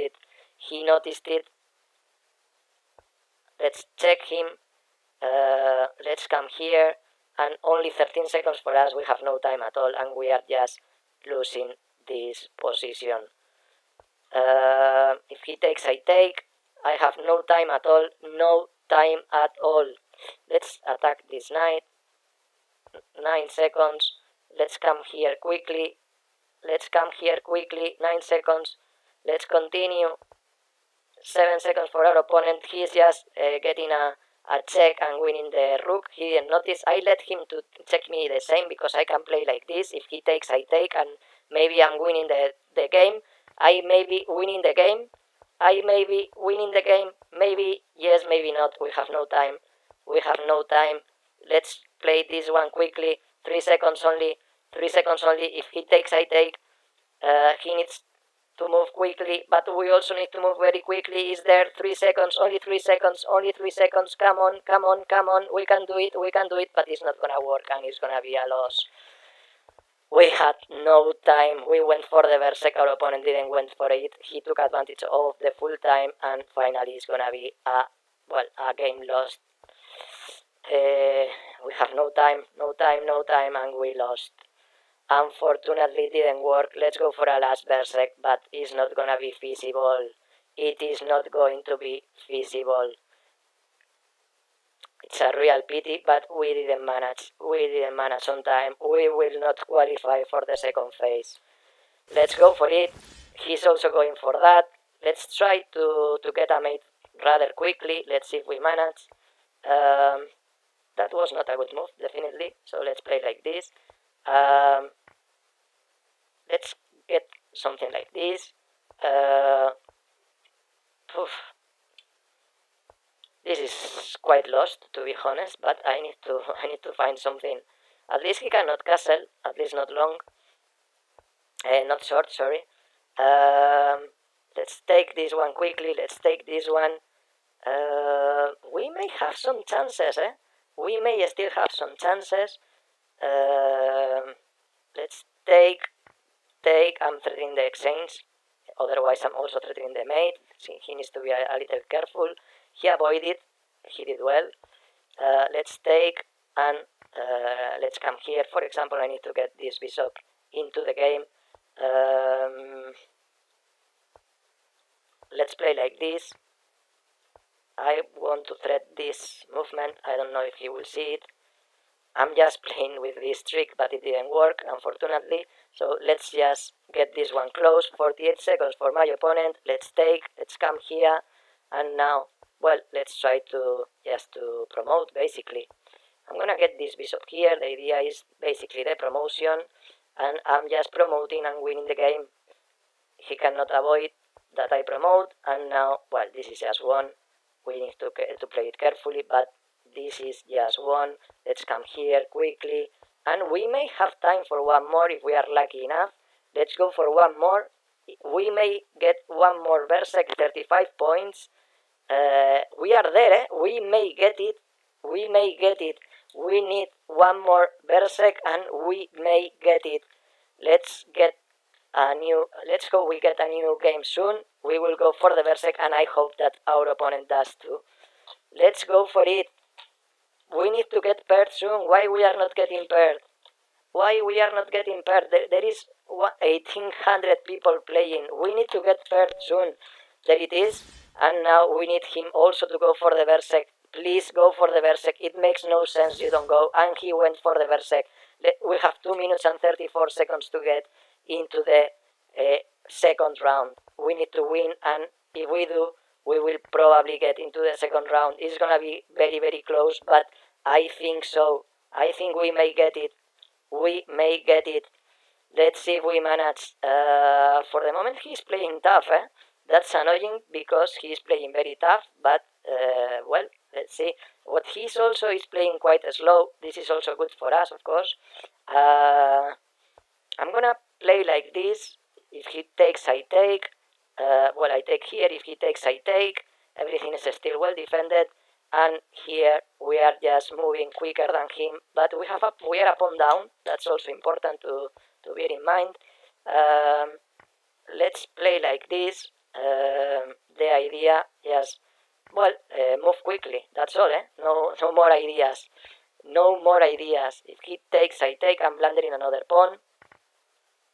Speaker 1: it. Let's check him. Let's come here. And only 13 seconds for us. We have no time at all, and we are just losing this position. If he takes, I take. I have no time at all. Let's attack this knight. 9 seconds. Let's come here quickly. 9 seconds. Let's continue. 7 seconds for our opponent. He's just getting a check and winning the rook. He didn't notice. I let him to check me the same because I can play like this. If he takes, I take, and maybe I'm winning the game. I may be winning the game. Maybe yes, maybe not. We have no time. Let's play this one quickly. 3 seconds only. If he takes, I take. He needs to move quickly, but we also need to move very quickly. Is there 3 seconds? Only 3 seconds. Come on. We can do it, but it's not gonna work and it's gonna be a loss. We had no time. We went for the Berserk. Our opponent didn't went for it. He took advantage of the full time, and finally it's gonna be a game lost. We have no time, and we lost. Unfortunately, it didn't work. Let's go for a last Berserk, but it's not gonna be feasible. It is not going to be feasible. It's a real pity, but we didn't manage on time. We will not qualify for the second phase. Let's go for it. He's also going for that. Let's try to get a mate rather quickly. Let's see if we manage. That was not a good move, definitely. So let's play like this. let's get something like this. This is quite lost, to be honest, but I need to find something. At least he cannot castle, at least not long. Not short, sorry. Let's take this one quickly, let's take this one. We may have some chances, eh? We may still have some chances. Let's take, I'm threatening the exchange. Otherwise, I'm also threatening the mate. He needs to be a little careful. He avoided. He did well. Let's take and let's come here. For example, I need to get this bishop into the game. Let's play like this. I want to thread this movement. I don't know if he will see it. I'm just playing with this trick, but it didn't work, unfortunately. So let's just get this one close. 48 seconds for my opponent. Let's take, let's come here. And now, well, let's try to just to promote, basically. I'm gonna get this bishop here. The idea is basically the promotion. And I'm just promoting and winning the game. He cannot avoid that I promote. And now, well, this is just one. We need to play it carefully, but this is just one. Let's come here quickly. And we may have time for one more if we are lucky enough. Let's go for one more. We may get one more Berserk, 35 points. We are there, eh? We may get it. We may get it. We need one more Berserk and we may get it. Let's get a new, let's hope we get a new game soon. We will go for the Berserk and I hope that our opponent does too. Let's go for it. We need to get paired soon. Why we are not getting paired? Why we are not getting paired? There is 1800 people playing. We need to get paired soon. There it is. And now we need him also to go for the Berserk. Please go for the Berserk. It makes no sense you don't go. And he went for the Berserk. We have 2 minutes and 34 seconds to get into the second round. We need to win, and if we do, we will probably get into the second round. It's gonna be very, very close, but I think so. I think we may get it. We may get it. Let's see if we manage. For the moment, he's playing tough, eh? That's annoying because he's playing very tough, but, well, let's see. What he's also is playing quite slow. This is also good for us, of course. I'm gonna play like this. If he takes, I take. Well, I take here. If he takes, I take. Everything is still well defended. And here we are just moving quicker than him. But we are a pawn down. That's also important to bear in mind. Let's play like this. The idea is, well, move quickly. That's all, eh? No more ideas. No more ideas. If he takes, I take. I'm blundering another pawn.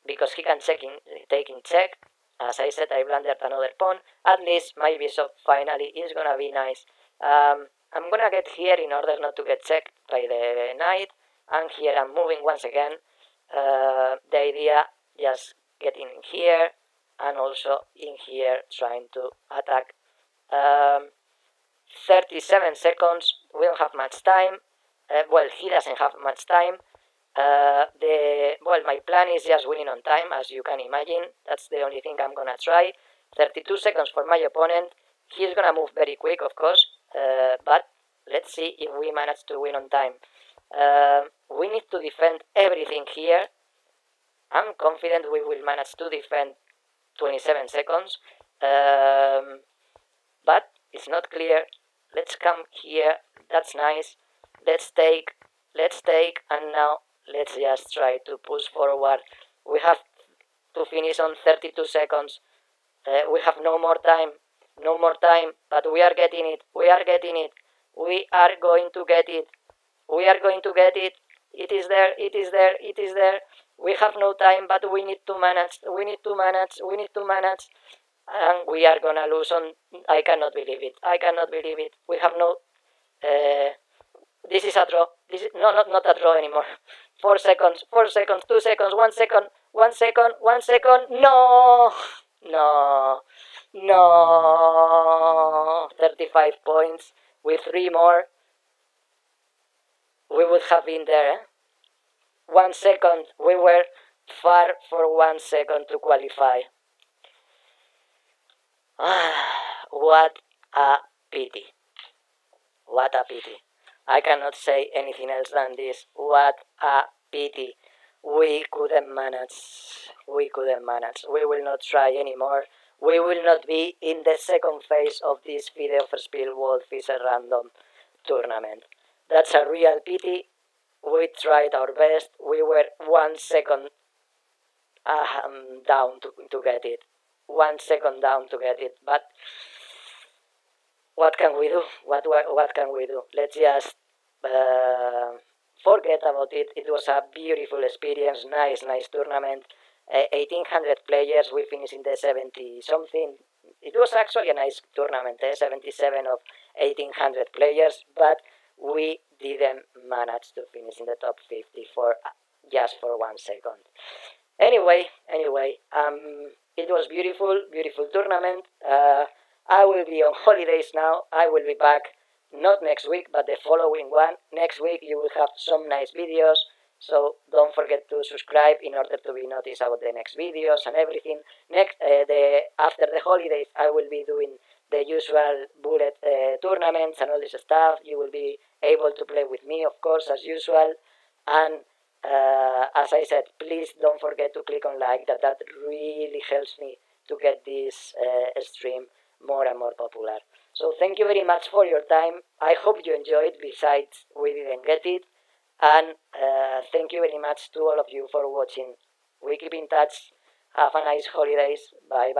Speaker 1: Because he can take in check. As I said, I blundered another pawn. At least my bishop finally is gonna be nice. I'm gonna get here in order not to get checked by the knight. And here I'm moving once again. The idea, just getting in here. And also in here, trying to attack. 37 seconds. We don't have much time. Well, he doesn't have much time. Well, my plan is just winning on time, as you can imagine. That's the only thing I'm gonna try. 32 seconds for my opponent. He's gonna move very quick, of course, but let's see if we manage to win on time. We need to defend everything here. I'm confident we will manage to defend 27 seconds, but it's not clear. Let's come here. That's nice. Let's take, and now let's just try to push forward. We have to finish on 32 seconds. We have no more time, but we are getting it. We are going to get it. It is there. We have no time, but we need to manage. And we are gonna lose on, I cannot believe it. We have no, this is a draw. This is not a draw anymore. 4 seconds, 2 seconds, 1 second, 1 second. No! 35 points. With 3 more, we would have been there. 1 second, we were far for 1 second to qualify. What a pity. What a pity. I cannot say anything else than this. What a pity. We couldn't manage. We couldn't manage. We will not try anymore. We will not be in the second phase of this FIDE Offerspill World Fischer Random tournament. That's a real pity. We tried our best. We were 1 second down to get it. 1 second down to get it. But what can we do? What can we do? Let's just forget about it. It was a beautiful experience, nice tournament. 1800 players, we finished in the 70 something. It was actually a nice tournament, 77 of 1800 players, but we didn't manage to finish in the top 50 for just for 1 second. Anyway, it was beautiful tournament. I will be on holidays now. I will be back not next week, but the following one. Next week you will have some nice videos, so don't forget to subscribe in order to be noticed about the next videos and everything. After the holidays, I will be doing the usual bullet tournaments and all this stuff. You will be able to play with me, of course, as usual. And as I said, please don't forget to click on like. That really helps me to get this stream more and more popular. So thank you very much for your time. I hope you enjoyed, besides we didn't get it. And thank you very much to all of you for watching. We keep in touch. Have a nice holidays. Bye.